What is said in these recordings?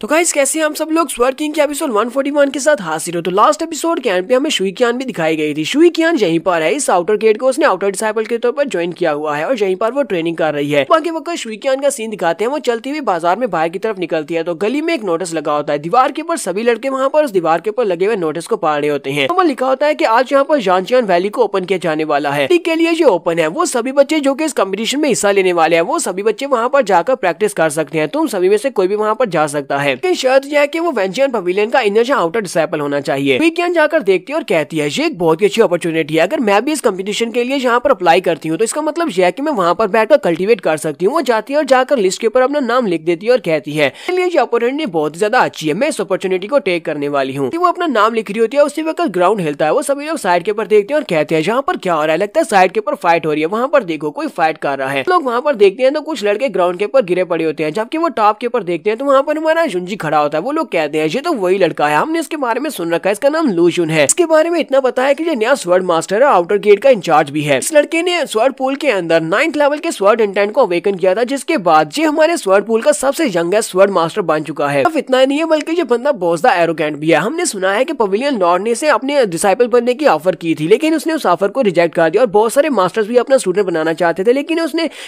तो गाइस कैसे हैं हम सब लोग स्वर्ड किंग के एपिसोड 141 के साथ हाजिर हो। तो लास्ट एपिसोड के एंड पे हमें शुई कियान भी दिखाई गई थी। शुई कियान यहीं पर है, इस आउटर गेट को उसने आउटर डिसाइपल के तौर पर ज्वाइन किया हुआ है और यहीं पर वो ट्रेनिंग कर रही है। बाकी वक्त शुई कियान का सीन दिखाते हैं, वो चलती हुई बाजार में बाहर की तरफ निकलती है तो गली में एक नोटिस लगा होता है। दीवार के ऊपर सभी लड़के वहाँ पर उस दीवार के ऊपर लगे हुए नोटिस को पढ़ रहे होते हैं। तो लिखा होता है कि आज यहाँ पर जानचियान वैली को ओपन किया जाने वाला है। के लिए जो ओपन है वो सभी बच्चे जो कि इस कंपटीशन में हिस्सा लेने वाले हैं वो सभी बच्चे वहाँ पर जाकर प्रैक्टिस कर सकते हैं। तुम सभी में से कोई भी वहाँ पर जा सकता है, लेकिन शर्त यह है कि वो वेंचियन पवेलियन का इनर या आउटर डिसाइपल होना चाहिए। वीकेंड जाकर देखती है और कहती है ये एक बहुत ही अच्छी अपॉर्चुनिटी है। अगर मैं भी इस कंपटीशन के लिए यहाँ पर अप्लाई करती हूँ तो इसका मतलब यह है कि मैं वहाँ पर बैठकर कल्टीवेट कर सकती हूँ। वो जाती है और जाकर लिस्ट के ऊपर अपना नाम लिख देती है और कहती है ये अपॉर्चुनिटी बहुत ज्यादा अच्छी है, मैं इस अपॉर्चुनिटी को टेक करने वाली हूँ। वो अपना नाम लिख रही होती है, उसी वक्त ग्राउंड हिलता है। वो सभी लोग साइड के ऊपर देखते हैं और कहते हैं यहाँ पर क्या हो रहा है, लगता है साइड के ऊपर फाइट हो रही है। वहाँ पर देखो कोई फाइट कर रहा है। लोग वहाँ पर देखते हैं तो कुछ लड़के ग्राउंड के ऊपर गिरे पड़े होते हैं, जबकि वो टॉप के ऊपर देखते हैं तो वहाँ पर हमारा जुंजी खड़ा होता है। वो लोग कहते हैं ये तो वही लड़का है, हमने इसके बारे में सुन रखा है, इसका नाम लूजुन है। इसके बारे में इतना पता है कि ये नया स्वर्ड मास्टर है, आउटर गेट का इंचार्ज भी है। इस लड़के ने स्वर्ड पूल के अंदर 9th लेवल के स्वर्ड इंटेंट को अवेकन किया था, जिसके बाद ये हमारे स्वर्ड पूल का सबसे यंगेस्ट स्वर्ड मास्टर बन चुका है। अब इतना नहीं है बल्कि ये बंदा बहुत ज्यादा एरोगेंट भी है। हमने सुना है कि पवेलियन लॉर्ड ने इसे अपने डिसाइपल बनने की ऑफर की थी, लेकिन उसने उस ऑफर को रिजेक्ट कर दिया। और बहुत सारे मास्टर्स भी अपना स्टूडेंट बनाना चाहते थे, लेकिन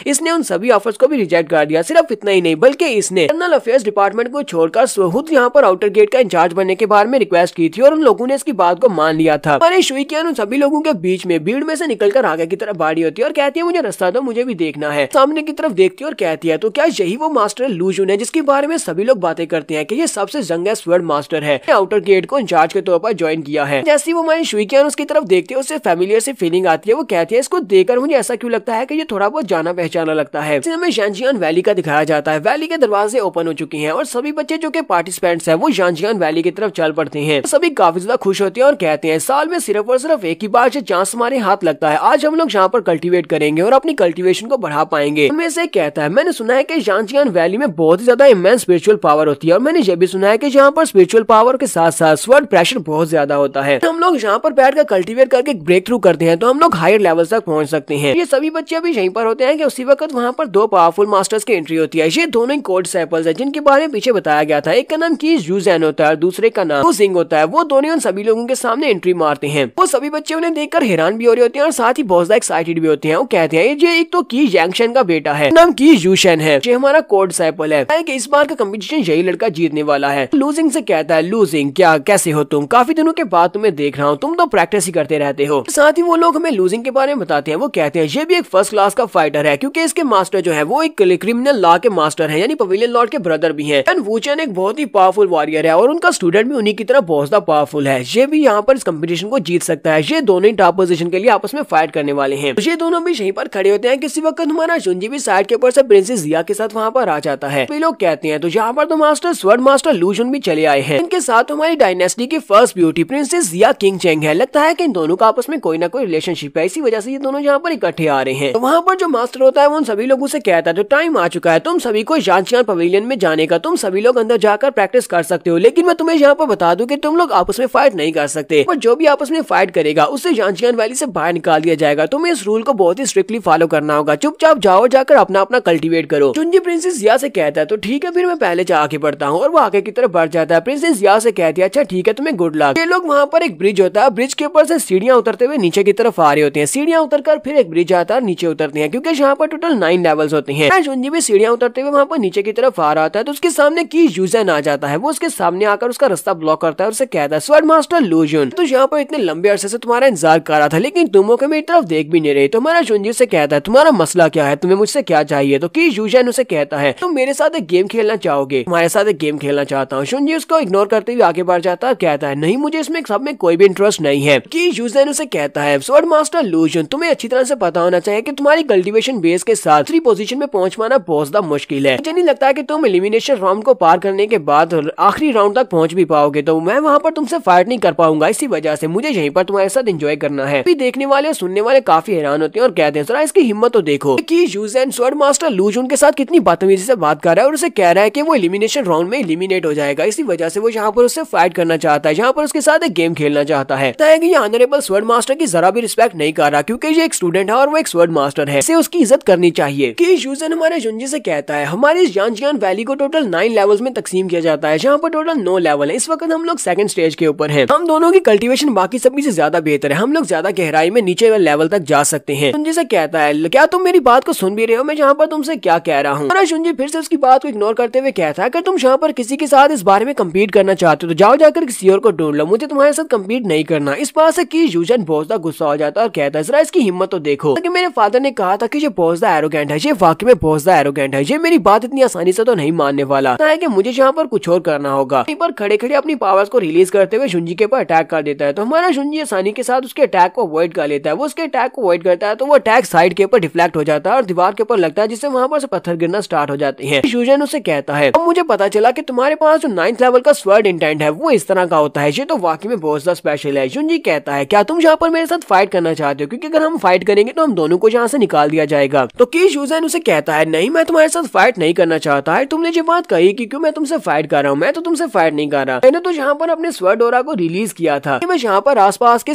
इसने उन सभी ऑफर्स को भी रिजेक्ट कर दिया। सिर्फ इतना ही नहीं बल्कि इसने इंटरनल अफेयर्स डिपार्टमेंट को छोड़कर खुद यहाँ पर आउटर गेट का इंचार्ज बनने के बारे में रिक्वेस्ट की थी और उन लोगों ने इसकी बात को मान लिया था। हमारे शुई कियान उन सभी लोगों के बीच में भीड़ में से निकलकर आगे की तरफ बाड़ी होती है और कहती है मुझे रास्ता दो, मुझे भी देखना है। सामने की तरफ देखती है और कहती है तो क्या यही वो मास्टर लूजुन है जिसके बारे में सभी लोग बातें करते हैं कि ये सबसे यंगेस्ट स्वर्ड मास्टर है, आउटर गेट को इंचार्ज के तौर पर ज्वाइन किया है। जैसे वो हमारी शुई कियान उसकी तरफ देखती है उससे फैमिलियर से फीलिंग आती है। वो कहती है इसको देखकर मुझे ऐसा क्यों लगता है कि ये थोड़ा बहुत जाना पहचाना लगता है। हमें जानचियान वैली का दिखाया जाता है। वैली के दरवाजे ओपन हो चुके हैं और सभी बच्चे जो कि पार्टिसिपेंट्स हैं वो जानचियान वैली की तरफ चल पड़ते हैं। सभी काफी ज्यादा खुश होते हैं और कहते हैं साल में सिर्फ और सिर्फ एक ही बार जो चांस हमारे हाथ लगता है, आज हम लोग यहाँ पर कल्टीवेट करेंगे और अपनी कल्टीवेशन को बढ़ा पाएंगे। उनमें से कहता है मैंने सुना है कि जानचियान वैली में बहुत ही ज्यादा इमेंस स्पिरिचुअल पावर होती है और मैंने ये भी सुना है कि यहाँ पर स्पिरिचुअल पावर के साथ साथ स्वर्ड प्रेशर बहुत ज्यादा होता है। हम लोग यहाँ पर बैठकर कल्टीवेट करके ब्रेक थ्रू करते हैं तो हम लोग हायर लेवल तक पहुंच सकते हैं। ये सभी बच्चे अभी यहीं पर होते हैं कि उसी वक्त वहाँ पर दो पावरफुल मास्टर्स की एंट्री होती है। ये दोनों ही कोड डिसाइपल्स हैं जिनके बारे में पीछे बताया गया था। एक का नाम की यूजेन होता है, दूसरे का नाम सिंह होता है। वो दोनों उन सभी लोगों के सामने एंट्री मारते हैं। वो सभी बच्चे उन्हें देखकर हैरान भी हो रहे होते हैं और साथ ही बहुत ज्यादा एक्साइटेड भी होते हैं। वो कहते हैं ये एक तो की यांगशन का बेटा है, नाम की यूशन है, ये हमारा कोड डिसाइपल है कि इस बार का कंपटीशन यही लड़का जीतने वाला है। लूजिंग से कहता है लूजिंग क्या कैसे हो तुम, काफी दिनों के बाद तुम्हें देख रहा हूँ, तुम तो प्रैक्टिस ही करते रहते हो। साथ ही वो लोग हमें लूजिंग के बारे में बताते हैं। वो कहते हैं ये भी एक फर्स्ट क्लास का फाइटर है क्योंकि इसके मास्टर जो है वो एक क्रिमिनल लॉ के मास्टर है, यानी पवेलियन लॉर्ड के ब्रदर भी हैं। वूचन एक बहुत ही पावरफुल वॉरियर है और उनका स्टूडेंट भी उन्हीं की तरह बहुत ज्यादा पावरफुल है। ये भी यहाँ पर इस कंपटीशन को जीत सकता है। ये दोनों ही टॉप पोजीशन के लिए आपस में फाइट करने वाले हैं। ये दोनों भी यहीं पर खड़े होते हैं। किसी वक्त हमारा जुंजी भी साइड के ऊपर से प्रिंसेस जिया के साथ वहाँ पर आ जाता है। वे लोग कहते हैं तो यहाँ पर तो मास्टर स्वर्ड मास्टर लूजुन भी चले आए हैं। इनके साथ हमारी डायनेस्टी की फर्स्ट ब्यूटी प्रिंसेस जिया किंग चेंग है। लगता है कि इन दोनों का आपस में कोई ना कोई रिलेशनशिप है, इसी वजह से ये दोनों यहाँ पर इकट्ठे आ रहे हैं। तो वहाँ पर जो मास्टर होता है वो उन सभी लोगों से कहता है तो टाइम आ चुका है तुम सभी को जानचियान पवेलियन में जाने का, तुम सभी लोग अंदर जाकर प्रैक्टिस कर सकते हो, लेकिन मैं तुम्हें यहाँ पर बता दूं कि तुम लोग आपस में फाइट नहीं कर सकते और जो भी आपस में फाइट करेगा उससे जानचियान वैली से बाहर निकाल दिया जाएगा। तुम्हें इस रूल को बहुत ही स्ट्रिक्टली फॉलो करना होगा। चुपचाप जाओ, जाकर अपना अपना कल्टीवेट करो। चुंजी प्रिंसेस जिया से कहता है तो ठीक है फिर मैं पहले आगे बढ़ता हूँ और वो आगे की तरफ बढ़ जाता है। प्रिंसेस जिया से कहती है अच्छा ठीक है तुम्हें गुड लक। ये लोग वहाँ पर एक ब्रिज होता है, ब्रिज के ऊपर से सीढ़ियाँ उतरते हुए नीचे की तरफ आ रहे होते हैं। सीढ़ियाँ उतरकर फिर एक ब्रिज आता है और नीचे उतरते हैं क्योंकि यहाँ पर टोटल 9 लेवल्स होते हैं। चुंजी भी सीढ़ियाँ उतरते हुए वहाँ पर नीचे की तरफ आ रहा था तो उसके सामने की यूजन आ जाता है। वो उसके सामने आकर उसका रास्ता ब्लॉक करता है और उसे कहता है स्वर्ड मास्टर लूजुन तो यहाँ पर इतने लंबे अरसे से तुम्हारा इंतजार कर रहा था लेकिन तुम लोग मेरी तरफ देख भी नहीं रहे। तो हमारा जुंजी से कहता है तुम्हारा मसला क्या है, तुम्हें मुझसे क्या चाहिए। तो की यूजन उसे कहता है तुम मेरे साथ एक गेम खेलना चाहोगे, तुम्हारे साथ एक गेम खेलना चाहता हूँ। जुंजी उसको इग्नोर करते हुए आगे बढ़ जाता है, कहता है नहीं मुझे इसमें सब में कोई भी इंटरेस्ट नहीं है। की यूजन उसे कहता है स्वर्ड मास्टर लूजुन तुम्हें अच्छी तरह से पता होना चाहिए कि तुम्हारी कल्टीवेशन बेस के साथ 3 पोजीशन में पहुंच पाना बहुत ज्यादा मुश्किल है। मुझे नहीं लगता है कि तुम एलिमिनेशन राउंड को पार करने के बाद आखिरी राउंड तक पहुंच भी पाओगे, तो मैं वहाँ पर तुमसे फाइट नहीं कर पाऊंगा। इसी वजह से मुझे यहीं पर तुम्हारे साथ एंजॉय करना है। भी देखने वाले और सुनने वाले काफी हैरान होते हैं और कहते हैं जरा इसकी हिम्मत तो देखो कि यूजेन स्वर्ड मास्टर लूजुन के साथ कितनी बदतमीजी से बात कर रहा है और उसे कह रहा है कि वो एलिमिनेशन राउंड में एलिमिनेट हो जाएगा। इसी वजह से वो यहाँ पर उससे फाइट करना चाहता है, यहाँ पर उसके साथ एक गेम खेलना चाहता है। कि ये ऑनरेबल स्वर्ड मास्टर की जरा भी रिस्पेक्ट नहीं कर रहा क्योंकि ये एक स्टूडेंट है और वो एक स्वर्ड मास्टर है, उसकी इज्जत करनी चाहिए। कि यूजेन हमारे जुंजी से कहता है हमारी जानचियान वैली को टोटल 9 लेवल्स में तकसीम किया जाता है, जहाँ पर टोटल 9 लेवल है। इस वक्त हम लोग सेकंड स्टेज के ऊपर हैं। हम दोनों की कल्टीवेशन बाकी सभी से ज्यादा बेहतर है, हम लोग ज्यादा गहराई में नीचे लेवल तक जा सकते हैं। शुंजी से कहता है क्या तुम मेरी बात को सुन भी रहे हो, मैं जहाँ पर तुमसे क्या कह रहा हूँ। शुंजी फिर से उसकी बात को इग्नोर करते हुए कहता है अगर तुम यहाँ पर किसी के साथ इस बारे में कम्पीट करना चाहते हो तो जाओ जाकर किसी और को ढूंढ लो, मुझे तुम्हारे साथ कम्पीट नहीं करना। इस बात से की यूजन बहुत ज्यादा गुस्सा हो जाता है और कहता है जरा इसकी हिम्मत तो देखो, कि मेरे फादर ने कहा था कि ये बहुत ज्यादा एरोगेंट है, ये वाकई में बहुत ज्यादा एरोगेंट है, ये मेरी बात इतनी आसानी से तो नहीं मानने वाला है कि मुझे यहाँ पर कुछ और करना होगा। वहीं पर खड़े खड़े अपनी पावर्स को रिलीज करते हुए शुंजी के ऊपर अटैक कर देता है। तो हमारा शुंजी आसानी के साथ उसके अटैक को अवॉइड कर लेता है। वो उसके अटैक को अवॉइड करता है तो वो अटैक साइड के ऊपर डिफ्लेक्ट हो जाता है और दीवार के ऊपर लगता है, जिससे वहां पर से पत्थर गिरना स्टार्ट हो जाते हैं। यूजन उसे कहता है अब मुझे पता चला कि तुम्हारे पास जो 9th लेवल का स्वर्ड इंटेंट है वो इस तरह का होता है, ये तो वाकई में बहुत ज्यादा स्पेशल है। शुंजी कहता है क्या तुम यहाँ पर मेरे साथ फाइट करना चाहते हो, क्योंकि अगर हम फाइट करेंगे तो हम दोनों को यहाँ से निकाल दिया जाएगा। तो की यूजन उसे कहता है नहीं, मैं तुम्हारे साथ फाइट नहीं करना चाहता है। तुमने जो बात कही कि क्यों मैं तुमसे फाइट कर रहा हूँ, मैं तो तुमसे फाइट नहीं कर रहा। मैंने तो यहाँ पर अपने स्वर्ड ऑरा को रिलीज किया था कि मैं यहाँ पर आसपास के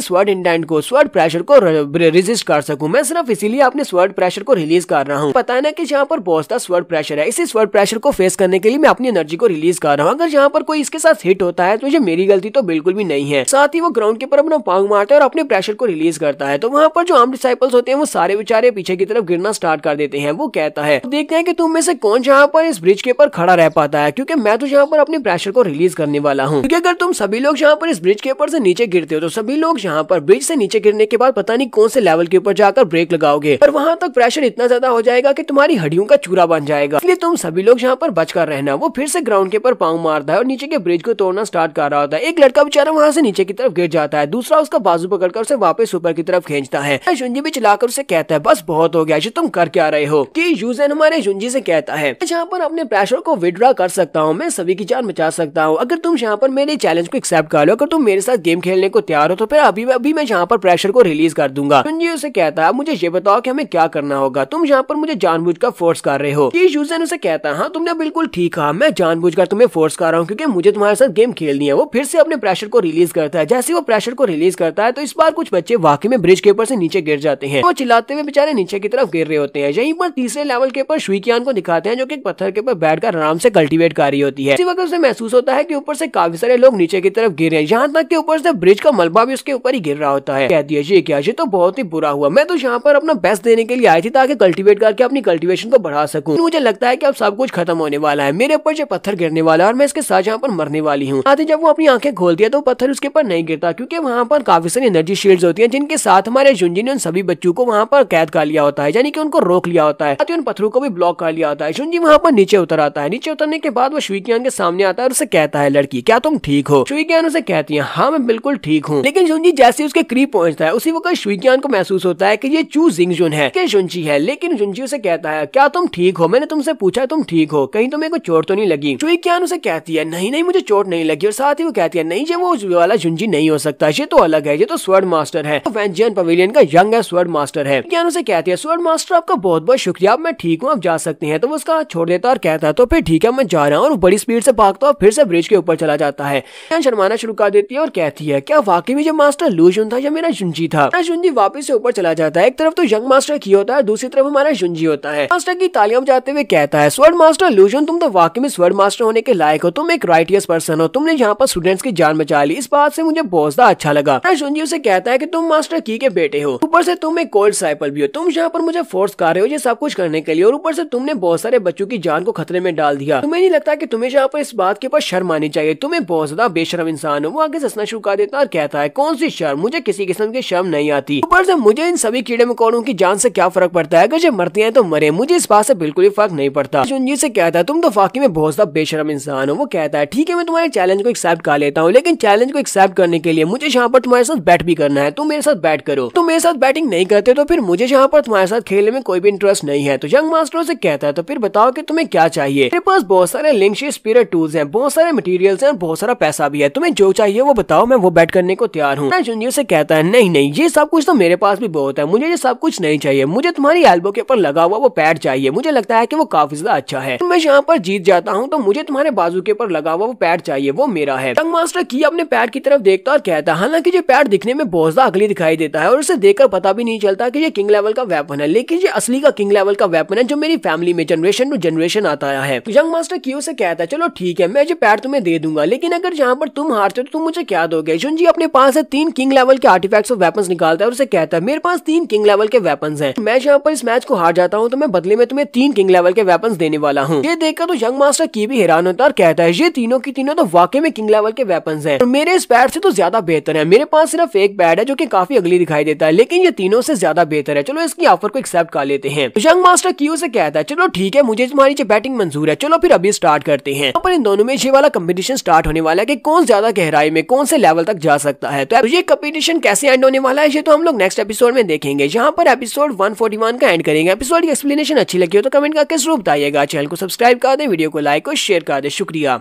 स्वर्ड इंटेंट को, स्वर्ड प्रेशर को रेजिस्ट कर सकूं। मैं सिर्फ इसीलिए अपने स्वर्ड प्रेशर को रिलीज कर रहा हूँ। पता है ना कि यहाँ पर बहुत ज्यादा स्वर्ड प्रेशर है, इसी स्वर्ड प्रेशर को फेस करने के लिए मैं अपनी एनर्जी को रिलीज कर रहा हूँ। अगर यहाँ पर कोई इसके साथ हिट होता है तो ये मेरी गलती तो बिल्कुल भी नहीं है। साथ ही वो ग्राउंड के ऊपर अपना पांव मारता है और अपने प्रेशर को रिलीज करता है। तो वहाँ पर जो आर्म डिसाइपल्स होते हैं वो सारे बेचारे पीछे की तरफ गिरना स्टार्ट कर देते हैं। वो कहता है देखते हैं कि तुम में से कौन यहाँ पर इस ब्रिज के ऊपर खड़ा रह पाता है, क्योंकि मैं तो यहाँ पर अपने प्रेशर को रिलीज करने वाला हूँ। क्योंकि अगर तुम सभी लोग यहाँ पर इस ब्रिज के ऊपर से नीचे गिरते हो तो सभी लोग यहाँ पर ब्रिज से नीचे गिरने के बाद पता नहीं कौन से लेवल के ऊपर जाकर ब्रेक लगाओगे और वहां तक प्रेशर इतना ज्यादा हो जाएगा कि तुम्हारी हड्डियों का चूरा बन जाएगा। इसलिए तुम सभी लोग यहाँ पर बचकर रहना। वो फिर से ग्राउंड के ऊपर पांव मारता है और नीचे के ब्रिज को तोड़ना स्टार्ट कर रहा होता है। एक लड़का बेचारा वहां से नीचे की तरफ गिर जाता है, दूसरा उसका बाजू पकड़कर उसे वापस ऊपर की तरफ खींचता है। शुंजी भी चलाकर उसे कहता है बस बहुत हो गया, ये तुम कर क्या रहे हो। कि यूजन हमारे शुंजी से कहता है यहाँ पर अपने प्रेशर को विड्रॉ कर सकता हूँ, मैं सभी की जान बचा सकता हूँ। अगर तुम यहाँ पर मेरे चैलेंज को एक्सेप्ट कर लो, अगर तुम मेरे साथ गेम खेलने को तैयार हो तो फिर अभी मैं यहाँ पर प्रेशर को रिलीज कर दूंगा। शुंजी उसे कहता है मुझे ये बताओ कि हमें क्या करना होगा, तुम यहाँ पर मुझे जानबूझकर फोर्स कर रहे हो। कि यूजन उसे कहता है हाँ तुमने बिल्कुल ठीक कहा, मैं जानबूझकर तुम्हें फोर्स कर रहा हूँ क्योंकि मुझे तुम्हारे साथ गेम खेलनी है। वो फिर से अपने प्रेशर को रिलीज करता है। जैसे वो प्रेशर को रिलीज करता है तो इस बार कुछ बच्चे वाकई में ब्रिज के ऊपर से नीचे गिर जाते हैं। वो चिल्लाते हुए बेचारे नीचे की तरफ गिर रहे होते हैं। यहीं पर तीसरे लेवल के ऊपर शुइकियान को दिखाते हैं जो कि एक पत्थर के ऊपर बैठकर आराम से कल्टीवेट कर रही होती है। इसी वक्त उसे महसूस होता है कि ऊपर से काफी सारे लोग नीचे की तरफ गिर रहे हैं, यहाँ तक कि ऊपर से ब्रिज का मलबा भी उसके ऊपर ही गिर रहा होता है। कहती है ये क्या, ये तो बहुत ही बुरा हुआ, मैं तो यहाँ पर अपना बेस्ट देने के लिए आई थी ताकि कल्टीवेट करके अपनी कल्टीवेशन को बढ़ा सकूं। मुझे लगता है कि अब सब कुछ खत्म होने वाला है, मेरे ऊपर जो पत्थर गिरने वाला है और मैं इसके साथ यहाँ पर मरने वाली हूँ। आती जब वो अपनी आंखें खोलती है तो पत्थर उसके ऊपर नहीं गिरता, क्योंकि वहाँ पर काफी सारी एनर्जी शील्ड्स होती हैं जिनके साथ हमारे शुंजी ने उन सभी बच्चों को वहाँ पर कैद कर लिया होता है, यानी कि उनको रोक लिया होता है, उन पत्थरों को भी ब्लॉक कर लिया होता है। शुंजी वहाँ पर नीचे उतर आता है। नीचे उतरने के बाद वो शुइकियान के सामने आता है और उसे कहता है लड़की क्या तुम ठीक हो। शुइकियान उसे कहती है हाँ मैं बिल्कुल ठीक हूँ। लेकिन शुंजी जैसे उसके करीब पहुंचता है उसी वक्त शुइकियान को महसूस होता है कि ये चू जिंगजुन है कि शुंजी है। लेकिन शुंजी उसे कहता है क्या तुम ठीक हो, मैंने तुमसे पूछा तुम ठीक हो, कहीं तुम्हें कोई चोट तो नहीं लगी। शुइकियान उसे कहती है नहीं नहीं मुझे चोट नहीं लगी, और साथ ही वो कहती है नहीं ये वो वाला शुंजी नहीं हो सकता, ये तो अलग है, ये तो स्वर्ड मास्टर है, वेंजियन पवेलियन का यंग है स्वर्ड मास्टर है। शुइकियान उसे कहती है स्वर्ड मास्टर आपका बहुत बहुत शुक्रिया, अब मैं ठीक हूँ, अब जा सकते हैं। तो वो उसका छोड़ देता और कहता है तो फिर ठीक है मैं जा रहा हूँ, और बड़ी स्पीड से भागता और फिर से ब्रिज के ऊपर चला जाता है। शर्माना शुरू कर देती है और कहती है क्या वाकई में ये मास्टर लूजुन था या मेरा शुंजी था। शुंजी वापस से ऊपर चला जाता है। एक तरफ तो यंग मास्टर की होता है, दूसरी तरफ हमारा शुंजी होता है। मास्टर की तालियां बजाते हुए कहता है स्वर्ड मास्टर लूजुन तुम तो वाकई में स्वर्ड मास्टर होने के लायक हो, तुम एक राइटियस पर्सन हो, तुमने यहाँ पर स्टूडेंट्स की जान बचा ली, इस बात से मुझे बहुत ज्यादा अच्छा लगा। शुंजी उसे कहता है कि तुम मास्टर की के बेटे हो, ऊपर से तुम एक कोल्ड डिसाइपल भी हो, तुम यहाँ पर मुझे फोर्स कर रहे हो ये सब कुछ करने के लिए, और ऊपर से तुमने बहुत सारे बच्चों की जान को खतरे में डाल दिया। तुम्हें नहीं लगता कि तुम्हें यहाँ पर इस बात के ऊपर शर्म आनी चाहिए, तुम्हें बहुत ज्यादा बेशर्म इंसान हो। वो आगे हंसना शुरू कर देता और कहता है कौन सी शर्म, मुझे किसी किस्म की शर्म नहीं आती, ऊपर से मुझे इन सभी कीड़े मकोड़ों की जान से क्या फर्क पड़ता है, अगर ये मरते हैं तो मरे, मुझे इस बात से बिल्कुल ही फर्क नहीं पड़ता। शुंजी से कहता है तुम तो वाकई में बहुत ज्यादा बेशर्म इंसान हो। वो कहता है ठीक है मैं तुम्हारे चैलेंज को एक्सेप्ट कर लेता हूँ, लेकिन चैलेंज को एक्सेप्ट करने के लिए मुझे यहाँ पर तुम्हारे साथ बैट भी करना है, तुम मेरे साथ बैट करो। तुम मेरे साथ बैटिंग नहीं करते तो फिर मुझे यहाँ पर तुम्हारे साथ खेलने में कोई भी इंटरेस्ट नहीं है। तो यंग मास्टर से कहता है तो फिर बताओ कि तुम्हें क्या चाहिए, मेरे पास बहुत सारे लिंकशी स्पिरिट टूल्स हैं, बहुत सारे मटेरियल्स हैं और बहुत सारा पैसा भी है, तुम्हें जो चाहिए वो बताओ, मैं वो बैट करने को तैयार हूँ। शुंजी से कहता है नहीं नहीं ये सब कुछ तो मेरे पास भी बहुत है, मुझे ये सब कुछ नहीं चाहिए, मुझे तुम्हारी एल्बो के ऊपर लगा हुआ वो पैड चाहिए, मुझे लगता है कि वो काफी ज्यादा अच्छा है, मैं यहाँ पर जीत जाता हूँ तो मुझे तुम्हारे बाजू के ऊपर लगा हुआ वो पैड चाहिए, वो मेरा है। यंग मास्टर की अपने पैड की तरफ देखता और कहता है हालांकि ये पैड दिखने में बहुत ज्यादा अगली दिखाई देता है और उसे देखकर पता भी नहीं चलता कि ये किंग लेवल का वेपन है, लेकिन ये असली का किंग लेवल का वेपन है जो मेरी फैमिली में जनरेशन टू जनरेशन आता है। यंग मास्टर की उसे कहता है चलो ठीक है, मैं ये पैड तुम्हें दे दूंगा, लेकिन अगर यहाँ पर तुम हारते हो तो तुम मुझे क्या दोगे। जुनजी अपने पास है 3 किंग लेवल के आर्टिफैक्ट्स और वेपन्स निकालता है और उसे कहता है मेरे पास 3 किंग लेवल के वेपन्स हैं, मैं यहाँ पर इस मैच को हार जाता हूँ तो मैं बदले में तुम्हें 3 किंग लेवल के वेपन्स देने वाला हूँ। ये देखकर तो यंग मास्टर की भी हैरान होता है और कहता है ये तीनों की तीनों तो वाकई में किंग लेवल के वेपन्स हैं और मेरे इस पैड से तो ज्यादा बेहतर है। मेरे पास सिर्फ एक पैड है जो कि काफी अगली दिखाई देता है, लेकिन ये तीनों से ज्यादा बेहतर है, चलो इसकी ऑफर को एक्सेप्ट कर लेते हैं। यंग मास्टर क्यू से कहता है चलो ठीक है, मुझे तुम्हारी बैटिंग मंजूर है, चलो फिर अभी स्टार्ट करते हैं। पर इन दोनों में ये वाला कंपटीशन स्टार्ट होने वाला है कि कौन ज्यादा गहराई में कौन से लेवल तक जा सकता है। तो ये कंपटीशन कैसे एंड होने वाला है ये तो हम लोग नेक्स्ट एपिसोड में देखेंगे, जहां पर एपिसोड 141 का एंड करेंगे। एपिसोड की एक्सप्लेनेशन अच्छी लगी हो तो कमेंट करके जरूर बताइएगा, चैनल को सब्सक्राइब कर दे, वीडियो को लाइक और शेयर कर दे, शुक्रिया।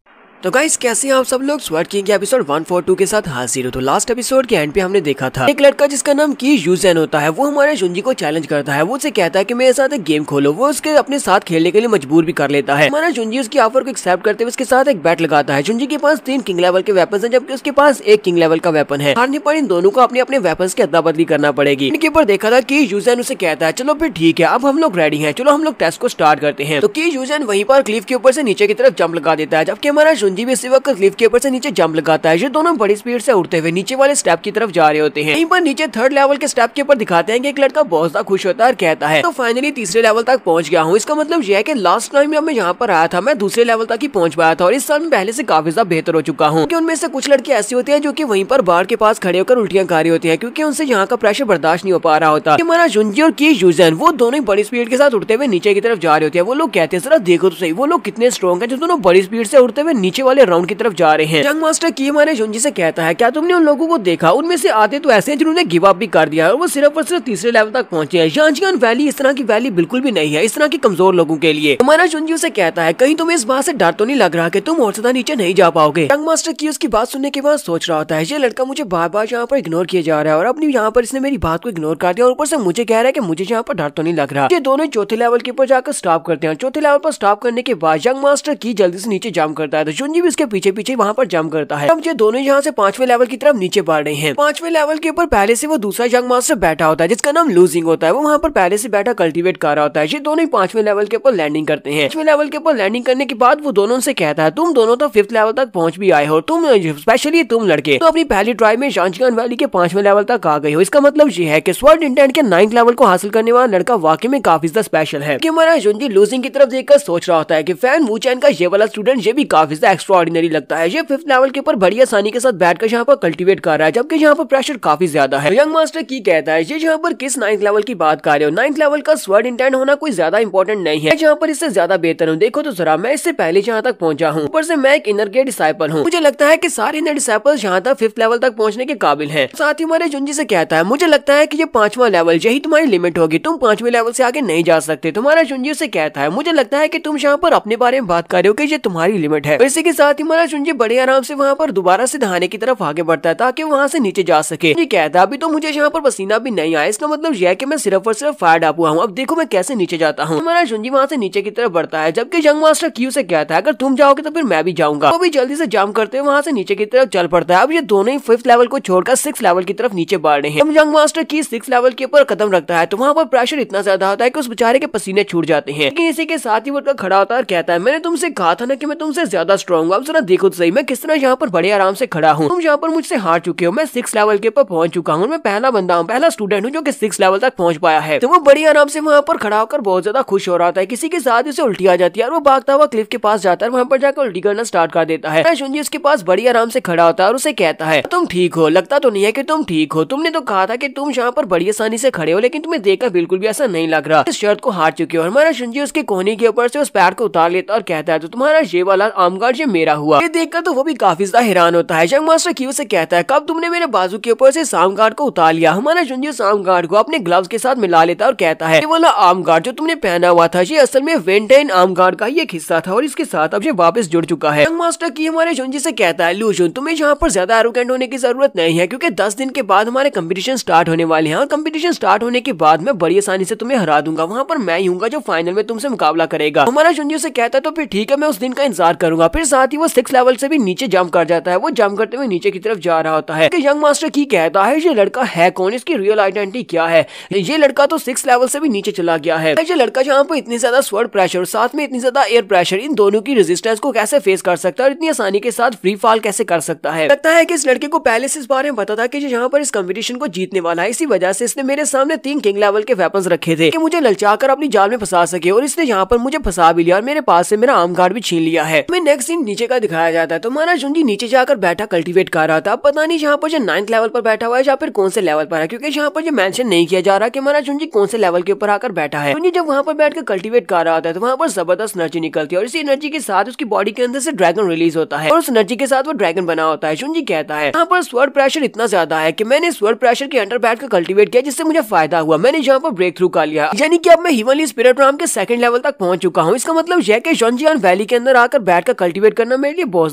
तो गाइस कैसे हैं आप सब लोग, स्वर्ड किंग के एपिसोड 142 के साथ हाजिर हो। तो लास्ट एपिसोड के एंड पे हमने देखा था एक लड़का जिसका नाम की यूजेन होता है, वो हमारे जुनजी को चैलेंज करता है, वो उसे कहता है कि मेरे साथ एक गेम खोलो, वो उसके अपने साथ खेलने के लिए मजबूर भी कर लेता है। हमारा जुनजी उसकी ऑफर को एक्सेप्ट करते हुए उसके साथ एक बैट लगाता है। जुनजी के पास 3 किंग लेवल के वेपन है जबकि उसके पास 1 किंग लेवल का वेपन है। हारने पर इन दोनों को अपने अपने वेपन की अदला बदली करना पड़ेगी। इनके ऊपर देखा था कि यूजेन उसे कहता है चलो फिर ठीक है, अब हम लोग रेडी है, चलो हम लोग टेस्ट को स्टार्ट करते हैं। तो की यूजेन वहीं पर क्लिफ के ऊपर से नीचे की तरफ जंप लगा देता है, जबकि हमारा जुनजी भी इसी वक्त के ऊपर से नीचे जंप लगाता है। ये दोनों बड़ी स्पीड से उड़ते हुए नीचे वाले स्टेप की तरफ जा रहे होते हैं। यहीं पर नीचे 3rd लेवल के स्टेप के ऊपर दिखाते हैं कि एक लड़का बहुत ज्यादा खुश होता है और कहता है तो फाइनली तीसरे लेवल तक पहुंच गया हूँ। इसका मतलब यह है कि लास्ट टाइम जब मैं यहाँ पर आया था मैं दूसरे लेवल तक ही पहुंच पाया था और इस साल में पहले से काफी ज्यादा बेहतर हो चुका हूँ। उनमें से कुछ लड़के ऐसे होते हैं जो कि वहीं पर बाढ़ के पास खड़े होकर उल्टियां खा रहे होते हैं क्योंकि उनसे यहाँ का प्रेशर बर्दाश्त नहीं हो पा रहा होता। हमारा जुनजी और की यूजेन वो दोनों बड़ी स्पीड के साथ उड़ते हुए नीचे की तरफ जा रहे होते हैं। वो लोग कहते हैं जरा देखो तो सही वो लोग कितने स्ट्रॉन्ग है जो दोनों बड़ी स्पीड से उड़ते हुए नीचे वाले राउंड की तरफ जा रहे हैं। यंग मास्टर की हमारे जुनजी से कहता है क्या तुमने उन लोगों को देखा, उनमें से आते तो ऐसे हैं जिन्होंने गिव अप भी कर दिया और वो सिर्फ और सिर्फ तीसरे लेवल तक पहुंचे हैं। यांजियान वैली इस तरह की वैली बिल्कुल भी नहीं है इस तरह की कमजोर लोगों के लिए। हमारा जुनजी से कहता है कहीं तुम्हें इस बात से डर तो नहीं लग रहा कि तुम और ज्यादा नीचे नहीं जा पाओगे। यंग मास्टर की उसकी बात सुनने के बाद सोच रहा होता है ये लड़का मुझे बार बार यहाँ पर इग्नोर किया जा रहा है और अपनी यहाँ पर इसने मेरी बात को इग्नोर कर दिया और ऊपर से मुझे कह रहा है कि मुझे यहाँ पर डर तो नहीं लग रहा। ये दोनों चौथे लेवल के ऊपर जाकर स्टॉप करते हैं। चौथे लेवल पर स्टॉप करने के बाद यंग मास्टर की जल्दी से नीचे जंप करता है तो जुनजी भी उसके पीछे पीछे वहाँ पर जंप करता है। अब ये दोनों यहाँ से 5वें लेवल की तरफ नीचे बढ़ रहे हैं। 5वें लेवल के ऊपर पहले से वो दूसरा यंग मास्टर बैठा होता है जिसका नाम लूजिंग होता है, वो वहाँ पर पहले से बैठा कल्टीवेट कर रहा होता है। ये दोनों 5वें लेवल के ऊपर लैंडिंग करते हैं। 5वें लेवल के ऊपर लैंडिंग करने के बाद वो दोनों से कहता है तुम दोनों तो 5th लेवल तक पहुंच भी आए हो, तुम स्पेशली तुम लड़के तो अपनी पहली ट्राई में यांजियान वैली के 5वें लेवल तक आ गए हो। इसका मतलब ये है कि स्वॉर्ड इंटेंट के 9th लेवल को हासिल करने वाला लड़का वाकई में काफी ज्यादा स्पेशल है। कि हमारा जुनजी लूजिंग की तरफ देखकर सोच रहा होता है कि फैन वूचैन का ये वाला स्टूडेंट ये भी काफी ज्यादा एक्स्ट्राऑर्डिनरी लगता है। ये 5th लेवल के ऊपर बड़ी आसानी के साथ बैठकर यहाँ पर कल्टीवेट कर रहा है जबकि यहाँ पर प्रेशर काफी ज्यादा है। यंग मास्टर की कहता है ये यहाँ पर किस 9th लेवल की बात कर रहे हो, 9th लेवल का स्वॉर्ड इंटेंट होना कोई ज्यादा इंपॉर्टेंट नहीं है, जहाँ पर इससे ज्यादा बेहतर हूँ। देखो तो जरा मैं इससे पहले यहाँ तक पहुंचा हूँ, ऊपर से मैं एक इनर गेट डिसाइपल हूँ। मुझे लगता है कि सारे इनर डिसाइपल्स यहाँ तक 5th लेवल तक पहुंचने के काबिल हैं। साथ ही हमारे जुनजी से कहता है मुझे लगता है कि ये 5वां लेवल यही तुम्हारी लिमिट होगी, तुम 5वें लेवल से आगे नहीं जा सकते। तुम्हारा जुनजी से कहता है मुझे लगता है कि तुम यहाँ पर अपने बारे में बात कर रहे हो कि ये तुम्हारी लिमिट है। इसी के साथ ही हमारा जुनजी बड़े आराम से वहाँ पर दोबारा से दहाने की तरफ आगे बढ़ता है ताकि वहाँ से नीचे जा सके। ये कहता है अभी तो मुझे यहाँ पर पसीना भी नहीं आया, इसका मतलब यह है कि मैं सिर्फ और सिर्फ फायर डाप हुआ हूँ, अब देखो मैं कैसे नीचे जाता हूँ। हमारा जुनजी वहाँ से नीचे की तरफ बढ़ता है जबकि यंग मास्टर क्यू से कहता है अगर तुम जाओगे तो फिर मैं भी जाऊंगा। वो भी जल्दी से जंप करते हुए वहाँ से नीचे की तरफ चल पड़ता है। अब ये दोनों ही 5th लेवल को छोड़कर 6th लेवल की तरफ नीचे बढ़ रहे हैं। अब यंग मास्टर की 6th लेवल के ऊपर कदम रखता है तो वहाँ पर प्रेशर इतना ज्यादा होता है कि उस बेचारे के पसीने छूट जाते हैं। लेकिन इसी के साथ ही वो खड़ा होता है और कहता है मैंने तुमसे कहा था ना कि मैं तुमसे ज्यादा स्ट्रॉन्ग हूँ, अब जरा देखो तो सही मैं किस तरह यहाँ पर बड़े आराम से खड़ा हूँ। तुम यहाँ पर मुझसे हार चुके हो, मैं 6th लेवल के ऊपर पहुंच चुका हूँ, मैं पहला बंदा हूँ, पहला स्टूडेंट हूँ जो कि 6th लेवल तक पहुंच पाया है। तो वो बड़ी आराम से वहाँ पर खड़ा होकर बहुत ज्यादा खुश हो रहा था। किसी के साथ उसे उल्टी आ जाती है और वो भागता हुआ क्लिफ के पास जाता है, वहाँ पर जाकर उल्टी करना स्टार्ट कर देता है। जुनजी उसके पास बड़ी आराम से खड़ा होता है और उसे कहता है तुम ठीक हो, लगता तो नहीं है कि तुम ठीक हो, तुमने तो कहा था कि तुम यहाँ पर बड़ी आसानी से खड़े हो लेकिन तुम्हें देखकर बिल्कुल भी ऐसा नहीं लग रहा, इस शर्त को हार चुके हो। हमारा जुनजी उसके कोहनी के ऊपर से उस पैर को उतार लेता और कहता है तो तुम्हारा ये वाला आर्म गार्ड ये मेरा हुआ। ये देखकर तो वो भी काफी ज्यादा हैरान होता है। यंग मास्टर क्यू से कहता है कब तुमने मेरे बाजू के ऊपर से आर्म गार्ड को उतार लिया। हमारा जुनजी उस आर्म गार्ड को अपने ग्लव्स के साथ मिला लेता है और कहता है ये वाला आर्म गार्ड जो तुमने पहना हुआ था ये असल में वेंटेन आर्म गार्ड का ही एक हिस्सा था और इसके साथ अब ये वापस जुड़ चुका है। यंग मास्टर की हमारे जुनजी से कहता है लूजुन तुम्हें यहाँ पर ज्यादा एरोगेंट होने की जरूरत नहीं है क्योंकि 10 दिन के बाद हमारे कंपटीशन स्टार्ट होने वाले हैं और कंपटीशन स्टार्ट होने के बाद मैं बड़ी आसानी से तुम्हें हरा दूंगा, वहाँ पर मैं ही हूँ जो फाइनल में तुमसे मुकाबला करेगा। हमारा जुनजी से कहता है तो फिर ठीक है मैं उस दिन का इंतजार करूंगा। फिर साथ ही वो 6 लेवल से भी नीचे जंप कर जाता है। वो जंप करते हुए नीचे की तरफ जा रहा होता है। यंग मास्टर की कहता है ये लड़का है कौन, इसकी रियल आइडेंटिटी क्या है। ये लड़का तो 6 लेवल से भी नीचे चला गया है। ये लड़का जहाँ पर इतनी ज्यादा स्वर्ड प्रेशर साथ में इतनी ज्यादा एयर प्रेशर, इन दोनों की रेजिस्टेंस को कैसे फेस कर सकता है और इतनी आसानी के साथ फ्री फॉल कैसे कर सकता है। लगता है कि इस लड़के को पहले से इस बारे में पता था कि यहाँ पर इस कंपटीशन को जीतने वाला है। इसी वजह से इसने मेरे सामने 3 किंग लेवल के वेपन्स रखे थे कि मुझे ललचाकर अपनी जाल में फंसा सके, और इसने यहाँ पर मुझे फंसा भी लिया और मेरे पास से मेरा आर्म गार्ड भी छीन लिया है। मैं नेक्स्ट सीन नीचे का दिखाया जाता है तो हमारा जुंजी नीचे जाकर बैठा कल्टीवेट कर रहा था। पता नहीं यहाँ पर जो 9th लेवल पर बैठा हुआ है या फिर कौन से लेवल पर है, क्योंकि यहाँ पर जो मेंशन नहीं किया जा रहा कि हमारा जुंजी कौन से लेवल के ऊपर आकर बैठा है। जुंजी जब वहाँ पर बैठकर कल्टीवेट कर रहा था तो वहाँ पर जबरदस्त एनर्जी निकलती है और इसी एनर्जी के साथ उसकी बॉडी के अंदर से ड्रैगन रिलीज होता है और उस एनर्जी के साथ वो ड्रैगन बना होता है। जुंजी कहता है यहाँ पर स्वर्ड प्रेशर इतना ज्यादा है कि मैंने स्वर्ड प्रेशर के अंडर बैठ कर कल्टीवेट किया, जिससे मुझे फायदा हुआ। मैंने यहाँ पर ब्रेक थ्रू कर लिया, यानी कि अब मैं हिवनली स्पिरिट राम के 2nd लेवल तक पहुंच चुका हूँ। इसका मतलब यह कि जॉन्जियान वैली के अंदर आकर बैठकर कल्टीवेट करना मेरे लिए बहुत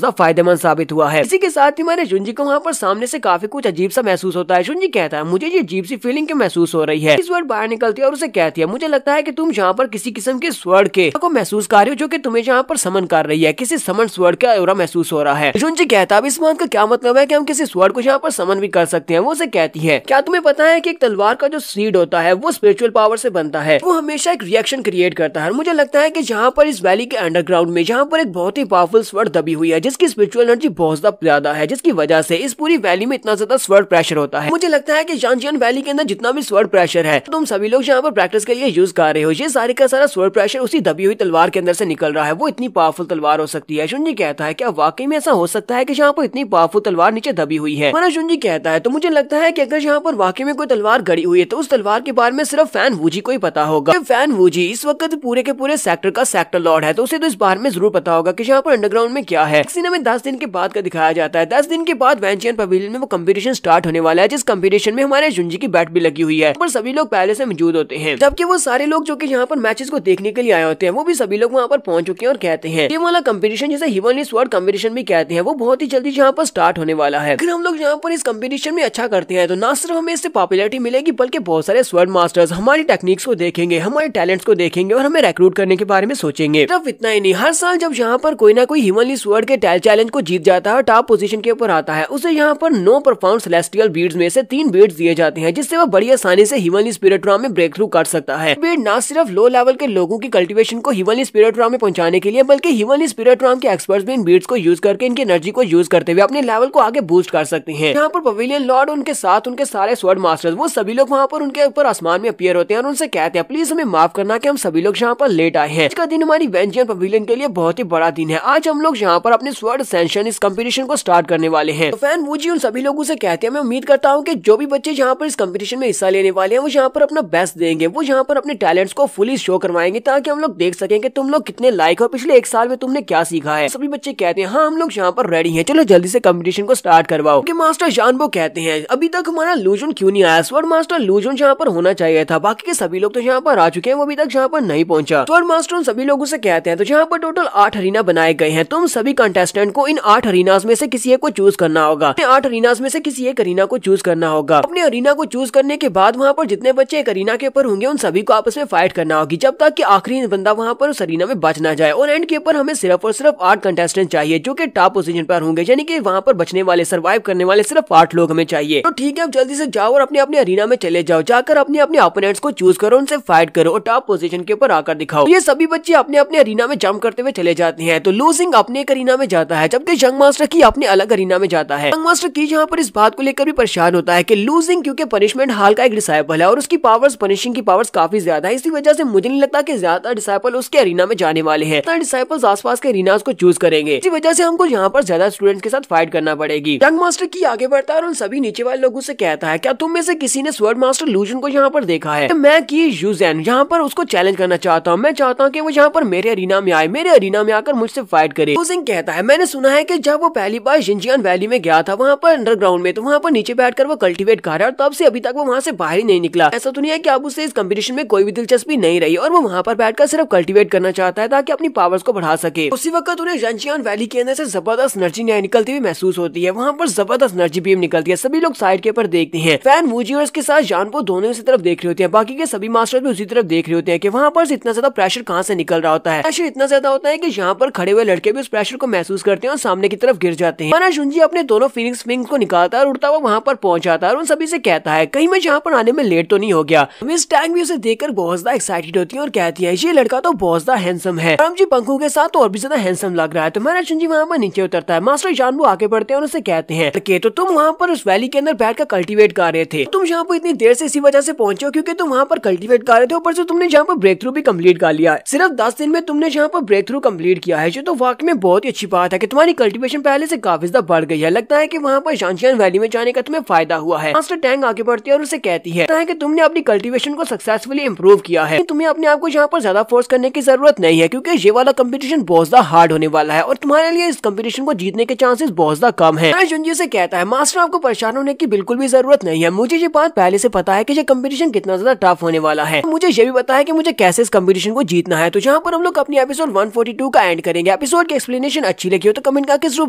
ज्यादा फायदेमंद साबित हुआ है। इसी के साथ ही हमारे जुंजी को वहाँ पर सामने से काफी कुछ अजीब सा महसूस होता है। जुंजी कहता है मुझे ये अजीब सी फीलिंग महसूस हो रही है। इस वर्ड बाहर निकलती है और उसे कहती है मुझे लगता है कि तुम यहाँ पर किसी किस्म के स्वर्ड के को महसूस कर रहे हो जो कि तुम्हें यहाँ पर समन कर रही है। किसी समन स्वर्ड का एरा महसूस हो रहा है। जुंजी कहता है इस बात का क्या मतलब है कि हम किसी स्वर्ड को यहाँ पर समन भी कर सकते हैं। वो उसे कहती है क्या तुम्हें पता है कि एक तलवार का जो सीड होता है वो स्पिरिचुअल पावर से बनता है, वो हमेशा एक रिएक्शन क्रिएट करता है। मुझे लगता है कि यहाँ पर इस वैली के अंडरग्राउंड में जहाँ पर एक बहुत ही पावरफुल स्वर्ड दबी हुई है जिसकी स्पिरिचुअल एनर्जी बहुत ज्यादा है, जिसकी वजह से इस पूरी वैली में इतना ज्यादा स्वर्ड प्रेशर होता है। मुझे लगता है कि जॉन्जियान वैली के अंदर जितना भी स्वर्ड प्रेशर है तुम सभी लोग यहाँ पर प्रैक्टिस के लिए यूज कर रहे हो, ये सारे का सारा स्वर्ड प्रेशर उसी दबी हुई तलवार के अंदर से निकल रहा है। वो इतनी पावरफुल तलवार हो सकती है। जुंजी कहता है क्या वाकई में ऐसा हो सकता है कि यहाँ पर इतनी पावरफुल तलवार नीचे दबी हुई है। हमारा जुंजी कहता है तो मुझे लगता है कि अगर यहाँ पर वाकई में कोई तलवार गड़ी हुई है तो उस तलवार के बारे में सिर्फ फैन वूजी को ही पता होगा। फैन वूजी इस वक्त पूरे के पूरे सेक्टर का सेक्टर लॉर्ड है, तो उसे तो इस बारे में जरूर पता होगा कि यहाँ पर अंडरग्राउंड में क्या है। सीन में 10 दिन के बाद का दिखाया जाता है। 10 दिन के बाद वेंचियन पवेलियन में वो कंपटीशन स्टार्ट होने वाला है, जिस कंपटीशन में हमारे जुंजी की बैट भी लगी हुई है, पर सभी लोग पहले से मौजूद होते हैं। जबकि वो सारे लोग जो कि यहाँ पर मैचेस को देखने के लिए आए होते हैं वो भी सभी लोग वहाँ पर पहुंच चुके हैं और कहते हैं ये वाला कंपटीशन जिसे हिवनली स्वॉर्ड कंपटीशन भी कहते हैं वो बहुत ही जल्दी यहाँ पर स्टार्ट होने वाला है। अगर हम लोग यहाँ पर इस कंपटीशन में अच्छा करते हैं तो ना सिर्फ हमें इससे पॉपुलैरिटी मिलेगी बल्कि बहुत सारे स्वॉर्ड मास्टर्स हमारी टेक्निक्स को देखेंगे, हमारे टैलेंट्स को देखेंगे और हमें रिक्रूट करने के बारे में सोचेंगे। सिर्फ इतना ही नहीं, हर साल जब यहाँ पर कोई ना कोई हिवनली स्वॉर्ड के चैलेंज को जीत जाता है और टॉप पोजीशन के ऊपर आता है उसे यहाँ पर 9 परफॉर्म सेलेस्टियल बीड्स में से 3 बीड्स दिए जाते हैं, जिससे वह बड़ी आसानी से हिवनली स्पिरिट राम में ब्रेक थ्रू कर सकता है। बीड ना सिर्फ लो लेवल के लोगों की कल्टीवेशन को हिवनली स्पिरिट राम में पहुंचाने के लिए बल्कि हिवनली स्पिरिट राम के एक्सपर्ट्स भी इन बीड्स को यूज करके इनकी एनर्जी को यूज करते हुए अपने लेवल को आगे बूस्ट कर सकते हैं। यहाँ पर पवेलियन लॉर्ड उनके साथ उनके सारे स्वॉर्ड मास्टर्स वो सभी लोग वहाँ पर उनके ऊपर आसमान में अपीयर होते हैं और उनसे कहते हैं प्लीज हमें माफ करना कि हम सभी लोग यहाँ पर लेट आए हैं। इसका दिन हमारी वेंचियन पवेलियन के लिए बहुत ही बड़ा दिन है। आज हम लोग यहाँ पर अपने स्वॉर्ड असेंशन इस कंपटीशन को स्टार्ट करने वाले हैं। तो फैन वूजी उन सभी लोगों से कहते हैं मैं उम्मीद करता हूँ कि जो भी बच्चे यहाँ पर इस कंपटीशन में हिस्सा लेने वाले हैं वो यहाँ पर अपना बेस्ट देंगे, वो यहाँ पर अपने टैलेंट्स को फुली शो करवाएंगे ताकि हम लोग देख सकें कि तुम लोग कितने लायक हो, पिछले 1 साल में तुमने क्या सीखा है। सभी बच्चे कहते हैं हाँ हम लोग यहाँ पर रेडी हैं, चलो जल्दी से कंपटीशन को स्टार्ट करवाओ। मास्टर जानबो कहते हैं अभी तक हमारा लूजुन क्यों नहीं आया, स्वॉर्ड मास्टर लूजुन यहाँ पर होना चाहिए था, बाकी के सभी लोग तो यहाँ पर आ चुके हैं, वो अभी तक यहाँ पर नहीं पहुंचा। स्वॉर्ड मास्टर उन सभी लोगों से कहते हैं तो यहाँ पर टोटल 8 अरीना बनाए गए हैं, तुम सभी कंटेस्टेंट को इन 8 अरीनास में से किसी एक को चूज करना होगा। 8 अरीनास में से किसी एक अरीना को चूज करना होगा। अपने अरीना को चूज करने के बाद वहाँ पर जितने बच्चे एक अरीना के ऊपर होंगे उन सभी को आपस में फाइट करना होगी जब तक कि आखिरी बंदा वहाँ पर उस अरीना में बच ना जाए। और एंड के ऊपर हमें सिर्फ और सिर्फ 8 कंटेस्टेंट चाहिए जो कि टॉप पोजीशन पर होंगे, यानी कि वहाँ पर बचने वाले सर्वाइव करने वाले सिर्फ 8 लोग हमें चाहिए। तो ठीक है अब जल्दी से जाओ और अपने अपने अरीना में चले जाओ, जाकर अपने अपने ओपोनेंट्स को चूज करो, उनसे फाइट करो और टॉप पोजीशन के ऊपर आकर दिखाओ। ये सभी बच्चे अपने अपने अरीना में जंप करते हुए चले जाते हैं। तो लूजिंग अपने एक अरीना में जाता है जबकि यंग मास्टर की अपने अलग अरीना में जाता है। यंग मास्टर की यहाँ पर इस बात को लेकर भी परेशान होता है कि लूजिंग क्योंकि पनिशमेंट हाल का एक डिसाइपल है और उसकी पावर्स पनिशिंग की पावर्स काफी ज्यादा है, इसी वजह से मुझे नहीं लगता कि ज्यादा डिसाइपल उसके अरीना में जाने वाले हैं। डिसाइपल्स आसपास के अरीनास को चूज करेंगे, इसी वजह से हमको यहाँ पर ज्यादा स्टूडेंट्स के साथ फाइट करना पड़ेगी। यंग मास्टर की आगे बढ़ता है और उन सभी नीचे वाले लोगों से कहता है क्या तुम में से किसी ने स्वॉर्ड मास्टर लूजन को यहाँ पर देखा है? मैं की यूजेन यहाँ पर उसको चैलेंज करना चाहता हूँ, मैं चाहता हूँ कि वो यहाँ पर मेरे अरीना में आए, मेरे अरीना में आकर मुझसे फाइट करे। लूजिंग कहता है मैंने सुना है कि जब वो पहली बार जिंजियान वैली में गया था वहाँ पर अंडरग्राउंड में, तो वहाँ पर नीचे बैठकर वो कल्टीवेट कर रहा है और तब से अभी तक वो वहाँ से बाहर ही नहीं निकला। ऐसा तो नहीं है कि अब उसे इस कंपटीशन में कोई भी दिलचस्पी नहीं रही और वो वहाँ पर बैठकर सिर्फ कल्टीवेट करना चाहता है ताकि अपनी पावर्स को बढ़ा सके। उसी वक्त उन्हें जिंजियान वैली के अंदर से जबरदस्त एनर्जी निकलती हुई महसूस होती है, वहाँ पर जबरदस्त एनर्जी बीम निकलती है। सभी लोग साइड के ऊपर देखते हैं, फैन वूजी और उसके साथ जानबो दोनों इसी तरफ देख रहे होते हैं, बाकी के सभी मास्टर भी उसी तरफ देख रहे होते हैं कि वहाँ पर इतना ज्यादा प्रेशर कहाँ से निकल रहा होता है। प्रेशर इतना ज्यादा होता है कि यहाँ पर खड़े हुए लड़के के भी उस प्रेशर को महसूस करते हैं और सामने की तरफ गिर जाते हैं। हमारा जुंजी अपने दोनों फीनिक्स विंग्स को निकालता है और उड़ता हुआ वहाँ पर पहुंच जाता है और उन सभी से कहता है कहीं मैं यहाँ पर आने में लेट तो नहीं हो गया। मिस टैंग भी उसे देखकर बहुत ज्यादा एक्साइटेड होती है और कहती है ये लड़का तो बहुत ज्यादा हैंडसम है, राम जी पंखों के साथ तो और भी ज्यादा हैंडसम लग रहा है। तो हमारा जुंजी वहाँ पर नीचे उतरता है। मास्टर जानबू आगे बढ़ते हैं और उसे कहते हैं कि तो तुम वहाँ पर उस वैली के अंदर बैठकर कल्टीवेट कर रहे थे, तुम यहाँ पर इतनी देर से इसी वजह से पहुंचे हो क्योंकि तुम वहाँ पर कल्टीवेट कर रहे थे, ऊपर से तुमने यहाँ पर ब्रेक थ्रू भी कम्प्लीट कर लिया है। सिर्फ 10 दिन में तुमने यहाँ पर ब्रेक थ्रू कम्प्लीट किया है, जो तो वाकई में बहुत ही अच्छी बात है कि तुम्हारी कल्टीवेशन पहले से काफी ज्यादा बढ़ गई है। लगता है कि वहाँ पर शांशियान वैली में जाने का तुम्हें फायदा हुआ है। मास्टर टैंग आगे बढ़ती है और उसे कहती है कि तुमने अपनी कल्टीवेशन को सक्सेसफुली इंप्रूव किया है, तुम्हें अपने आप को यहाँ पर ज्यादा फोर्स करने की जरूरत नहीं है क्योंकि ये वाला कंपटीशन बहुत ज्यादा हार्ड होने वाला है और तुम्हारे लिए इस कंपटीशन को जीतने के चांसेस बहुत ज्यादा कम है। जुंजी से कहता है मास्टर आपको परेशान होने की बिल्कुल भी जरूरत नहीं है, मुझे ये बात पहले से पता है कि ये कंपटीशन कितना ज्यादा टफ होने वाला है, मुझे ये भी पता है कि मुझे कैसे इस कंपटीशन को जीतना है। तो जहाँ पर हम लोग अपनी एपिसोड 142 का एंड करेंगे। एपिसोड की एक्सप्लेनेशन अच्छी लगी हो तो कमेंट करके जरूर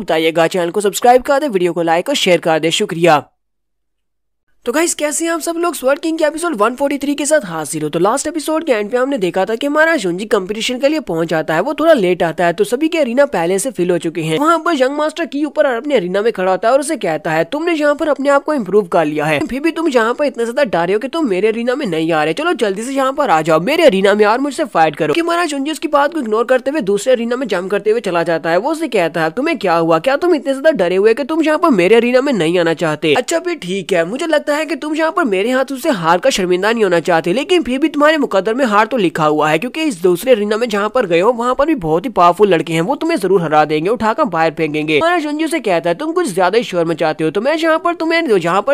बताइएगा। चैनल को सब्सक्राइब कर दे, वीडियो को लाइक और शेयर कर दे। शुक्रिया। तो गाइस कैसे हैं आप सब लोग। स्वर्ड किंग के एपिसोड 143 के साथ हाजिर हो। तो लास्ट एपिसोड के एंड पे हमने देखा था कि हमारा जुंजी कंपटीशन के लिए पहुंच जाता है, वो थोड़ा लेट आता है तो सभी के अरीना पहले से फिल हो चुके हैं। वहाँ पर यंग मास्टर की ऊपर अपने अरीना में खड़ा होता है और उसे कहता है तुमने यहाँ पर अपने आप को इम्प्रूव कर लिया है, फिर भी तुम यहाँ पर इतना ज्यादा डरे हो कि तुम मेरे अरीना में नहीं आ रहे, चलो जल्दी से यहाँ पर आ जाओ मेरे अरीना में और मुझसे फाइट करो। कि हमारा जुंजी उसकी बात को इग्नोर करते हुए दूसरे अरीना में जंप करते हुए चला जाता है। वो उसे कहता है तुम्हें क्या हुआ, क्या तुम इतने ज्यादा डरे हुए कि तुम यहाँ पर मेरे अरीना में नहीं आना चाहते। अच्छा फिर ठीक है, मुझे लगता है कि तुम यहाँ पर मेरे हाथों से हार का शर्मिंदा नहीं होना चाहते, लेकिन फिर भी तुम्हारे मुकद्दर में हार तो लिखा हुआ है क्योंकि इस दूसरे अरीना में जहाँ पर गए हो वहाँ पर भी बहुत ही पावरफुल लड़के हैं, वो तुम्हें जरूर हरा देंगे, उठाकर बाहर फेंकेंगे। हमारा जुंजी से कहता है तुम कुछ ज्यादा ही शोर मचाते हो, तो मैं यहाँ पर तुम्हें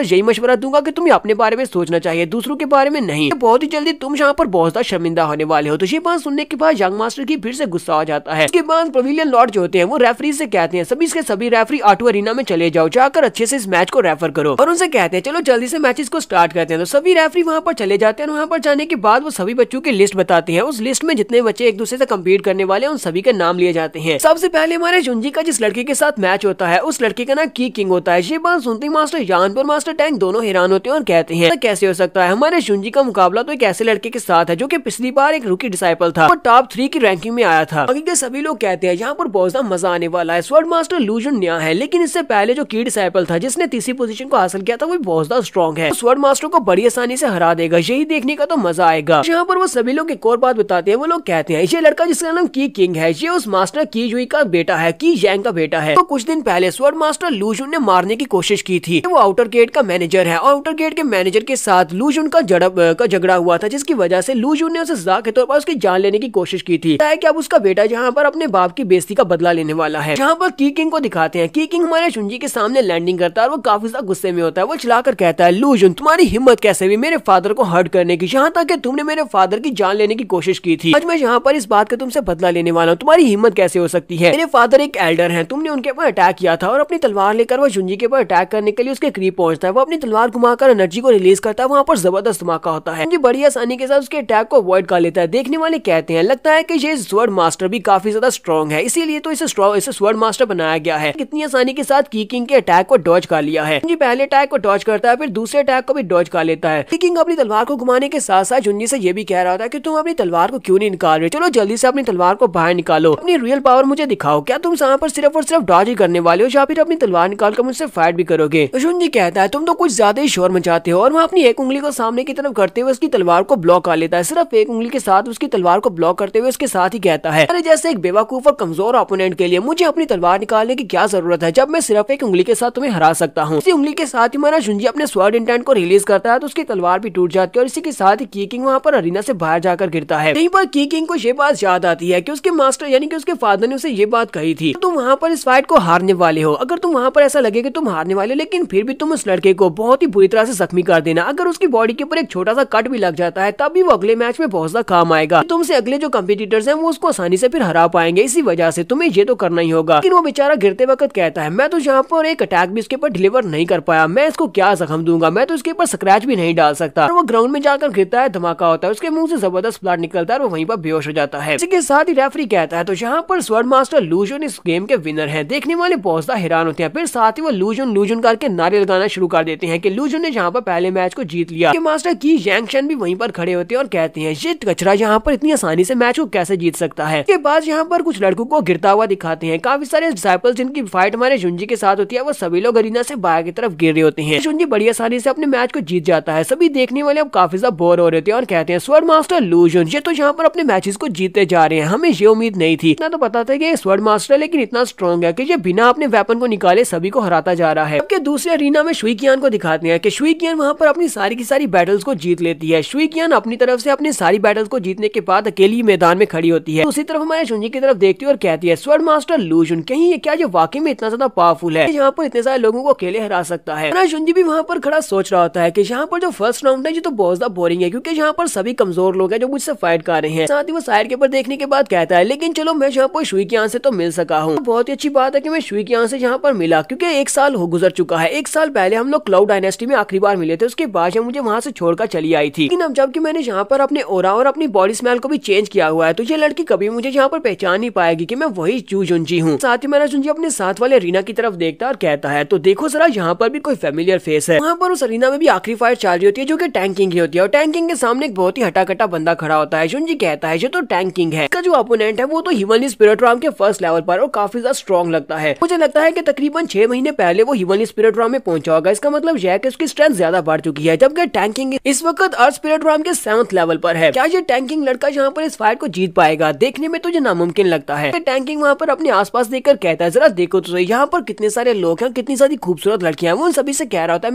यही मशवरा दूंगा कि तुम्हें अपने बारे में सोचना चाहिए, दूसरों के बारे में नहीं। बहुत ही जल्दी तुम यहाँ पर बहुत ज्यादा शर्मिंदा होने वाले हो। तो ये बात सुनने के बाद यंग मास्टर की फिर से गुस्सा आ जाता है। इसके बाद पवेलियन लॉर्ड जो होते हैं वो रेफरी से कहते हैं सभी के सभी रेफरी ऑटो अरीना में चले जाओ, जाकर अच्छे से इस मैच को रेफर करो और उनसे कहते हैं चलो जल्दी से मैचेस को स्टार्ट करते हैं। तो सभी रेफरी वहाँ पर चले जाते हैं। वहाँ पर जाने के बाद वो सभी बच्चों की लिस्ट बताते हैं। उस लिस्ट में जितने बच्चे एक दूसरे से कम्पीट करने वाले हैं उन सभी के नाम लिए जाते हैं। सबसे पहले हमारे जुंजी का जिस लड़के के साथ मैच होता है उस लड़के का नाम की किंग होता है। ये बात सुनते ही मास्टर यान और मास्टर टैंक दोनों हैरान होते हैं और कहते हैं कैसे हो सकता है, हमारे जुंजी का मुकाबला तो एक ऐसे लड़के के साथ है जो कि पिछली बार एक रूकी डिसाइपल था और टॉप 3 की रैंकिंग में आया था। बाकी के सभी लोग कहते हैं यहाँ पर बहुत ज्यादा मजा आने वाला है। स्वर्ड मास्टर लूजन नया है, लेकिन इससे पहले जो की डिसाइपल था जिसने तीसरी पोजीशन को हासिल किया था वो बहुत ज्यादा स्ट्रॉन्ग है, स्वर्ड मास्टर को बड़ी आसानी से हरा देगा। यही देखने का तो मजा आएगा। यहाँ पर वो सभी लोग एक और बात बताते हैं। वो लोग कहते हैं ये लड़का जिसका नाम की किंग है ये उस मास्टर की जुई का बेटा है, की जैंग का बेटा है। तो कुछ दिन पहले स्वर्ड मास्टर लूजुन ने मारने की कोशिश की थी। वो आउटर गेट का मैनेजर है और आउटर गेट के मैनेजर के साथ लूजुन का झगड़ा हुआ था, जिसकी वजह से लूजुन ने उसे सजा के तौर पर उसकी जान लेने की कोशिश की थी। कि अब उसका बेटा यहाँ पर अपने बाप की बेइज्जती का बदला लेने वाला है। यहाँ पर की किंग को दिखाते हैं। की किंग हमारे जुंजी के सामने लैंडिंग करता है और वो काफी ज्यादा गुस्से में होता है। वो चिल्लाकर कहता है लूजुन तुम्हारी हिम्मत कैसे हुई मेरे फादर को हर्ट करने की, यहाँ तक कि तुमने मेरे फादर की जान लेने की कोशिश की थी। आज मैं यहाँ पर इस बात का तुमसे बदला लेने वाला हूँ। तुम्हारी हिम्मत कैसे हो सकती है, मेरे फादर एक एल्डर हैं, तुमने उनके ऊपर अटैक किया था और अपनी तलवार लेकर वो जुंजी के ऊपर अटैक करने के लिए उसके करीब पहुंचता है। वो अपनी तलवार घुमाकर एनर्जी को रिलीज करता है। वहाँ पर जबरदस्त धमाका होता है। जुंजी बड़ी आसानी के साथ उसके अटैक को अवॉइड कर लेता है। देखने वाले कहते हैं लगता है कि ये स्वर्ड मास्टर भी काफी ज्यादा स्ट्रॉन्ग है, इसीलिए तो इसे स्वर्ड मास्टर बनाया गया है। कितनी आसानी के साथ की किंग के अटैक को डॉज कर लिया है। जुंजी पहले अटैक को डॉज करता है, फिर दूसरे अटैक को भी डॉज कर लेता है। की किंग अपनी तलवार को घुमाने के साथ साथ जुंजी से ये भी कह रहा था कि तुम अपनी तलवार को क्यों नहीं निकाल रहे, चलो जल्दी से अपनी तलवार को बाहर निकालो, अपनी रियल पावर मुझे दिखाओ। क्या तुम यहाँ पर सिर्फ और सिर्फ डॉज ही करने वाले हो या फिर अपनी तलवार निकाल कर मुझसे फाइट भी करोगे। तो जुंजी कहता है तुम तो कुछ ज्यादा ही शोर मचाते हो और वह अपनी एक उंगली को सामने की तरफ करते हुए उसकी तलवार को ब्लॉक कर लेता है। सिर्फ एक उंगली के साथ उसकी तलवार को ब्लॉक करते हुए उसके साथ ही कहता है अरे जैसे एक बेवकूफ और कमजोर ओपोनेंट के लिए मुझे अपनी तलवार निकालने की क्या जरूरत है जब मैं सिर्फ एक उंगली के साथ तुम्हें हरा सकता हूँ। इसी उंगली के साथ ही हमारा जुंजी अपने स्वर्ड इंटेंट को रिलीज करता है तो उसकी तलवार भी टूट जाती है और इसी के साथ ही की किंग वहाँ पर अरीना से बाहर जाकर गिरता है। यहीं पर की किंग को ये बात याद आती है कि उसके मास्टर यानी कि उसके फादर ने उसे ये बात कही थी तुम वहाँ पर इस फाइट को हारने वाले हो। अगर तुम वहाँ पर ऐसा लगे कि तुम हारने वाले हो लेकिन फिर भी तुम उस लड़के को बहुत ही बुरी तरह से जख्मी कर देना। अगर उसकी बॉडी के ऊपर एक छोटा सा कट भी लग जाता है तब भी वो अगले मैच में बहुत ज्यादा काम आएगा। तुमसे अगले जो कम्पिटिटर्स हैं वो उसको आसानी से फिर हरा पाएंगे। इसी वजह से तुम्हें ये तो करना ही होगा। लेकिन वो बेचारा गिरते वक्त कहता है मैं तो यहाँ पर एक अटैक भी इसके ऊपर डिलीवर नहीं कर पाया, मैं इसको क्या जख्म दूंगा, मैं तो उसके ऊपर स्क्रैच भी नहीं डाल सकता। और वो ग्राउंड में जाकर गिरता है, धमाका होता है, उसके मुंह से जबरदस्त ब्लड निकलता है और वो वहीं पर बेहोश हो जाता है। इसके साथ ही रेफरी कहता है तो यहाँ पर स्वर्ड मास्टर लू जुन इस गेम के विनर है। देखने वाले बहुत ज्यादा हैरान होते हैं। फिर साथ ही वो लू जुन करके नारे लगाना शुरू कर देते हैं कि लू जुन ने यहाँ पर पहले मैच को जीत लिया। मास्टर की जैंक्शन भी वहीं पर खड़े होते हैं और कहते हैं ये कचरा यहाँ पर इतनी आसानी से मैच को कैसे जीत सकता है। के बाद यहाँ पर कुछ लड़कों को गिरता हुआ दिखाते हैं। काफी सारे डिसाइपल्स जिनकी फाइट हमारे जुंजी के साथ होती है, वो सभी लोग अरीना से बाहर की तरफ गिर रहे होते हैं। जुंजी बड़ी आसानी से अपने मैच को जीत जाता है। सभी देखने वाले अब काफी ज्यादा बोर हो रहे थे और कहते हैं स्वर्ड मास्टर लू जुन ये तो यहाँ पर अपने मैचेस को जीतते जा रहे हैं, हमें ये उम्मीद नहीं थी। इतना तो पता था कि स्वर्ड मास्टर लेकिन इतना स्ट्रॉन्ग है कि ये बिना अपने वेपन को निकाले सभी को हराता जा रहा है। जबकि दूसरे अरीना में शुई कियान को दिखाते हैं कि शुई कियान वहाँ पर अपनी सारी की सारी बैटल्स को जीत लेती है। शुई कियान अपनी तरफ से अपनी सारी बैटल्स को जीतने के बाद अकेली मैदान में खड़ी होती है। दूसरी तरफ हमारे जुंजी की तरफ देखती है और कहती है स्वर्ड मास्टर लू जुन कहीं ये क्या ये वाकई में इतना ज्यादा पावरफुल है, यहाँ पर इतने सारे लोगों को अकेले हरा सकता है। हमारा जुंजी भी वहाँ पर खड़ा सोच रहा होता है कि यहाँ पर जो फर्स्ट राउंड है ये तो बहुत ज्यादा बोरिंग है, क्योंकि यहाँ पर सभी कमजोर लोग हैं जो मुझसे फाइट कर रहे हैं। साथ ही वो साइड के ऊपर देखने के बाद कहता है लेकिन चलो मैं यहाँ पर शुई कियान से तो मिल सका हूँ। बहुत ही अच्छी बात है कि मैं शुई कियान से यहाँ पर मिला, क्योंकि 1 साल हो गुजर चुका है। 1 साल पहले हम लोग क्लाउड डायनेस्टी में आखिरी बार मिले थे, उसके बाद मुझे वहाँ से छोड़कर चली आई थी। लेकिन अब जबकि मैंने यहाँ पर अपने ओरा और अपनी बॉडी स्मेल को भी चेंज किया हुआ है, तो ये लड़की कभी मुझे यहाँ पर पहचान नहीं पाएगी कि मैं वही जुंजी हूँ। साथ ही मेरा जुंजी अपने साथ वाले अरीना की तरफ देखता है और कहता है तो देखो जरा यहाँ पर भी कोई फेमिलियर फेस है। वहाँ पर उस अरीना में भी आखिरी फाइट चल रही होती है जो कि टैंकिंग की होती है, और टैंकिंग के सामने एक बहुत ही हटाकटा बंदा खड़ा होता है। जुंजी कहता है ये तो टैंकिंग है, इसका जो अपोनेंट है वो तो हिमनली स्पिरिट राम के फर्स्ट लेवल पर और काफी ज्यादा स्ट्रॉन्ग लगता है। मुझे लगता है कि तकरीबन 6 महीने पहले वो हिमनली स्पिरिट राम में पहुंचा होगा। इसका मतलब यह है कि उसकी स्ट्रेंथ ज्यादा बढ़ चुकी है, जबकि टैंकिंग इस वक्त अर्थ स्पिरिट राम के 7th लेवल पर है। क्या ये टैंकिंग लड़का यहाँ पर इस फाइट को जीत पाएगा? देखने में तो ये नामुमकिन लगता है। टैंकिंग वहाँ पर अपने आसपास देखकर कहता है जरा देखो तो यहाँ पर कितने सारे लोग हैं, कितनी सारी खूबसूरत लड़कियां हैं। वो उन सभी से कह रहा होता है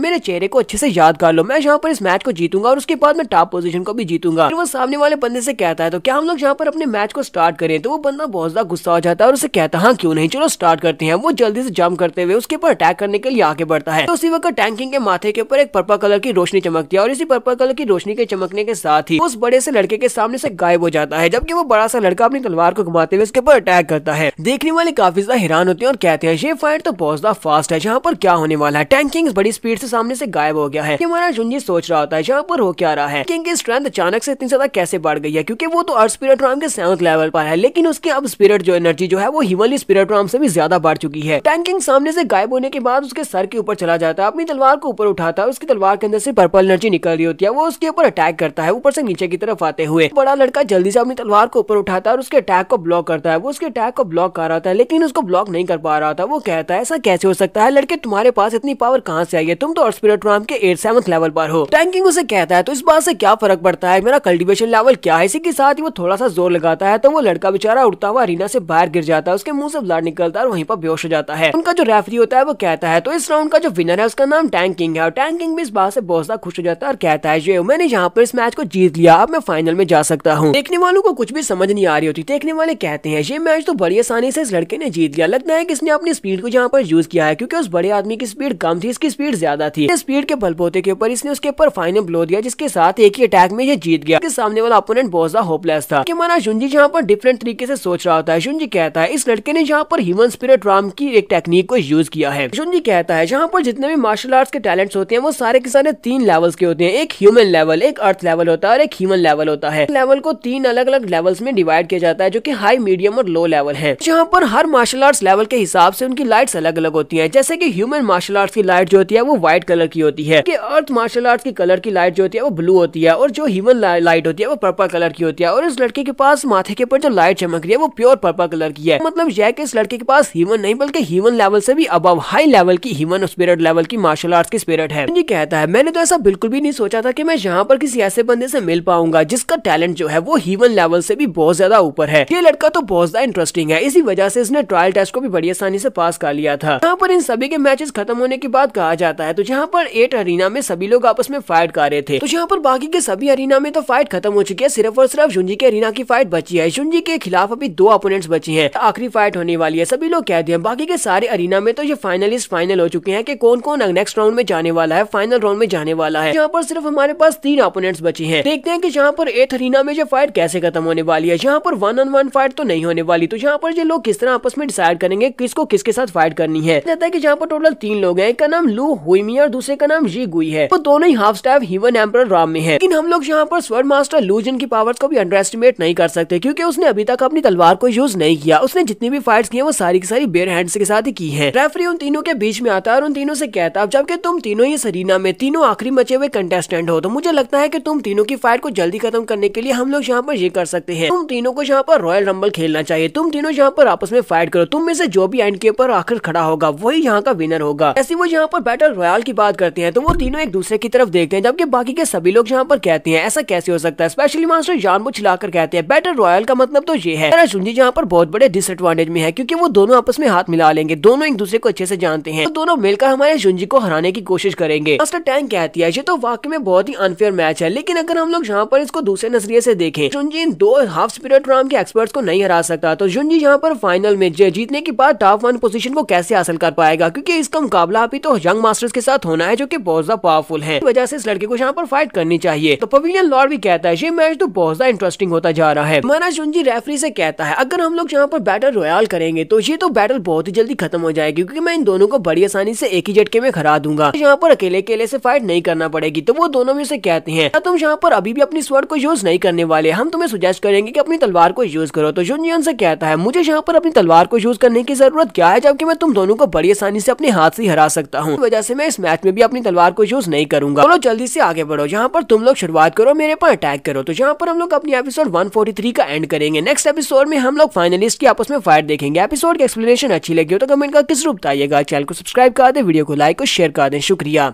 मेरे चेहरे को अच्छे से याद कर लो, मैं यहाँ पर इस मैच को जीतूंगा और उसके बाद मैं टॉप पोजीशन को भी जीतूंगा। फिर वो सामने वाले बंदे से कहता है तो क्या हम लोग यहाँ पर अपने मैच को स्टार्ट करें? तो वो बंदा बहुत ज्यादा गुस्सा हो जाता है और उसे कहता है हाँ क्यों नहीं, चलो स्टार्ट करते हैं। वो जल्दी से जंप करते हुए उसके ऊपर अटैक करने के लिए आगे बढ़ता है। तो उसी वक्त टैंकिंग के माथे के ऊपर एक पर्पल कलर की रोशनी चमकती है और इसी पर्पल कलर की रोशनी के चमकने के साथ ही उस बड़े से लड़के के सामने से गायब हो जाता है, जबकि वो बड़ा सा लड़का अपनी तलवार को घुमाते हुए उसके ऊपर अटैक करता है। देखने वाले काफी ज्यादा हैरान होते हैं और कहते हैं ये फाइट तो बहुत ज्यादा फास्ट है, यहाँ पर क्या होने वाला है? टैंकिंग बड़ी स्पीड से सामने से गायब हो गया है। हमारा जुंजी सोच रहा होता है यहाँ पर हो क्या रहा है, किंग की स्ट्रेंथ अचानक से इतनी ज्यादा कैसे बढ़ गई है, क्योंकि वो तो अर्थ स्पिरिट राम के 7th लेवल पर है, लेकिन उसकी अब स्पिरिट जो एनर्जी जो है वो हिमनली स्पिरिट राम से भी ज्यादा बढ़ चुकी है। टैंकिंग सामने से गायब होने के बाद उसके सर के ऊपर चला जाता है, अपनी तलवार को ऊपर उठाता है, उसकी तलवार के अंदर से पर्पल एनर्जी निकल रही होती है। वो उसके ऊपर अटैक करता है ऊपर से नीचे की तरफ आते हुए। बड़ा लड़का जल्दी से अपनी तलवार को ऊपर उठाता है और उसके अटैक को ब्लॉक करता है। वो उसके अटैक को ब्लॉक कर रहा था लेकिन उसको ब्लॉक नहीं कर पा रहा था। वो कहता है ऐसा कैसे हो सकता है लड़के, तुम्हारे पास इतनी पावर कहाँ से आई है? तुम तो अर्थ स्पिरिट राम के 7th लेवल पर हो। टैंकिंग उसे कहता है तो इस बात से क्या फर्क पड़ता है, मेरा कल्टीवेशन लेवल क्या है? इसी के साथ ही वो थोड़ा सा जोर लगाता है तो वो लड़का बेचारा उड़ता हुआ अरीना से बाहर गिर जाता है, उसके मुंह से ब्लड निकलता है और वहीं पर बेहोश हो जाता है। उनका जो रेफरी होता है वो कहता है तो इस राउंड का जो विनर है उसका नाम टैंकिंग है, और टैंकिंग भी इस बात से बहुत ज्यादा खुश हो जाता है और कहता है ये मैंने यहाँ पर इस मैच को जीत लिया, अब मैं फाइनल में जा सकता हूँ। देखने वालों को कुछ भी समझ नहीं आ रही होती। देखने वाले कहते हैं ये मैच तो बड़ी आसानी से इस लड़के ने जीत लिया, लगता है कि इसने अपनी स्पीड को यहाँ पर यूज किया है, क्योंकि उस बड़े आदमी की स्पीड कम थी, इसकी स्पीड ज्यादा थी। स्पीड के बलबूते के ऊपर इसने उसके ऊपर फाइनल ब्लो दिया, जिसके साथ एक ही अटैक में ये जीत गया। सामने वाला अपोनेंट बहुत ज्यादा होपलेस था। कि हमारा जुंजी यहाँ पर डिफरेंट तरीके से सोच रहा होता है। जुंजी कहता है इस लड़के ने यहाँ पर ह्यूमन स्पिरिट राम की एक टेक्निक को यूज किया है। जुंजी कहता है यहाँ पर जितने भी मार्शल आर्ट्स के टैलेंट्स होते हैं वो सारे के सारे 3 लेवल्स के होते हैं, एक ह्यूमन लेवल, एक अर्थ लेवल होता है और एक ह्यूमन लेवल होता है। लेवल को 3 अलग अलग लेवल्स में डिवाइड किया जाता है, जो कि हाई, मीडियम और लो लेवल है। जहाँ पर हर मार्शल आर्ट्स लेवल के हिसाब से उनकी लाइट्स अलग अलग होती है। जैसे कि ह्यूमन मार्शल आर्ट्स की लाइट जो होती है वो व्हाइट कलर की होती है, कि अर्थ मार्शल आर्ट्स की कलर की लाइट जो होती है वो ब्लू होती है, और जो ह्यूमन लाइट होती है वो पर्पल कलर की होती है। और इस लड़के के पास माथे के ऊपर जो लाइट चमक रही है वो प्योर पर्पल कलर की है। मतलब यह कि इस लड़के के पास ह्यूमन नहीं बल्कि ह्यूमन लेवल से भी अबव हाई लेवल की ह्यूमन स्पिरिट लेवल की मार्शल आर्ट्स की स्पिरिट है। जी कहता है मैंने तो ऐसा बिल्कुल भी नहीं सोचा था कि मैं यहाँ पर किसी ऐसे बंदे से मिल पाऊंगा जिसका टैलेंट जो है वो ह्यूमन लेवल से भी बहुत ज्यादा ऊपर है। ये लड़का तो बहुत ज्यादा इंटरेस्टिंग है, इसी वजह से इसने ट्रायल टेस्ट को भी बड़ी आसानी से पास कर लिया था। यहाँ पर इन सभी के मैचेस खत्म होने के बाद कहा जाता है तो यहाँ पर 8 अरीना में सभी लोग आपस में फाइट कर रहे थे। तो यहाँ पर बाकी के सभी अरीना में तो फाइट खत्म हो चुकी है, सिर्फ और सिर्फ जुंजी के अरीना की फाइट बची है। जुंजी के खिलाफ अभी 2 अपोनेंट्स बचे हैं, आखिरी फाइट होने वाली है। सभी लोग कह दिए बाकी के सारे अरीना में तो ये फाइनलिस्ट फाइनल हो चुके हैं कि कौन कौन नेक्स्ट राउंड में जाने वाला है, फाइनल राउंड में जाने वाला है। यहाँ पर सिर्फ हमारे पास 3 अपोनेंट्स बचे हैं। देखते हैं कि यहाँ पर 8th अरीना में ये फाइट कैसे खत्म होने वाली है। यहाँ पर 1-on-1 फाइट तो नहीं होने वाली, तो यहाँ पर ये लोग किस तरह आपस में डिसाइड करेंगे किसको किसके साथ फाइट करनी है। कहता है कि यहाँ पर टोटल 3 लोग हैं, एक का नाम लू हुईमी और दूसरे दूसरे का नाम जी गुई है। वो दोनों ही half staff human emperor Ram में है। लेकिन हम लोग यहाँ पर स्वर्ण मास्टर लू जिन की पावर्स को भी अंडर एस्टिमेट नहीं कर सकते, क्योंकि उसने अभी तक अपनी तलवार को यूज नहीं किया। उसने जितनी भी फाइट्स की है वो सारी की सारी बेयर हैंड्स के साथ ही की है। रेफरी उन तीनों के बीच में आता है और उन तीनों से कहता है जबकि तुम तीनों ही सरीना में तीनों आखिरी बचे हुए कंटेस्टेंट हो, तो मुझे लगता है कि तुम तीनों की फाइट को जल्दी खत्म करने के लिए हम लोग यहाँ पर ये कर सकते हैं, तुम तीनों को यहाँ पर रॉयल रंबल खेलना चाहिए। तुम तीनों यहाँ पर आपस में फाइट करो, तुम में से जो भी एंड के ऊपर आखिर खड़ा होगा वही यहाँ का विनर होगा। ऐसे वो यहाँ पर बैटल रॉयल की बात करते हैं तो वो तीनों एक दूसरे की तरफ देखते हैं, जबकि बाकी के सभी लोग यहाँ पर कहते हैं ऐसा कैसे हो सकता है। स्पेशली मास्टर जानबूझ चिल्लाकर कहते हैं बैटल रॉयल का मतलब तो ये है। जुंजी यहाँ पर बहुत बड़े डिसएडवांटेज में है, क्योंकि वो दोनों आपस में हाथ मिला लेंगे, दोनों एक दूसरे को अच्छे से जानते हैं, तो दोनों मिलकर हमारे जुंजी को हराने की कोशिश करेंगे। मास्टर टैंक कहती है ये तो वाकई में बहुत ही अनफेयर मैच है, लेकिन अगर हम लोग यहाँ पर इसको दूसरे नजरिए से देखें, जुंजी इन दो हाफ स्पिरिट राम के एक्सपर्ट्स को नहीं हरा सकता, तो जुंजी यहाँ पर फाइनल में जीतने के बाद टॉप 1 पोजीशन को कैसे हासिल कर पाएगा, क्योंकि इसका मुकाबला अभी तो यंग मास्टर्स के साथ होना है जो कि बहुत ज्यादा पावरफुल है। इस वजह से इस लड़के को यहाँ पर फाइट करनी चाहिए। तो पवेलियन लॉर्ड भी कहता है ये मैच तो बहुत ज्यादा इंटरेस्टिंग होता जा रहा है। हमारा जुंजी रेफरी से कहता है अगर हम लोग यहाँ पर बैटल रॉयल करेंगे तो ये तो बैटल बहुत ही जल्दी खत्म हो जाएगी, क्योंकि मैं इन दोनों को बड़ी आसानी से एक ही झटके में हरा दूंगा। यहाँ पर अकेले से फाइट नहीं करना पड़ेगी। तो वो दोनों में से कहते हैं तुम यहाँ पर अभी भी अपनी स्वॉर्ड को यूज नहीं करने वाले, हम तुम्हें सुजेस्ट करेंगे कि अपनी तलवार को यूज करो। तो जुंजी उनसे कहता है मुझे यहाँ पर अपनी तलवार को यूज करने की जरूरत क्या है, जबकि मैं तुम दोनों को बड़ी आसानी से अपने हाथ से हरा सकता हूँ। वजह से मैं इस मैच में भी अपनी तलवार को यूज नहीं करूंगा। चलो जल्दी से आगे बढ़ो, यहाँ पर तुम लोग शुरुआत करो, मेरे पर अटैक करो। तो यहाँ पर हम लोग अपनी एपिसोड 143 का एंड करेंगे। नेक्स्ट एपिसोड में हम लोग फाइनलिस्ट की आपस में फाइट देखेंगे। एपिसोड की एक्सप्लेनेशन अच्छी लगी हो तो कमेंट करके जरूर बताइएगा। चैनल को सब्सक्राइब कर दें, वीडियो को लाइक और शेयर कर दें। शुक्रिया।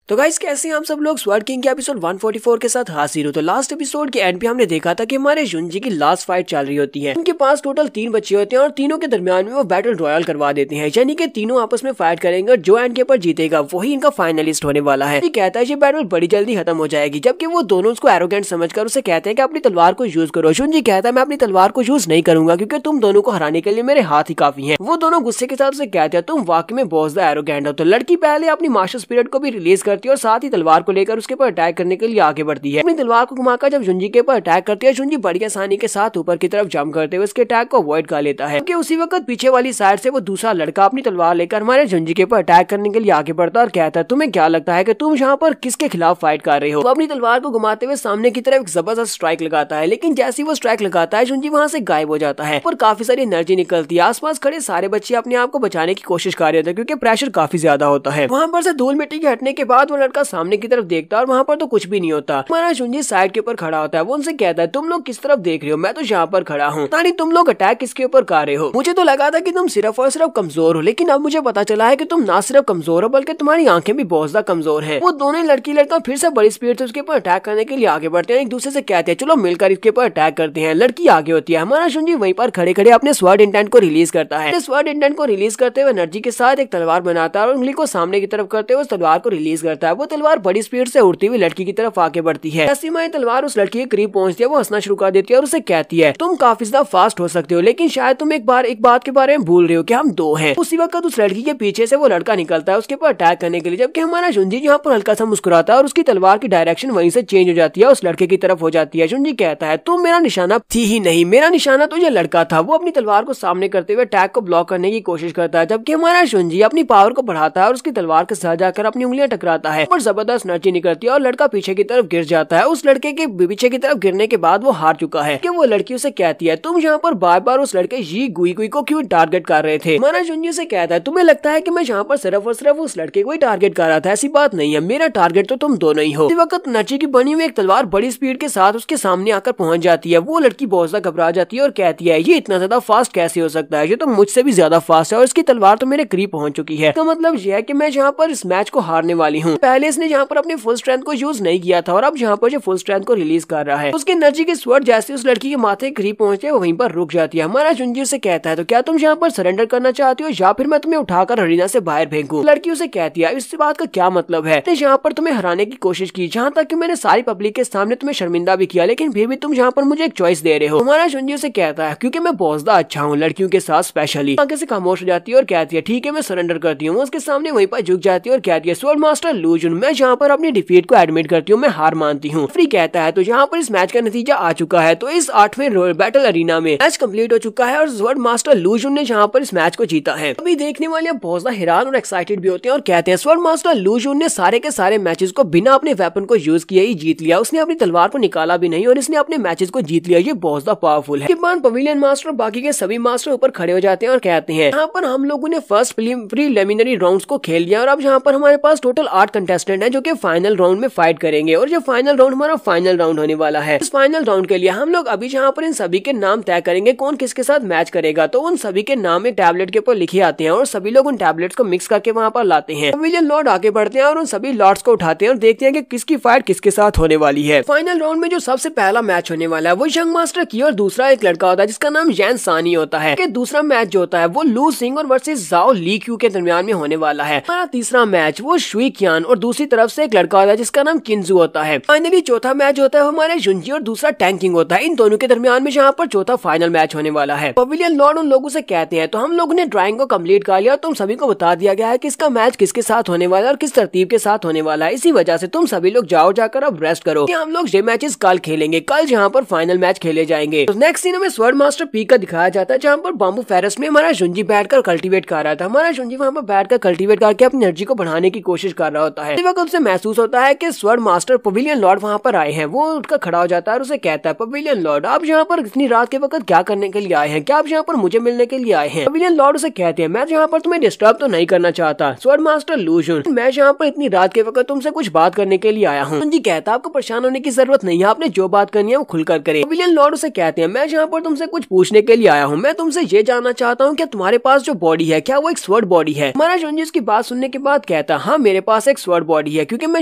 तो गाइस कैसे हम सब लोग स्वॉर्ड किंग के एपिसोड 144 के साथ हाजिर हो। तो लास्ट एपिसोड के एंड पे हमने देखा था कि हमारे जुंजी की लास्ट फाइट चल रही होती है। उनके पास टोटल 3 बच्चे होते हैं और तीनों के दरमियान में वो बैटल रॉयल करवा देते हैं, यानी कि तीनों आपस में फाइट करेंगे और जो एंड के ऊपर जीतेगा वही इनका फाइनलिस्ट होने वाला है। ये कहता है ये बैटल बड़ी जल्दी खत्म हो जाएगी, जबकि वो दोनों उसको एरोगेंट समझकर उसे कहते हैं कि अपनी तलवार को यूज करो। जुंजी कहता है मैं अपनी तलवार को यूज नहीं करूंगा, क्योंकि तुम दोनों को हराने के लिए मेरे हाथ ही काफी है। वो दोनों गुस्से के साथ उसे कहते हैं तुम वाकई में बहुत ज्यादा एरोगेंट हो। तो लड़की पहले अपनी मास्टर स्पिरिट को भी रिलीज करती है और साथ ही तलवार को लेकर उसके ऊपर अटैक करने के लिए आगे बढ़ती है। अपनी तलवार को घुमाकर जब जुंजी के ऊपर अटैक करती है, जुंजी बड़ी आसानी के साथ ऊपर की तरफ जंप करते हुए उसके अटैक को अवॉइड कर लेता है, क्योंकि उसी वक्त पीछे वाली साइड से वो दूसरा लड़का अपनी तलवार लेकर हमारे जुंजी के ऊपर अटैक करने के लिए आगे बढ़ता है और कहता है तुम्हें क्या लगता है कि तुम यहाँ पर किसके खिलाफ फाइट कर रहे हो। वो अपनी तलवार को घुमाते हुए सामने की तरफ एक जबरदस्त स्ट्राइक लगाता है, लेकिन जैसे वो स्ट्राइक लगाता है जुंजी वहाँ से गायब हो जाता है और काफी सारी एनर्जी निकलती है। आसपास खड़े सारे बच्चे अपने आप को बचाने की कोशिश कर रहे थे, क्योंकि प्रेशर काफी ज्यादा होता है। वहाँ पर से धूल मिट्टी के हटने के बाद वो लड़का सामने की तरफ देखता है और वहाँ पर तो कुछ भी नहीं होता। हमारा जुंजी साइड के ऊपर खड़ा होता है। वो उनसे कहता है तुम लोग किस तरफ देख रहे हो, मैं तो यहाँ पर खड़ा हूँ। तानी तुम लोग अटैक किसके ऊपर कर रहे हो? मुझे तो लगा था कि तुम सिर्फ और सिर्फ कमजोर हो, लेकिन अब मुझे पता चला है कि तुम ना सिर्फ कमजोर हो बल्कि तुम्हारी आंखें भी बहुत ज्यादा कमजोर हैं। वो दोनों लड़की लड़का फिर से बड़ी स्पीड से उसके ऊपर अटैक करने के लिए आगे बढ़ते हैं। एक दूसरे से कहते हैं चलो मिलकर इसके ऊपर अटैक करते हैं। लड़की आगे होती है। हमारा जुंजी वहीं पर खड़े खड़े अपने स्वॉर्ड इंटेंट को रिलीज करता है। स्वॉर्ड इंटेंट को रिलीज करते हुए एनर्जी के साथ एक तलवार बनाता है और उंगली को सामने की तरफ करते हुए उस तलवार को रिलीज करता है। वो तलवार बड़ी स्पीड से उड़ती हुई लड़की की तरफ आगे बढ़ती है। जैसे ही तलवार उस लड़की के करीब पहुंचती है वो हंसना शुरू कर देती है और उसे कहती है तुम काफी ज्यादा फास्ट हो सकते हो, लेकिन शायद तुम एक बात के बारे में भूल रहे हो कि हम 2 हैं। उसी वक्त उस लड़की के पीछे से वो लड़का निकलता है उसके ऊपर अटैक करने के लिए, जबकि हमारा जुंजी यहाँ पर हल्का सा मुस्कुराता है और उसकी तलवार की डायरेक्शन वहीं से चेंज हो जाती है, उस लड़के की तरफ हो जाती है। जुंजी कहता है तुम मेरा निशाना थी ही नहीं, मेरा निशाना तो ये लड़का था। वो अपनी तलवार को सामने करते हुए अटैक को ब्लॉक करने की कोशिश करता है, जबकि हमारा जुंजी अपनी पावर को बढ़ाता है और उसकी तलवार के साथ जाकर अपनी उंगलियां टकराता है और जबरदस्त एनर्जी निकलती है और लड़का पीछे की तरफ गिर जाता है। उस लड़के के पीछे की तरफ गिरने के बाद वो हार चुका है कि वो लड़की उसे कहती है तुम यहाँ पर बार बार उस लड़के जी गुई गुई को क्यों टारगेट कर रहे थे। हमारा जुंजी से कहता है तुम्हें लगता है कि मैं यहाँ पर सिर्फ और सिर्फ उस लड़के को ही टारगेट कर रहा था, ऐसी बात नहीं है, मेरा टारगेट तो तुम दोनों ही हो। इसी वक्त नची की बनी हुई एक तलवार बड़ी स्पीड के साथ उसके सामने आकर पहुंच जाती है। वो लड़की बहुत ज्यादा घबरा जाती है और कहती है ये इतना ज्यादा फास्ट कैसे हो सकता है, ये तो मुझसे भी ज्यादा फास्ट है और इसकी तलवार तो मेरे करीब पहुंच चुकी है। तो मतलब यह है कि मैं यहाँ पर इस मैच को हारने वाली हूँ। पहले इसने यहाँ पर अपनी फुल स्ट्रेंथ को यूज नहीं किया था और अब यहाँ पर फुल स्ट्रेंथ को रिलीज कर रहा है। उसकी एनर्जी की स्वॉर्ड जैसे उस लड़की के माथे के करीब पहुंचते है वहीं पर रुक जाती है। हमारा जुंजी से कहता है तो क्या तुम यहाँ पर सरेंडर करना चाहती हो या फिर मैं तुम्हें उठाकर अरीना से बाहर फेंकूं? लड़की उसे कहती है इस बात का क्या मतलब है, तो यहाँ पर तुम्हें हराने की कोशिश की, जहाँ तक कि मैंने सारी पब्लिक के सामने तुम्हें शर्मिंदा भी किया, लेकिन फिर भी तुम यहाँ पर मुझे एक चॉइस दे रहे हो। हमारा जुंजी उसे कहता है क्योंकि मैं बहुत ज्यादा अच्छा हूँ लड़कियों के साथ स्पेशली। आगे से खामोश हो जाती है और कहती है ठीक है मैं सरेंडर करती हूँ। उसके सामने वहीं पर झुक जाती है और कहती है स्वॉर्ड मास्टर लूजन, मैं यहाँ पर अपनी डिफीट को एडमिट करती हूँ, मैं हार मानती हूँ। फ्री कहता है तो यहाँ पर इस मैच का नतीजा आ चुका है। तो इस 8वें बैटल अरीना में मैच कंप्लीट हो चुका है और स्वॉर्ड मास्टर लूजन ने यहाँ पर इस मैच को जीता है। अभी देखने वाले बहुत ज्यादा हैरान और एक्साइटेड भी होते हैं और कहते हैं स्वॉर्ड मास्टर लूजन ने सारे के सारे मैचेस को बिना अपने वेपन को यूज किए ही जीत लिया। उसने अपनी तलवार को निकाला भी नहीं और इसने अपने मैचेस को जीत लिया। ये बहुत ज्यादा पावरफुल है। के बाद पवेलियन मास्टर बाकी के सभी मास्टर ऊपर खड़े हो जाते हैं और कहते हैं यहाँ पर हम लोगों ने फर्स्ट प्रीलिमिनरी राउंड्स को खेल लिया और अब यहाँ पर हमारे पास टोटल 8 कंटेस्टेंट हैं जो कि फाइनल राउंड में फाइट करेंगे और ये फाइनल राउंड हमारा फाइनल राउंड होने वाला है। इस फाइनल राउंड के लिए हम लोग अभी यहाँ पर इन सभी के नाम तय करेंगे कौन किसके साथ मैच करेगा। तो उन सभी के नाम एक टैबलेट के ऊपर लिखे आते हैं और सभी लोग उन टैबलेट्स को मिक्स करके वहाँ पर लाते हैं। पवेलियन लॉर्ड आगे बढ़ते हैं और उन सभी लॉर्ड्स को उठाते हैं और देखते हैं कि किसकी फाइट किसके साथ होने वाली है। फाइनल राउंड में जो सबसे पहला मैच होने वाला है वो यंग मास्टर की और दूसरा एक लड़का होता है जिसका नाम जैन सानी होता है। दूसरा मैच जो होता है वो लू सिंह और वर्सेस जाओ ली क्यू के दरमियान में होने वाला है। हमारा तीसरा मैच वो शुई क्यान और दूसरी तरफ से एक लड़का होता है जिसका नाम किंजू होता है। फाइनली चौथा मैच होता है हमारे जुंजी और दूसरा टैंकिंग होता है। इन दोनों के दरमियान में यहाँ पर चौथा फाइनल मैच होने वाला है। पवेलियन लॉर्ड उन लोगों से कहते हैं तो हम लोगों ने ड्राइंग को कंप्लीट कर लिया और तुम सभी को बता दिया गया है कि इसका मैच किसके साथ होने वाला है और किस तरतीब के साथ होने वाला है। इसी वजह से तुम सभी लोग जाओ जाकर अब रेस्ट करो। हम लोग ये मैचेस कल खेलेंगे, कल यहाँ पर फाइनल मैच खेले जाएंगे। तो नेक्स्ट सीन में स्वॉर्ड मास्टर पी का दिखाया जाता है जहाँ पर बाम्बू फॉरेस्ट में हमारा जुंजी बैठकर कल्टीवेट कर रहा था। हमारा जुंजी वहाँ पर बैठकर कल्टीवेट करके अपनी एनर्जी को बढ़ाने की कोशिश कर रहा होता है। इस वक्त उसे महसूस होता है कि स्वॉर्ड मास्टर पवेलियन लॉर्ड वहाँ पर आए हैं। वो उठकर खड़ा हो जाता है और उसे कहता है पवेलियन लॉर्ड आप यहाँ पर इतनी रात के वक्त क्या करने के लिए आए हैं? क्या आप यहाँ पर मुझे मिलने के लिए आए हैं? पवेलियन लॉर्ड उसे कहते हैं मैं यहाँ पर तुम्हें डिस्टर्ब तो नहीं करना चाहता स्वॉर्ड मास्टर लूजन, मैं यहाँ पर इतनी रात के वक्त तुमसे कुछ बात करने के लिए आया हूँ। जी कहता है आपको परेशान होने की जरूरत नहीं है, आपने जो बात करनी है वो खुलकर करे। पवेलियन लॉर्ड उसे कहते हैं मैं यहाँ पर तुमसे कुछ पूछने के लिए आया हूँ। मैं तुमसे ये जानना चाहता हूँ कि तुम्हारे पास जो बॉडी है क्या वो एक स्वॉर्ड बॉडी है? हमारा जुंजी इसकी बात सुनने के बाद कहता हाँ मेरे पास एक स्वॉर्ड बॉडी है क्योंकि मैं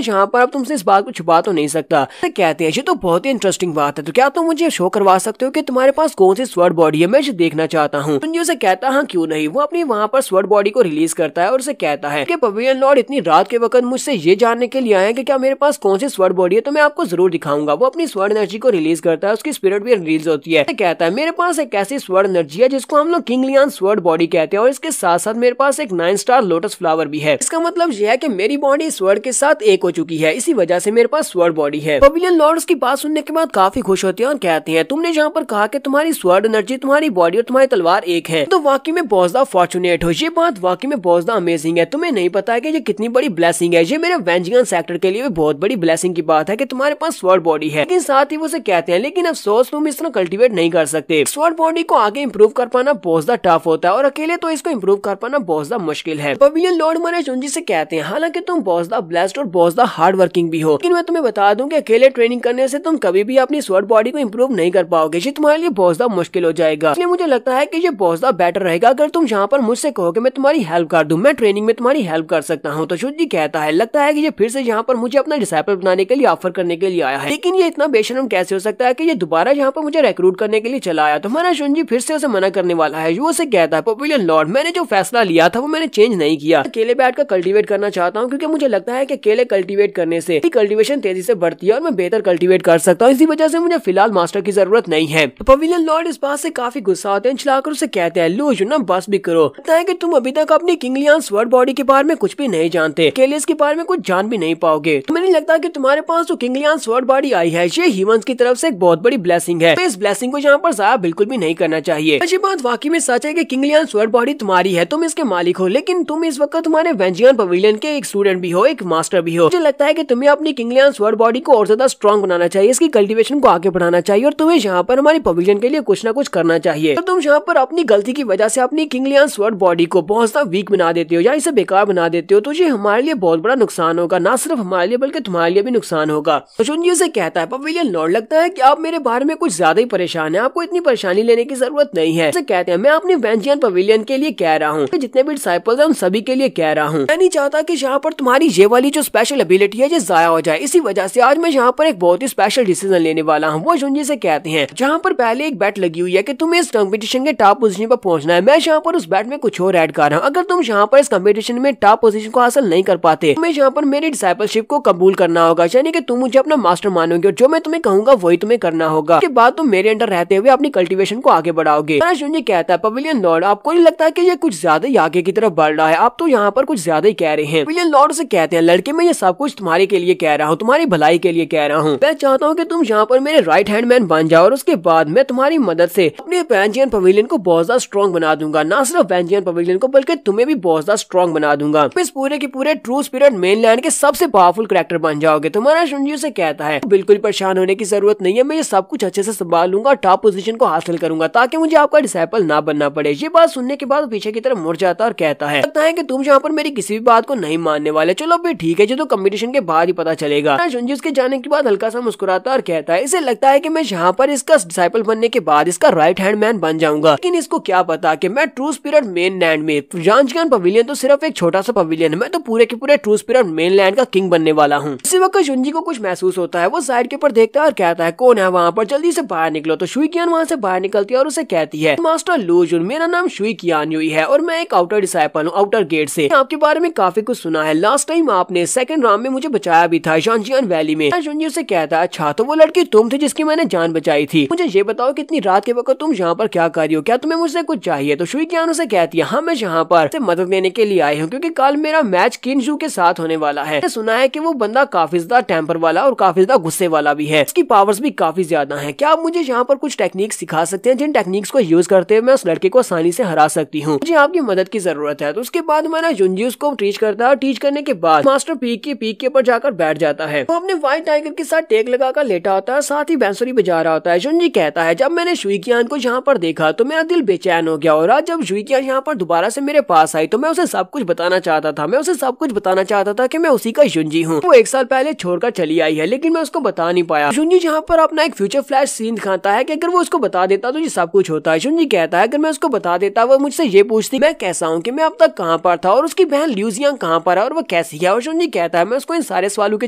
यहाँ पर अब तुमसे इस बात को छुपा तो नहीं सकता। कहते हैं ये तो बहुत ही इंटरेस्टिंग बात है, तो क्या तुम मुझे शो करवा सकते हो कि तुम्हारे पास कौन सी स्वॉर्ड बॉडी है? मैं इसे देखना चाहता हूँ। जुंजी उसे कहता हाँ क्यों नहीं। वो अपनी वहाँ पर स्वॉर्ड बॉडी को रिलीज करता है और उसे कहता है कि पवेलियन लॉर्ड इतनी रात के वक्त मुझसे ये जानने के लिए आए हैं कि क्या मेरे पास कौन सी स्वॉर्ड बॉडी है, तो मैं आपको जरूर दिखाऊंगा। वो अपनी स्वॉर्ड एनर्जी को रिलीज करता है, उसकी स्पिरिट भी रिलीज होती है। कहता है मेरे पास एक ऐसी स्वॉर्ड एनर्जी है जिसको हम लोग किंग लियान स्वॉर्ड बॉडी कहते हैं और इसके साथ साथ मेरे पास एक 9 स्टार लोटस फ्लावर भी है। इसका मतलब यह है कि मेरी बॉडी स्वॉर्ड के साथ एक हो चुकी है, इसी वजह से मेरे पास स्वॉर्ड बॉडी है। पवेलियन लॉर्ड उसकी बात सुनने के बाद काफी खुश होते हैं और कहते हैं तुमने जहाँ पर कहा कि तुम्हारी स्वॉर्ड एनर्जी, तुम्हारी बॉडी और तुम्हारी तलवार एक है, तो वाकई में बहुत ज्यादा फॉर्चुनेट हो। ये बात वाकई में बहुत ज्यादा अमेजिंग है। तुम्हें नहीं पता है कि ये कितनी बड़ी ब्लेसिंग है। ये मेरे वेंजियन सेक्टर के लिए भी बहुत बड़ी ब्लेसिंग की बात है कि तुम्हारे पास स्वॉर्ड बॉडी है। लेकिन साथ ही वो कहते हैं लेकिन अफसोस तुम इस तरह कल्टीवेट नहीं कर सकते। स्वॉर्ड बॉडी को आगे इंप्रूव कर पाना बहुत ज्यादा टफ होता है और अकेले तो इसको इंप्रूव कर पाना बहुत ज्यादा मुश्किल है। पवेलियन लॉर्ड हमारे जुंजी से कहते हैं हालांकि तुम बहुत ज्यादा ब्लेस्ड और बहुत ज्यादा हार्ड वर्किंग भी हो, लेकिन मैं तुम्हें बता दूं कि अकेले ट्रेनिंग करने से तुम कभी भी अपनी स्वॉर्ड बॉडी को इंप्रूव नहीं कर पाओगे। ये तुम्हारे लिए बहुत ज्यादा मुश्किल हो जाएगा। इसलिए मुझे लगता है कि ये बहुत ज्यादा बेटर रहेगा अगर तुम यहाँ पर मुझसे कहो कि मैं तुम्हारी हेल्प कर दूं, मैं ट्रेनिंग में तुम्हारी हेल्प कर सकता हूँ। तो जुंजी कहता है लगता है कि ये फिर से यहाँ पर मुझे अपना डिसाइपल बनाने के लिए ऑफर करने के लिए आया है, लेकिन ये इतना बेशर्म कैसे हो सकता है कि ये दोबारा यहाँ पर मुझे रिक्रूट करने के लिए चला आया। तो हमारा जुंजी फिर से उसे मना करने वाला है। वो उसे कहता है पवेलियन लॉर्ड मैंने जो फैसला लिया था वो मैंने चेंज नहीं किया। अकेले बैठकर कल्टीवेट करना चाहता हूँ क्योंकि मुझे लगता है कि अकेले कल्टीवेट करने से कल्टीवेशन तेजी से बढ़ती है और मैं बेहतर कल्टीवेट कर सकता हूँ। इसी वजह से मुझे फिलहाल मास्टर की जरूरत नहीं है। पवेलियन लॉर्ड इस बात से काफी गुस्सा होते हैं, चिल्लाकर उसे कहते हैं लूजन ना बस भी करो। लगता है कि तुम अभी तक अपनी किंग लियान स्वॉर्ड बॉडी के बारे में कुछ भी नहीं जानते, अकेले इसके बारे में कुछ जान भी नहीं पाओगे। तुम्हें नहीं लगता कि तुम्हारे पास जो किंग लियान स्वॉर्ड बॉडी आई है ये ह्यूमंस की तरफ से एक बहुत बड़ी ब्लेसिंग है। तो इस ब्लेसिंग को यहाँ पर जाया बिल्कुल भी नहीं करना चाहिए। अच्छी बात वाकई में सच है कि किंग लियान स्वॉर्ड बॉडी तुम्हारी है, तुम इसके मालिक हो, लेकिन तुम इस वक्त तुम्हारे वेंजियन पवेलियन के एक स्टूडेंट भी हो, एक मास्टर भी हो। मुझे लगता है कि तुम्हें अपनी किंग लियान स्वॉर्ड बॉडी को और ज्यादा स्ट्रॉन्ग बनाना चाहिए, इसकी कल्टीवेशन को आगे बढ़ाना चाहिए और तुम्हें यहाँ पर हमारी पवेलियन के लिए कुछ ना कुछ करना चाहिए। तो तुम यहाँ पर अपनी गलती की वजह से अपनी किंग लियान स्वॉर्ड बॉडी को बहुत ज्यादा वीक बना देते हो या इसे बेकार बना देते हो, तो ये हमारे लिए बहुत बड़ा नुकसान होगा। ना सिर्फ हमारे लिए बल्कि तुम्हारे लिए भी नुकसान होगा। तो जुंजी से कहता है पवेलियन लॉर्ड लगता है कि आप मेरे बारे में कुछ ज्यादा ही परेशान है, आपको इतनी परेशानी लेने की जरूरत नहीं है। उसे कहते हैं मैं अपने वेंजियन पवेलियन के लिए कह रहा हूँ, जितने भी डिसाइपल्स हैं उन सभी के लिए कह रहा हूँ। मैं नहीं चाहता कि यहाँ पर तुम्हारी ये वाली जो स्पेशल एबिलिटी है ये जाया हो जाए। इसी वजह से आज मैं यहाँ पर एक बहुत ही स्पेशल डिसीजन लेने वाला हूँ। वो जुंजी से कहते हैं जहाँ पर पहले एक बैट लगी हुई है कि तुम्हें इस कंपटीशन के टॉप पोजीशन पर पहुंचना है, मैं यहाँ पर उस बैट में कुछ और ऐड कर रहा हूँ। अगर तुम यहाँ पर इस कंपटीशन में टॉप पोजीशन को हासिल नहीं कर पाते, तुम्हें यहाँ पर मेरी डिसाइपलशिप को कबूल करना होगा, यानी कि तुम मुझे अपना मास्टर मानोगे और जो मैं तुम्हें कहूंगा वही तुम्हें करना होगा। उसके बाद तुम मेरे अंडर रहते हुए अपनी कल्टीवेशन को आगे बढ़ाओगे। जुंजी कहता है पवेलियन लॉर्ड आपको नहीं लगता कि ये कुछ ज्यादा ही आगे की तरफ बढ़ रहा है, आप तो यहाँ पर कुछ ज्यादा ही कह रहे हैं। पवेलियन लॉर्ड से कहते हैं लड़के मैं ये सब कुछ तुम्हारे के लिए कह रहा हूँ, तुम्हारी भलाई के लिए कह रहा हूँ। मैं चाहता हूँ कि तुम यहाँ पर मेरे राइट हैंड मैन बन जाओ और उसके बाद मैं तुम्हारी मदद से अपने वेंजियन पवेलियन को बहुत ज्यादा स्ट्रॉन्ग बना दूंगा। ना सिर्फ वेंजियन पवेलियन को बल्कि तुम्हें भी बहुत ज्यादा स्ट्रॉन्ग बना दूंगा। इस पूरे के पूरे ट्रू स्पिरिट मेनलैंड के सबसे पावरफुल कैरेक्टर बन जाओगे। तुम्हारा शुंजी से कहता है बिल्कुल परेशान होने की जरूरत नहीं है, मैं ये सब कुछ अच्छे से संभाल लूंगा, टॉप पोजीशन को हासिल करूंगा ताकि मुझे आपका डिसाइपल ना बनना पड़े। ये बात सुनने के बाद पीछे की तरफ मुड़ जाता और कहता है लगता है कि तुम यहाँ पर मेरी किसी भी बात को नहीं मानने वाले। चलो फिर ठीक है, जो तो कंपटीशन के बाद ही पता चलेगा। शुंजी उसके जाने के बाद हल्का सा मुस्कुराता और कहता है इसे लगता है कि मैं यहाँ पर इसका डिसाइपल बनने के बाद इसका राइट हैंड मैन बन जाऊंगा, लेकिन इसको क्या पता कि मैं ट्रू स्पिरिट मेनलैंड में जांचगान पवेलियन तो सिर्फ एक छोटा सा पवेलियन है, मैं तो पूरे के पूरे ट्रू स्पिरिट मेनलैंड का किंग बनने वाला हूँ। इसी वक्त शुंजी को कुछ महसूस होता है, वो साइड के ऊपर देखता है और कहता है कौन है वहाँ पर, जल्दी से बाहर निकलो। तो शुई कियान वहाँ से बाहर निकलती है और उसे कहती है मास्टर लू जुन, मेरा नाम शुई कियान युई है और मैं एक आउटर डिसाइपल हूँ आउटर गेट से। आपके बारे में काफी कुछ सुना है, लास्ट टाइम आपने सेकंड राउंड में मुझे बचाया भी था जांचगान वैली में। शुंजी उसे कहता है अच्छा तो वो लड़की तुम थे जिसकी मैंने जान बचाई थी, मुझे ये बताओ कि इतनी रात के वक्त तुम यहाँ पर क्या कर रही हो, क्या तुम्हें मुझसे कुछ चाहिए? तो शुई कियान उसे कहती है हाँ मैं यहाँ पर मदद लेने के लिए आई हूँ क्योंकि कल मेरा मैच किनजू के साथ होने वाला है। सुना है कि वो बंदा काफी ज्यादा टेम्पर वाला और काफी ज्यादा गुस्से वाला भी है, उसकी पावर्स भी काफी ज्यादा हैं। क्या आप मुझे यहाँ पर कुछ टेक्निक्स सिखा सकते हैं जिन टेक्निक्स को यूज करते हुए मैं उस लड़के को आसानी से हरा सकती हूँ? मुझे आपकी मदद की जरूरत है। तो उसके बाद हमारा जुंजी उसको टीच करता है और टीच करने के बाद मास्टर पीक के ऊपर जाकर बैठ जाता है। वो अपने व्हाइट टाइगर के साथ टेक लगाकर लेटा होता है, साथ ही बांसुरी बजा रहा होता है। जुंजी कहता है जब मैंने शुई कियान को यहाँ पर देखा तो मेरा दिल बेचैन हो गया और आज जब शुई कियान यहाँ पर दोबारा से मेरे पास आई तो मैं उसे सब कुछ बताना चाहता था। मैं उसे सब कुछ बताना चाहता था कि मैं उसी का जुंजी हूँ। वो 1 साल पहले छोड़कर चली आई है लेकिन मैं उसको बता नहीं पाया। जुंजी यहाँ पर अपना एक फ्यूचर फ्लैश सीन दिखाता है कि अगर वो उसको बता देता तो ये सब कुछ होता है। जुंजी कहता है अगर मैं उसको बता देता वो मुझसे ये पूछती मैं कैसा हूँ, कि मैं अब तक कहाँ पर था और उसकी बहन ल्यूजियांग कहाँ पर है और वो कैसी है। और जुंजी कहता है मैं उसको इन सारे सवालों के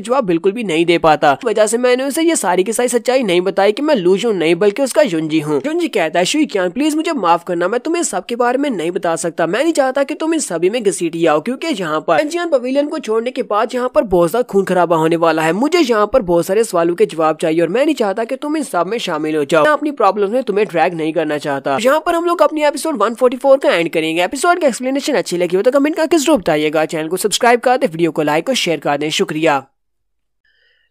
जवाब बिल्कुल भी नहीं दे पाता, इस वजह से मैंने उसे ये सारी की सारी सच्चाई नहीं बताई कि मैं लूजू नहीं बल्कि उसका जुंजी हूँ। जुंजी कहता है शुई कियान प्लीज मुझे माफ करना, मैं तुम्हें सब के बारे में नहीं बता सकता। मैं नहीं चाहता कि तुम इन सभी में घसीटी आओ क्योंकि यहाँ पर जांचगान पवेलियन को छोड़ने के बाद यहाँ पर बहुत ज्यादा खून खराबा होने वाला है। मुझे यहाँ पर बहुत सारे सवालों के जवाब चाहिए और मैं नहीं चाहता कि तुम इन सब में शामिल हो जाओ। मैं अपनी प्रॉब्लम में तुम्हें ड्रैग नहीं करना चाहता। यहाँ पर हम लोग अपनी एपिसोड 144 का एंड करेंगे। एपिसोड का एक्सप्लेनेशन अच्छी लगी हो तो कमेंट करके जरूर बताइएगा। चैनल को सब्सक्राइब कर दे, वीडियो को लाइक और शेयर कर दें। शुक्रिया।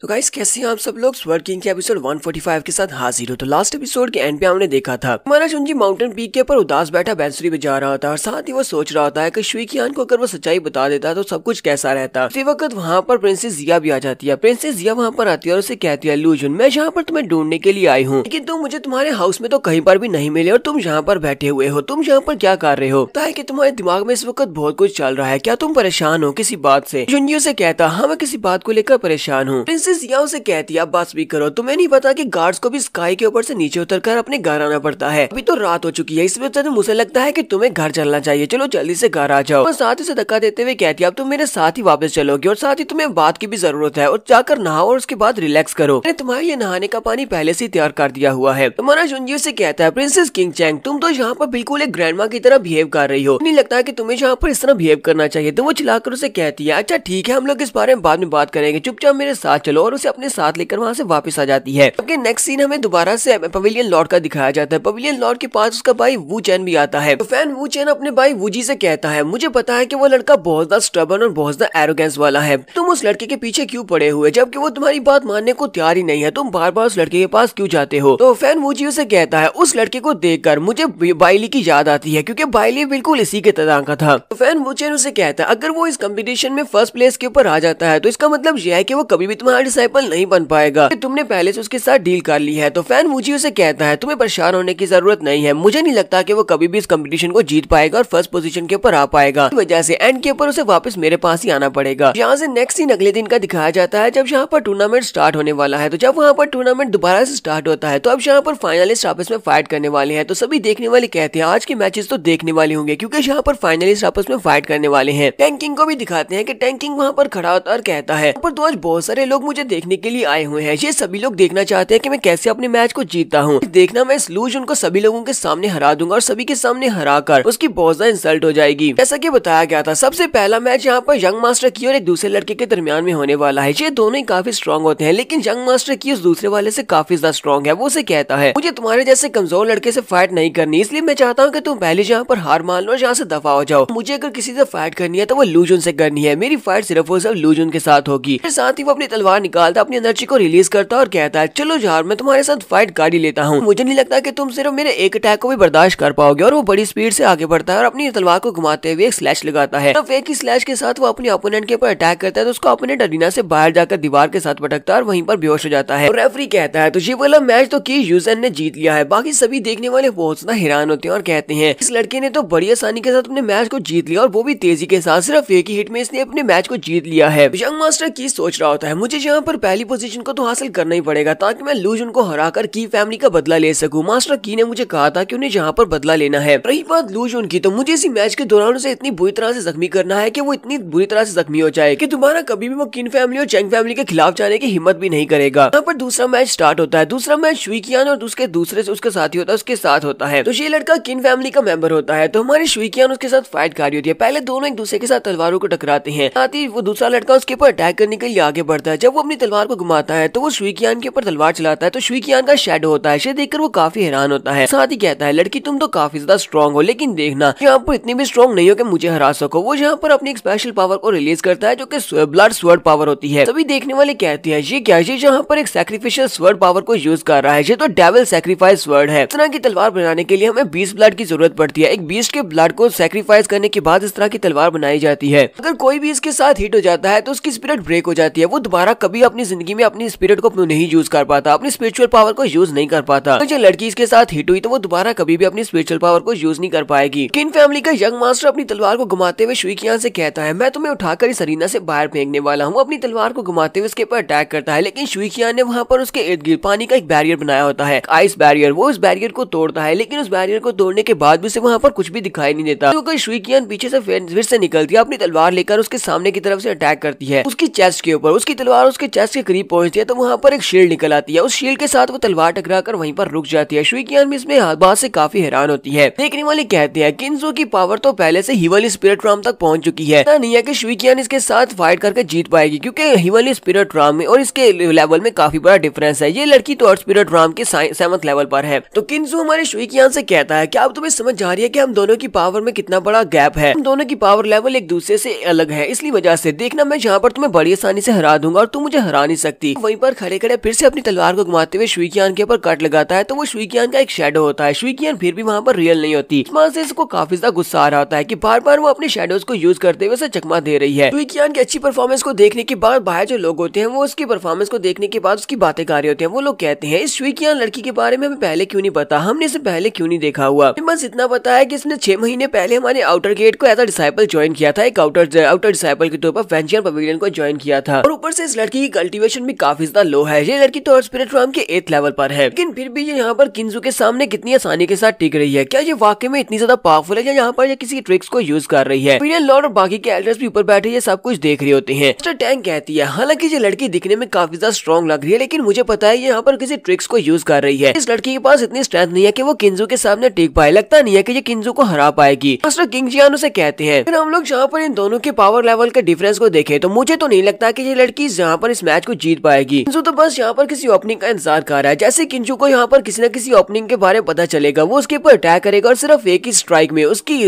तो गाइस कैसे हैं आप सब लोग? स्वर्ड किंग के एपिसोड 145 के साथ हाजिर हो। तो लास्ट एपिसोड के एंड पे हमने देखा था हमारा शुंजी माउंटेन पीक के ऊपर उदास बैठा बांसुरी बजा रहा होता है और साथ ही वो सोच रहा होता है कि शुई कियान को अगर वो सच्चाई बता देता तो सब कुछ कैसा रहता। उसी वक्त वहाँ पर प्रिंसेस जिया भी आ जाती है। प्रिंसेस जिया वहाँ पर आती है और उसे कहती है लू जुन मैं यहाँ पर तुम्हें ढूंढने के लिए आई हूँ लेकिन तुम मुझे तुम्हारे हाउस में तो कहीं पर भी नहीं मिले और तुम यहाँ पर बैठे हुए हो। तुम यहाँ पर क्या कर रहे हो? है कि तुम्हारे दिमाग में इस वक्त बहुत कुछ चल रहा है, क्या तुम परेशान हो किसी बात से? शुंजी उसे कहता हाँ मैं किसी बात को लेकर परेशान हूँ। प्रिंसेस जिया उसे कहती अब बस भी करो, तुम्हें नहीं पता कि गार्ड्स को भी स्काई के ऊपर से नीचे उतरकर अपने घर आना पड़ता है। अभी तो रात हो चुकी है, इस वजह से मुझे लगता है कि तुम्हें घर चलना चाहिए। चलो जल्दी से घर आ जाओ। और साथ ही से धक्का देते हुए कहती है अब तुम मेरे साथ ही वापस चलोगे और साथ ही तुम्हें बात की भी जरूरत है और जाकर नहाओ और उसके बाद रिलैक्स करो। मैंने तुम्हारे लिए नहाने का पानी पहले से तैयार कर दिया हुआ है। तुम्हारा शुंजी से कहता है प्रिंसेस किंग चैंग तुम तो यहाँ पर बिल्कुल एक ग्रैंडमा की तरह बिहेव कर रही हो, नहीं लगता है कि तुम्हें यहाँ पर इस तरह बिहेव करना चाहिए। तो वो चिल्लाकर उसे कहती है अच्छा ठीक है हम लोग इस बारे में बाद में बात करेंगे, चुपचाप मेरे साथ चलो। और उसे अपने साथ लेकर वहाँ से वापस आ जाती है। ओके नेक्स्ट सीन हमें दोबारा से पवेलियन लॉर्ड का दिखाया जाता है। पवेलियन लॉर्ड के पास उसका भाई वू चैन भी आता है। तो फैन वू चैन अपने भाई वूजी से कहता है मुझे पता है कि वो लड़का बहुत ज्यादा स्टबर्न और बहुत ज्यादा एरोगेंस वाला है, तुम उस लड़के के पीछे क्यों पड़े हुए जबकि वो तुम्हारी बात मानने को तैयार ही नहीं है, तुम बार बार उस लड़के के पास क्यों जाते हो? तो फैन वूजी उसे कहता है उस लड़के को देखकर मुझे बाइली की याद आती है क्योंकि बाइली बिल्कुल इसी के तरह का था। तो फैन वू चैन उसे कहता है अगर वो इस कंपटीशन में फर्स्ट प्लेस के ऊपर आ जाता है तो इसका मतलब यह है कि वो कभी भी तुम्हारा डिसाइपल नहीं बन पाएगा, तुमने पहले से उसके साथ डील कर ली है। तो फैन वूजी उसे कहता है तुम्हें परेशान होने की जरूरत नहीं है, मुझे नहीं लगता कि वो कभी भी इस कंपटीशन को जीत पाएगा और फर्स्ट पोजीशन के ऊपर आ पाएगा, इस वजह से एंड के ऊपर उसे वापस मेरे पास ही आना पड़ेगा। यहाँ से नेक्स्ट सीन अगले दिन का दिखाया जाता है जब यहाँ पर टूर्नामेंट स्टार्ट होने वाला है। तो जब वहाँ पर टूर्नामेंट दोबारा से स्टार्ट होता है तो अब यहाँ पर फाइनलिस्ट आपस में फाइट करने वाले हैं। तो सभी देखने वाले कहते हैं आज के मैचेस तो देखने वाले होंगे क्योंकि यहाँ पर फाइनलिस्ट आपस में फाइट करने वाले हैं। टैंकिंग को भी दिखाते हैं कि टैंकिंग वहाँ पर खड़ा होता और कहता है पर तो आज बहुत सारे लोग मुझे देखने के लिए आए हुए हैं। ये सभी लोग देखना चाहते हैं कि मैं कैसे अपने मैच को जीतता हूँ। देखना मैं इस लूजन को सभी लोगों के सामने हरा दूंगा और सभी के सामने हराकर उसकी बहुत ज्यादा इंसल्ट हो जाएगी। जैसा कि बताया गया था, सबसे पहला मैच यहाँ पर यंग मास्टर की और एक दूसरे लड़के के दरमियान में होने वाला है। ये दोनों ही काफी स्ट्रॉन्ग होते हैं, लेकिन यंग मास्टर की उस दूसरे वाले से काफी ज्यादा स्ट्रॉन्ग है। वो उसे कहता है मुझे तुम्हारे जैसे कमजोर लड़के से फाइट नहीं करनी, इसलिए मैं चाहता हूँ कि तुम पहले यहाँ पर हार मान लो और यहाँ से दफा हो जाओ। मुझे अगर किसी से फाइट करनी है तो वो लूजन से करनी है। मेरी फाइट सिर्फ और सिर्फ लूजन के साथ होगी। फिर साथ ही वो अपनी तलवार निकालता, अपनी एनर्जी को रिलीज करता और कहता है चलो यार मैं तुम्हारे साथ फाइट कर ही लेता हूँ। मुझे नहीं लगता कि तुम सिर्फ मेरे एक अटैक को भी बर्दाश्त कर पाओगे। और वो बड़ी स्पीड से आगे बढ़ता है और अपनी तलवार को घुमाते हुए एक स्लैश लगाता है। तो एक ही स्लैश के साथ वो अपने ओपोनेंट के ऊपर अटैक करता है तो उसका ओपोनेंट अरीना से बाहर जाकर दीवार के साथ पटकता है और वहीं पर बेहोश हो जाता है। रेफरी कहता है तो ये वाला मैच तो की यूजन ने जीत लिया है। बाकी सभी देखने वाले बहुत ज्यादा हैरान होते हैं और कहते हैं इस लड़के ने तो बड़ी आसानी के साथ अपने मैच को जीत लिया और वो भी तेजी के साथ। सिर्फ एक ही हिट में इसने अपने मैच को जीत लिया है। यंग मास्टर की सोच रहा होता है मुझे यहाँ पर पहली पोजीशन को तो हासिल करना ही पड़ेगा ताकि मैं लूजन को हराकर की फैमिली का बदला ले सकूं। मास्टर की ने मुझे कहा था कि उन्हें यहाँ पर बदला लेना है। रही बात लूजन की, तो मुझे इसी मैच के दौरान उसे इतनी बुरी तरह से जख्मी करना है कि वो इतनी बुरी तरह से जख्मी हो जाए कि दोबारा कभी भी वो किन फैमिली और चेंग फैमिली के खिलाफ जाने की हिम्मत भी नहीं करेगा। यहाँ पर दूसरा मैच स्टार्ट होता है। दूसरा मैच शुई कियान और उसके दूसरे से उसके साथी होता है उसके साथ होता है। तो ये लड़का किन फैमिली का मेंबर होता है। तो हमारी शुई कियान उसके साथ फाइट कर रही होती है। पहले दोनों एक दूसरे के साथ तलवारों को टकराते हैं, साथ ही वो दूसरा लड़का उसके ऊपर अटैक करने के लिए आगे बढ़ता है। जब वो अपनी तलवार को घुमाता है तो वो शुई कियान के ऊपर तलवार चलाता है तो शुई कियान का शैडो होता है। इसे देखकर वो काफी हैरान होता है। साथ ही कहता है लड़की तुम तो काफी ज्यादा स्ट्रॉन्ग हो, लेकिन देखना यहाँ पर इतनी भी स्ट्रॉन्ग नहीं हो कि मुझे हरा सको। वो यहाँ पर अपनी एक स्पेशल पावर को रिलीज करता है जो कि ब्लड स्वर्ड पावर होती है। सभी देखने वाले कहते हैं ये क्या, ये यहाँ पर एक सैक्रिफिशियल स्वर्ड पावर को यूज कर रहा है। ये तो डेविल सैक्रिफाइस स्वर्ड है। इस तरह की तलवार बनाने के लिए हमें 20 ब्लड की जरूरत पड़ती है। एक बीस्ट के ब्लड को सैक्रिफाइस करने के बाद इस तरह की तलवार बनाई जाती है। अगर कोई भी इसके साथ हिट हो जाता है तो उसकी स्पिरिट ब्रेक हो जाती है। वो दोबारा कभी अपनी जिंदगी में अपनी स्पिरिट को नहीं यूज कर पाता, अपनी स्पिरिचुअल पावर को यूज नहीं कर पाता। तो जो लड़की इसके साथ हिट हुई तो वो दोबारा कभी भी अपनी स्पिरिचुअल पावर को यूज नहीं कर पाएगी। किन फैमिली का यंग मास्टर अपनी तलवार को घुमाते हुए शुई कियान से कहता है मैं तुम्हें उठाकर इस अरीना से बाहर फेंकने वाला हूँ। अपनी तलवार को घुमाते हुए उसके ऊपर अटैक करता है, लेकिन शुई कियान ने वहाँ पर उसके इर्द गिर्द पानी का एक बैरियर बनाया होता है, आइस बैरियर। वो उस बैरियर को तोड़ता है, लेकिन उस बैरियर को तोड़ने के बाद भी उसे वहाँ पर कुछ भी दिखाई नहीं देता। तो शुई कियान पीछे से फिर से निकलती है, अपनी तलवार लेकर उसके सामने की तरफ से अटैक करती है उसकी चेस्ट के ऊपर। उसकी तलवार उसके चेस्ट के करीब पहुंचती है तो वहाँ पर एक शील्ड निकल आती है। उस शील्ड के साथ वो तलवार टकराकर वहीं पर रुक जाती है। शुई कियान भी इसमें बात से काफी हैरान होती है। देखने वाले कहते हैं किन्जो की पावर तो पहले से हिवली स्पिरिट राम तक पहुंच चुकी है। ऐसा नहीं है कि शुई कियान इसके साथ फाइट करके जीत पाएगी, क्योंकि हिवली स्पिरिट राम में और इसके लेवल में काफी बड़ा डिफरेंस है। ये लड़की तो अर्थ स्पिरिट राम के 7th लेवल पर है। तो किन्जो हमारे शुई कियान से कहता है क्या अब तुम्हें समझ आ रही है कि हम दोनों की पावर में कितना बड़ा गैप है। हम दोनों की पावर लेवल एक दूसरे से अलग है, इसलिए वजह से देखना मैं यहाँ पर तुम्हें बड़ी आसानी से हरा दूंगा और तुम मुझे हरा नहीं सकती। वहीं पर खड़े खड़े फिर से अपनी तलवार को घुमाते हुए शुई कियान के ऊपर कट लगाता है तो वो शुई कियान का एक शैडो होता है। शुई कियान फिर भी वहाँ पर रियल नहीं होती। इस बात से इसको काफी ज्यादा गुस्सा आ रहा होता है कि बार बार वो अपने शैडोज को यूज करते हुए उसे चकमा दे रही है। शुई कियान की अच्छी परफॉर्मेंस को देखने के बाद बाहर जो लोग होते हैं वो उसकी परफॉर्मेंस को देखने के बाद उसकी बातें कर रहे होते हैं। वो लोग कहते हैं इस शुई कियान लड़की के बारे में हमें पहले क्यों नहीं पता, हमने इसे पहले क्यों नहीं देखा हुआ। बस इतना पता है कि इसने 6 महीने पहले हमारे आउटर गेट को एज अ डिसाइपल ज्वाइन किया था, एक आउटर डिसाइपल के तौर पर वेंचियन पवेलियन को ज्वाइन किया था। और ऊपर से इस लड़की की कल्टीवेशन भी काफी ज्यादा लो है। ये लड़की तो स्पिरिट राम के 8th लेवल पर है, लेकिन फिर भी ये यहाँ पर किन्जो के सामने कितनी आसानी के साथ टिक रही है। क्या ये वाकई में इतनी ज्यादा पावरफुल है या यहाँ पर ये किसी ट्रिक्स को यूज कर रही है। इंपीरियल लॉर्ड और बाकी के एल्डर्स भी ऊपर बैठे ये सब कुछ देख रहे होते हैं। मिस्टर टैंक कहती है हालांकि ये लड़की दिखने में काफी ज्यादा स्ट्रॉन्ग लग रही है, लेकिन मुझे पता है ये यहाँ पर किसी ट्रिक्स को यूज कर रही है। इस लड़की के पास इतनी स्ट्रेंथ नहीं है कि वो किन्जो के सामने टिक पाए। लगता नहीं है कि ये किन्जो को हरा पाएगी। मास्टर किंग जियान उसे कहते हैं फिर हम लोग यहाँ पर इन दोनों के पावर लेवल के डिफरेंस को देखें तो मुझे तो नहीं लगता कि ये लड़की यहाँ पर इस मैच को जीत पाएगी। किन्जो तो बस यहाँ पर किसी ओपनिंग का इंतजार कर रहा है। जैसे किन्जो को यहाँ पर किसी न किसी ओपनिंग के बारे में पता चलेगा वो उसके ऊपर अटैक करेगा और सिर्फ एक ही स्ट्राइक में उसकी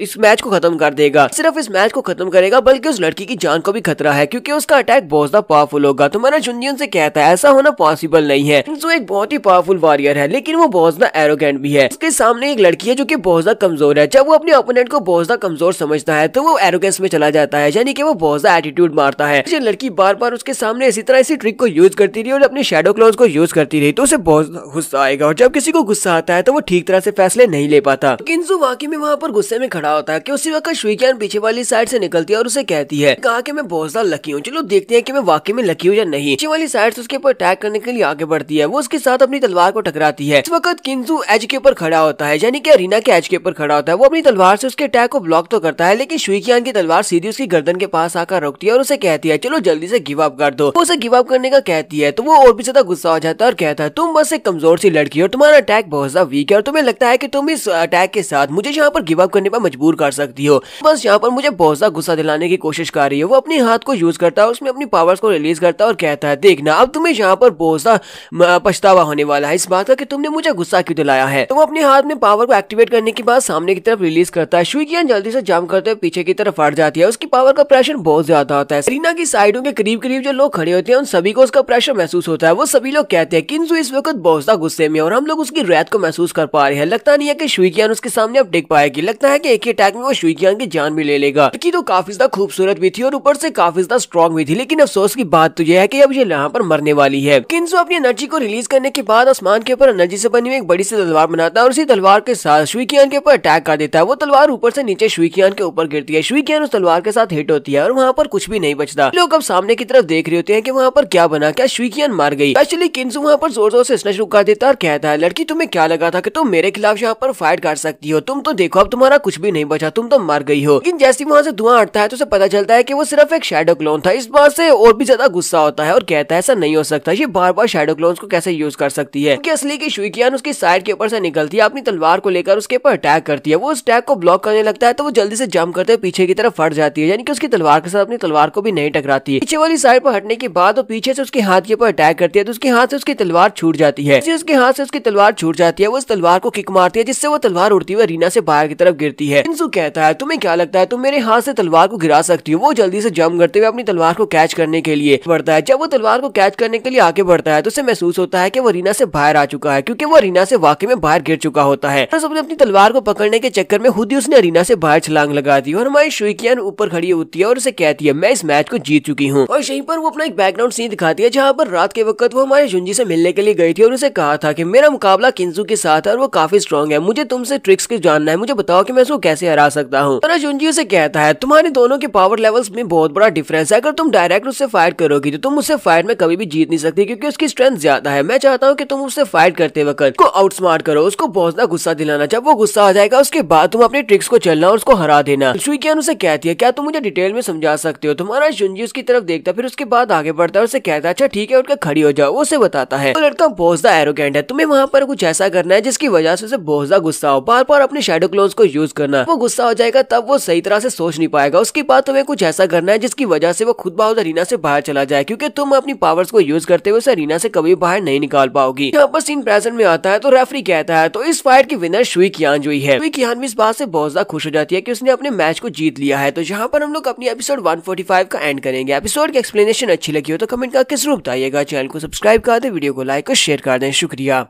इस मैच को खत्म कर देगा। सिर्फ इस मैच को खत्म करेगा बल्कि उस लड़की की जान को भी खतरा है, क्योंकि उसका अटैक बहुत ज्यादा पावरफुल होगा। तो मैंने जुनजियन से कहता है ऐसा होना पॉसिबल नहीं है। किन्जो एक बहुत ही पावरफुल वॉरियर है, लेकिन वो बहुत ज्यादा एरोगेंट भी है। उसके सामने एक लड़की है जो कि बहुत ज्यादा कमजोर है। जब वो अपने ओपोनेंट को बहुत ज्यादा कमजोर समझता है तो वो एरोगेंस में चला जाता है, यानी कि वो बहुत ज्यादा एटीट्यूड मारता है। ये लड़की बार बार उसके सामने इसी तरह इसी ट्रिक को यूज करती रही और अपने शैडो क्लॉज को यूज करती रही तो उसे बहुत गुस्सा आएगा, और जब किसी को गुस्सा आता है तो वो ठीक तरह से फैसले नहीं ले पाता। किन्जो वाकई में वहाँ पर गुस्से में खड़ा होता है कि उसी वक्त शुई कियान पीछे वाली साइड से निकलती है और उसे कहती है कहा कि मैं बहुत ज्यादा लकी हूँ, चलो देखते हैं कि मैं वाकई में लकी हूँ या नहीं। पीछे वाली साइड से उसके ऊपर अटैक करने के लिए आगे बढ़ती है। वो उसके साथ अपनी तलवार को टकराती है। इस वक्त किन्जो एज के ऊपर खड़ा होता है, यानी कि अरीना के एज के ऊपर खड़ा होता है। वो अपनी तलवार से उसके अटैक को ब्लॉक तो करता है, लेकिन शुई कियान की तलवार सीधी उसकी गर्दन के पास आकर रुकती है और उसे कहती है चलो जल्दी से गिव अप कर दो। वो उसे गिव अप करने का कहती है तो वो और भी ज्यादा गुस्सा हो जाता है और कहता है तुम बस एक कमजोर सी लड़की हो, तुम्हारा अटैक बहुत ज्यादा वीक है और तुम्हें लगता है कि तुम इस अटैक के साथ मुझे यहाँ पर गिव अप करने पर मजबूर कर सकती हो, बस यहाँ पर मुझे बहुत ज्यादा गुस्सा दिलाने की कोशिश कर रही है। वो अपने हाथ को यूज करता है, उसमें अपनी पावर्स को रिलीज करता है और कहता है देखना अब तुम्हें यहाँ पर बहुत ज्यादा पछतावा होने वाला है इस बात का कि तुमने मुझे गुस्सा क्यों दिलाया है। तो वो अपने हाथ में पावर को एक्टिवेट करने के बाद सामने की तरफ रिलीज करता है। शुइकियान जल्दी से जंप करते हुए पीछे की तरफ हट जाती है, उसकी पावर का प्रेशर बहुत ज्यादा होता है। रीना की साइडों के करीब करीब जो लोग खड़े होते हैं उन सभी को उसका प्रेशर महसूस होता है। वो सभी लोग कहते हैं किंजू इस वक्त बहुत ज्यादा गुस्से में और हम लोग उसकी रैत को महसूस कर पा रहे हैं। लगता नहीं है कि शुइकियान उसके सामने अब टिक पाएगी, लगता है कि एक ही अटैक में वो शुइकियान की जान भी ले लेगा। लड़की तो काफी ज्यादा खूबसूरत भी थी और ऊपर से काफी ज्यादा स्ट्रॉन्ग भी थी, लेकिन अफसोस की बात तो यह है कि अब ये यहाँ पर मरने वाली है। किंजू अपनी एनर्जी को रिलीज करने के बाद आसमान के ऊपर एनर्जी से बनी हुई एक बड़ी सी तलवार बनाता है और उसी तलवार के साथ शुइकियान के ऊपर अटैक कर देता है। वो तलवार ऊपर से नीचे शुइकियान के ऊपर गिरती है, शुइकियान उस तलवार के साथ हिट होती है और वहाँ पर कुछ भी नहीं बचता। लोग अब सामने की तरफ देख रहे होते हैं कि वहाँ पर क्या बना, क्या शुइकियान मार गई। एक्चुअली किंजू वहाँ पर जोर जोर से हंसना शुरू कर देता है और कहता है लड़की तुम्हें क्या लगा था कि तुम मेरे खिलाफ यहाँ पर फाइट कर सकती हो, तुम तो देखो अब तुम्हारा कुछ भी नहीं बचा, तुम तो मर गई हो। लेकिन जैसे वहाँ से धुआं हटता है तो उसे पता चलता है कि वो सिर्फ एक शैडो क्लोन था। इस बात से और भी ज्यादा गुस्सा होता है और कहता है ऐसा नहीं हो सकता, ये बार बार शैडो क्लोन्स को कैसे यूज कर सकती है। क्योंकि असली की शुइकियान उसकी साइड के ऊपर से निकलती है, अपनी तलवार को लेकर उसके ऊपर अटैक करती है। वो उस अटैक को ब्लॉक करने लगता है तो वो जल्दी से जंप करते हुए पीछे की तरफ हट जाती है, यानी कि उसकी तलवार के साथ अपनी तलवार को भी नहीं टकराती है। पीछे वाली साइड पर हटने के बाद वो पीछे से उसके हाथ के ऊपर अटैक करती है तो उसके हाथ से उसकी तलवार छूट जाती है। उसके हाथ से उसकी तलवार छूट जाती है, वो उस तलवार को किक मारती है जिससे वो तलवार उड़ती हुई रीना से बाहर की तरफ गिरती है। किंजू कहता है तुम्हें क्या लगता है तुम मेरे हाथ से तलवार को गिरा सकती हो। वो जल्दी से जंप करते हुए अपनी तलवार को कैच करने के लिए बढ़ता है। जब वो तलवार को कैच करने के लिए आगे बढ़ता है तो उसे महसूस होता है कि वो रीना से बाहर आ चुका है, क्योंकि वो रीना से वाकई में बाहर गिर चुका होता है। अपनी तलवार को पकड़ने के चक्कर में खुद ही उसने रीना से बाहर छलांग लगा दी और हमारी शुइकियान ऊपर खड़ी होती है और उसे कहती है मैं इस मैच को जीत चुकी हूँ। और यहीं पर वो अपना एक बैकग्राउंड सीन दिखाती है जहाँ पर रात के वक्त वो हमारे जुंजी से मिलने के लिए गई थी और उसे कहा था कि मेरा मुकाबला किंजू के साथ है और वो काफी स्ट्रॉन्ग है, मुझे तुमसे ट्रिक्स के जानना है, मुझे बताओ कि मैं उसको कैसे हरा सकता हूँ। और जुंजी उसे कहता है तुम्हारे दोनों के पावर लेवल्स में बहुत बड़ा डिफरेंस है, अगर तुम डायरेक्ट उससे फाइट करोगी तो तुम उससे फाइट में कभी भी जीत नहीं सकती क्योंकि उसकी स्ट्रेंथ ज्यादा है। मैं चाहता हूँ कि तुम उससे फाइट करते वक्त को आउटस्मार्ट करो, उसको बहुत ज्यादा गुस्सा दिलाना, जब वो गुस्सा आ जाएगा उसके बाद तुम अपने ट्रिक्स को चलना और उसको हरा देना। शुइकियान उसे कहती है क्या तुम मुझे डिटेल में समझा सकते हो। तुम्हारा जुंजी उसकी तरफ देखता फिर उसके बाद आगे बढ़ता है और उसे कहता है अच्छा ठीक है उठकर खड़ी हो जाओ। वो उसे बताता है तो लड़का बहुत ज्यादा एरोगेंट है, तुम्हें वहाँ पर कुछ ऐसा करना है जिसकी वजह से उसे बहुत ज्यादा गुस्सा हो, बार बार अपने शैडो क्लोन्स को यूज करना। वो गुस्सा हो जाएगा तब वो सही तरह से सोच नहीं पाएगा। उसके बाद तुम्हें कुछ ऐसा करना है जिसकी वजह से वो खुद ब खुद रीना से बाहर चला जाए, क्योंकि तुम अपनी पावर्स को यूज करते हुए उसे रीना से कभी बाहर नहीं निकाल पाओगी। यहाँ पर सीन प्रेजेंट में आता है तो रेफरी कहता है तो इस फाइट की विनर शुइकियान जो है। शुइकियान भी इस बात से बहुत ज्यादा खुश हो जाती है कि उसने अपने मैच को जीत लिया है। तो यहाँ पर हम लोग अपनी एपिसोड 145 का एंड करेंगे। एपिसोड की एक्सप्लेनेशन अच्छी लगी हो तो कमेंट करके जरूर बताइएगा, चैनल को सब्सक्राइब कर दे, वीडियो को लाइक और शेयर कर दें। शुक्रिया।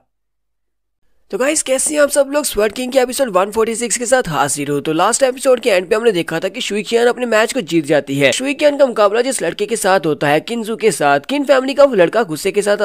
तो गाइस कैसे हैं आप सब लोग। स्वर्ड किंग के एपिसोड 146 के साथ हाजिर हो। तो लास्ट एपिसोड के एंड पे हमने देखा था कि शुइकियान अपने मैच को जीत जाती है। शुइकियान का मुकाबला जिस लड़के के साथ होता है किंजू के साथ। किन फैमिली का वो लड़का गुस्से के साथ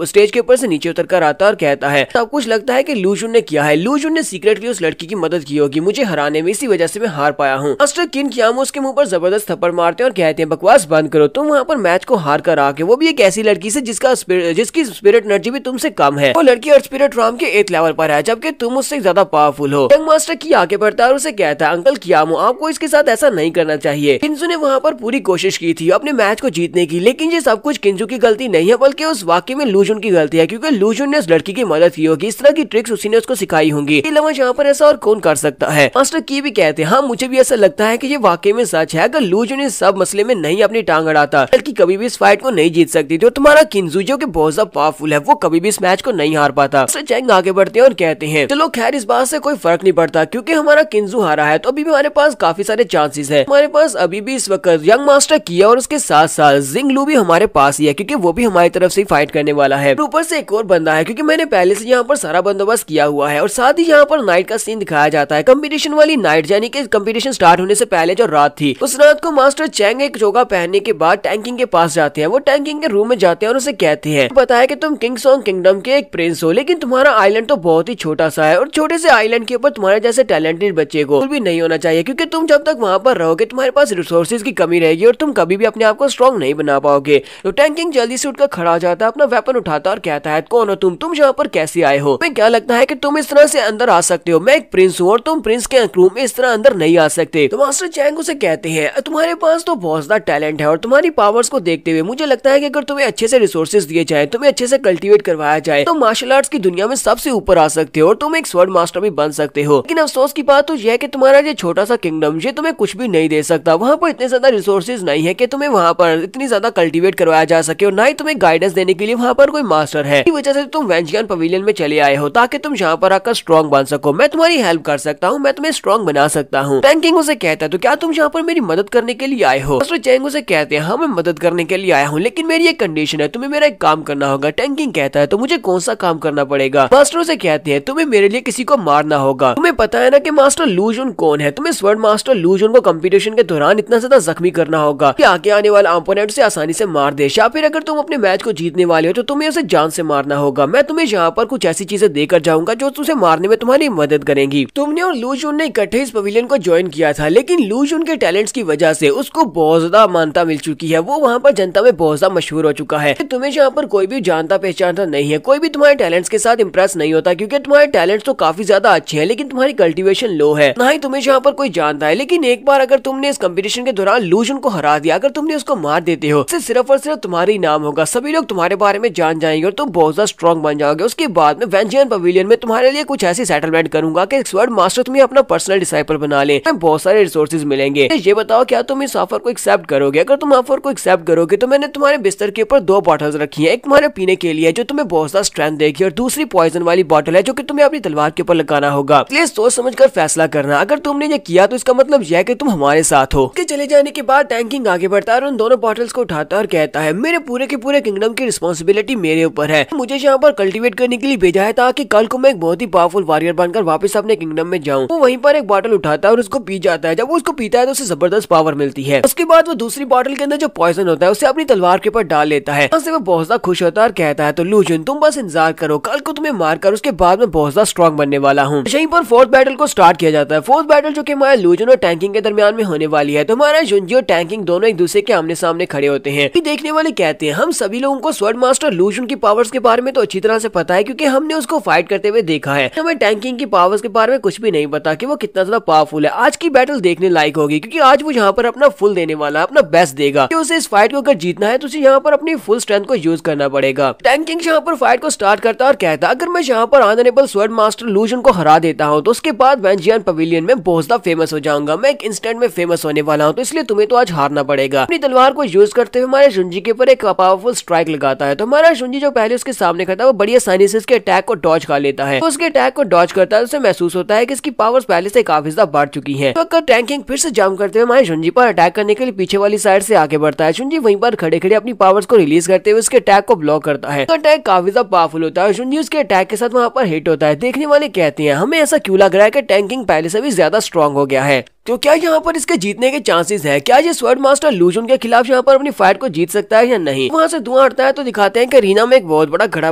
स्टेज के ऊपर से नीचे उतर कर आता है और कहता है सब कुछ लगता है कि लूजुन ने किया है, लूजुन ने सीक्रेटली उस लड़की की मदद की होगी मुझे हराने में, इसी वजह से मैं हार पाया हूँ। मास्टर किन कियामो उसके मुंह पर जबरदस्त थप्पड़ मारते हैं और कहते हैं बकवास बंद करो, तुम वहाँ पर मैच को हार कर आके, वो भी एक ऐसी लड़की से जिसकी स्पिरिट एनर्जी भी तुमसे कम है। वो लड़की अर्थ स्पिरिट राम के 8th लेवल पर है जबकि तुम उससे ज्यादा पावरफुल हो। यंग मास्टर की आगे बढ़ता है और उसे कहता है अंकल कियामो आपको इसके साथ ऐसा नहीं करना चाहिए। किंजू ने वहाँ पर पूरी कोशिश की थी अपने मैच को जीतने की, लेकिन ये सब कुछ किंजू की गलती नहीं है बल्कि उस वाकई में लूजुन की गलती है, क्योंकि लूजुन ने उस लड़की की मदद की होगी। इस तरह की ट्रिक्स उसी ने उसको सिखाई होंगी, यहाँ पर ऐसा और कौन कर सकता है। मास्टर की भी कहते हैं हाँ मुझे भी ऐसा लगता है कि ये वाकई में सच है। अगर लूजुन इस सब मसले में नहीं अपनी टांग अड़ाता लड़की कभी भी इस फाइट को नहीं जीत सकती थी। और तुम्हारा किंजू जो कि बहुत ज्यादा पावरफुल है वो कभी भी इस मैच को नहीं हार पाता। चैंग आगे बढ़ते हैं और कहते हैं चलो खैर इस बात से कोई फर्क नहीं पड़ता क्योंकि हमारा किंजू हारा है तो अभी भी हमारे पास काफी सारे चांसेस है। हमारे पास अभी भी इस वक्त यंग मास्टर किया और उसके साथ साथ जिंगलू भी हमारे पास ही है क्योंकि वो भी हमारी तरफ से फाइट करने वाला है। ऊपर से एक और बंदा है क्योंकि मैंने पहले से यहाँ पर सारा बंदोबस्त किया हुआ है। और साथ ही यहाँ पर नाइट का सीन दिखाया जाता है, कंपटीशन वाली नाइट, यानी कि कंपटीशन स्टार्ट होने से पहले जो रात थी उस रात को मास्टर चैंग एक चोगा पहनने के बाद टैंकिंग के पास जाते हैं। वो टैंकिंग के रूम में जाते हैं और उसे कहते हैं पता है कि तुम किंग सॉन्ग किंगडम के एक प्रिंस हो लेकिन तुम्हारा आइलैंड तो बहुत ही छोटा सा है और छोटे से आइलैंड के ऊपर तुम्हारे जैसे टैलेंटेड बच्चे को भी नहीं होना चाहिए, क्योंकि तुम जब तक वहाँ पर रहोगे तुम्हारे पास रिसोर्सेज की कमी रहेगी और तुम कभी भी अपने आप को स्ट्रॉन्ग नहीं बना पाओगे। तो टैंक किंग जल्दी से उठकर खड़ा हो जाता है, अपना वेपन उठाता और कहता है, कौन हो तुम यहाँ पर कैसे आए हो? तुम्हें क्या लगता है कि तुम इस तरह से अंदर आ सकते हो? मैं एक प्रिंस हूँ और तुम प्रिंस के रूम में इस तरह अंदर नहीं आ सकते। तो मास्टर चैंग उसे कहते हैं, तुम्हारे पास तो बहुत ज्यादा टैलेंट है और तुम्हारी पावर्स को देखते हुए मुझे लगता है कि अगर तुम्हें अच्छे से रिसोर्सेज दिए जाए, तुम्हें अच्छे से कल्टीवेट करवाया जाए, तो मार्शल आर्ट्स की दुनिया में सबसे ऊपर आ सकते हो और तुम एक स्वॉर्ड मास्टर भी बन सकते हो। लेकिन अफसोस की बात तो यह है कि तुम्हारा ये छोटा सा किंगडम ये तुम्हें कुछ भी नहीं दे सकता। वहाँ पर इतने ज्यादा रिसोर्सेज नहीं है कि तुम्हें वहाँ पर इतनी ज्यादा कल्टीवेट करवाया जा सके और ना ही तुम्हें गाइडेंस देने के लिए वहाँ पर कोई मास्टर है। इसी वजह से तुम वेंजियन पवेलियन में चले आए हो ताकि तुम यहाँ पर आकर स्ट्रॉन्ग बन सको। मैं तुम्हारी हेल्प कर सकता हूँ, मैं तुम्हें स्ट्रॉन्ग बना सकता हूँ। टैंक किंग उसे कहता है, तो क्या तुम यहाँ पर मेरी मदद करने के लिए आए हो? मास्टर चैंग उसे कहते हैं, हाँ मैं मदद करने के लिए आया हूँ, लेकिन मेरी एक कंडीशन है, तुम्हें मेरा एक काम करना होगा। टैंक किंग कहता है, तो मुझे कौन सा काम करना पड़ेगा? मास्टर उसे कहते हैं, तुम्हें मेरे लिए किसी को मारना होगा। तुम्हें पता है ना कि मास्टर लू जुन कौन है? तुम्हें स्वॉर्ड मास्टर लू जुन को कंपटीशन के दौरान इतना ज्यादा जख्मी करना होगा कि आगे आने वाला अपोनेंट से आसानी से मार दे, या फिर अगर तुम अपने मैच को जीतने वाले हो तो तुम्हें उसे जान से मारना होगा। मैं तुम्हें यहाँ पर कुछ ऐसी चीजें देकर जाऊंगा जो तुझे मारने में तुम्हारी मदद करेंगी। तुमने और लू जुन ने इकट्ठे इस पवेलियन को ज्वाइन किया था, लेकिन लू जुन के टैलेंट्स की वजह से उसको बहुत ज्यादा मान्यता मिल चुकी है। वो वहाँ पर जनता में बहुत ज्यादा मशहूर हो चुका है। तुम्हें यहाँ पर कोई भी जानता पहचानता नहीं है, कोई भी तुम्हारे टैलेंट्स के साथ इंप्रेस नहीं होता, क्योंकि तुम्हारे टैलेंट्स तो काफी ज्यादा अच्छे हैं लेकिन तुम्हारी कल्टीवेशन लो है। ना ही तुम्हें यहाँ पर कोई जानता है। लेकिन एक बार अगर तुमने इस कंपटीशन के दौरान लू जुन को हरा दिया, अगर तुमने उसको मार देते हो, सिर्फ और सिर्फ तुम्हारी नाम होगा, सभी लोग तुम्हारे बारे में जान जाएंगे और तुम बहुत ज्यादा स्ट्रॉन्ग बन जाओगे। उसके बाद में वेंजियन पवेलियन में तुम्हारे लिए कुछ ऐसी सेटलमेंट करूंगा कि स्वॉर्ड मास्टर तुम्हें अपना पर्सनल डिसाइपल बना ले, बहुत सारे रिसोर्सेज मिलेंगे। ये बताओ क्या तुम इस ऑफर को एक्सेप्ट करोगे? अगर तुम ऑफर को एक्सेप्ट करोगे तो मैंने तुम्हारे बिस्तर के ऊपर 2 बॉटल्स रखी है, एक तुम्हारे पीने के लिए जो तुम्हें बहुत ज्यादा स्ट्रेंथ देगी और दूसरी पॉइजन वाली बॉटल है जो कि तुम्हें अपनी तलवार के ऊपर लगाना होगा। इसलिए सोच समझ कर फैसला करना। अगर तुमने ये किया तो इसका मतलब यह है कि तुम हमारे साथ हो। के चले जाने के बाद टैंक किंग आगे बढ़ता है और उन दोनों बॉटल्स को उठाता है और कहता है, मेरे पूरे के पूरे किंगडम की रिस्पॉन्सिबिलिटी मेरे ऊपर है। मुझे यहाँ पर कल्टीवेट करने के लिए भेजा है ताकि कल को मैं एक बहुत ही पावरफुल वॉरियर बनकर वापस अपने किंगडम में जाऊँ। वो वहीं पर एक बॉटल उठाता है और उसको पी जाता है। जब वो उसको पीता है तो उसे जबरदस्त पावर मिलती है। उसके बाद वो दूसरी बॉटल के अंदर जो पॉइजन होता है उसे अपनी तलवार के ऊपर डाल लेता है। वो बहुत ज्यादा खुश होता है और कहता है, तो लू जुन तुम बस इंतजार करो, कल को तुम्हें मारकर उसके बाद में बहुत ज्यादा स्ट्रॉन्ग बनने वाला हूँ। यहीं पर फोर्थ बैटल को स्टार्ट किया जाता है। फोर्थ बैटल जो कि हमारे लू जुन और टैंक किंग के दरमियान में होने वाली है। तो हमारा जुनजी और टैंक किंग दोनों एक दूसरे के आमने सामने खड़े होते हैं। देखने वाले कहते हैं, हम सभी लोगों को स्वॉर्ड मास्टर लू जुन की पावर्स के बारे में तो अच्छी तरह से पता है, क्योंकि हमने उसको फाइट करते हुए देखा है। हमें टैंक किंग की पावर्स के बारे में कुछ भी नहीं पता कि वो कितना ज्यादा पावरफुल है। आज की बैटल देखने लायक होगी, क्योंकि आज वो यहाँ पर अपना फुल देने वाला है, अपना बेस्ट देगा। कि उसे इस फाइट को अगर जीतना है तो उसे यहाँ पर अपनी फुल स्ट्रेंथ को यूज करना पड़ेगा। टैंक किंग यहाँ पर फाइट को स्टार्ट करता है और कहता है, अगर मैं यहाँ पर ऑनरेबल स्वॉर्ड मास्टर लू जुन को हरा देता हूँ तो उसके बाद वेंजियन पवेलियन में बहुत ज्यादा फेमस हो जाऊंगा। मैं एक इंस्टेंट में फेमस होने वाला हूँ, तो इसलिए तुम्हें तो आज हारना पड़ेगा। अपनी तलवार को यूज करते हुए हमारे जुनजी के ऊपर एक पावरफुल स्ट्राइक लगाता है। तो हमारा जुनजी जो पहले उसके सामने खड़ा है वो बड़ी आसानी से उसके अटैक को डॉज कर लेता है। तो उसके अटैक को डॉज करता है, उसे महसूस होता है कि इसकी पावर्स पहले से काफी ज्यादा बढ़ चुकी है। तो टैंक किंग फिर से जंप करते हुए हमारे जुनजी पर अटैक करने के लिए पीछे वाली साइड से आगे बढ़ता है। जुनजी वहीं पर खड़े खड़े अपनी पावर्स को रिलीज करते हुए उसके अटैक को ब्लॉक करता है। तो अटैक काफी ज्यादा पावरफुल होता है। जुनजी उसके अटैक के साथ वहाँ पर हिट होता है। देखने वाले कहते हैं, हमें ऐसा क्यों लग रहा है कि टैंक किंग पहले से भी ज्यादा स्ट्रॉन्ग हो गया है, तो क्या यहाँ पर इसके जीतने के चांसेस है? क्या ये स्वॉर्ड मास्टर लू जुन के खिलाफ यहाँ पर अपनी फाइट को जीत सकता है या नहीं? वहाँ से धुआं हटता है तो दिखाते हैं कि रीना में एक बहुत बड़ा घड़ा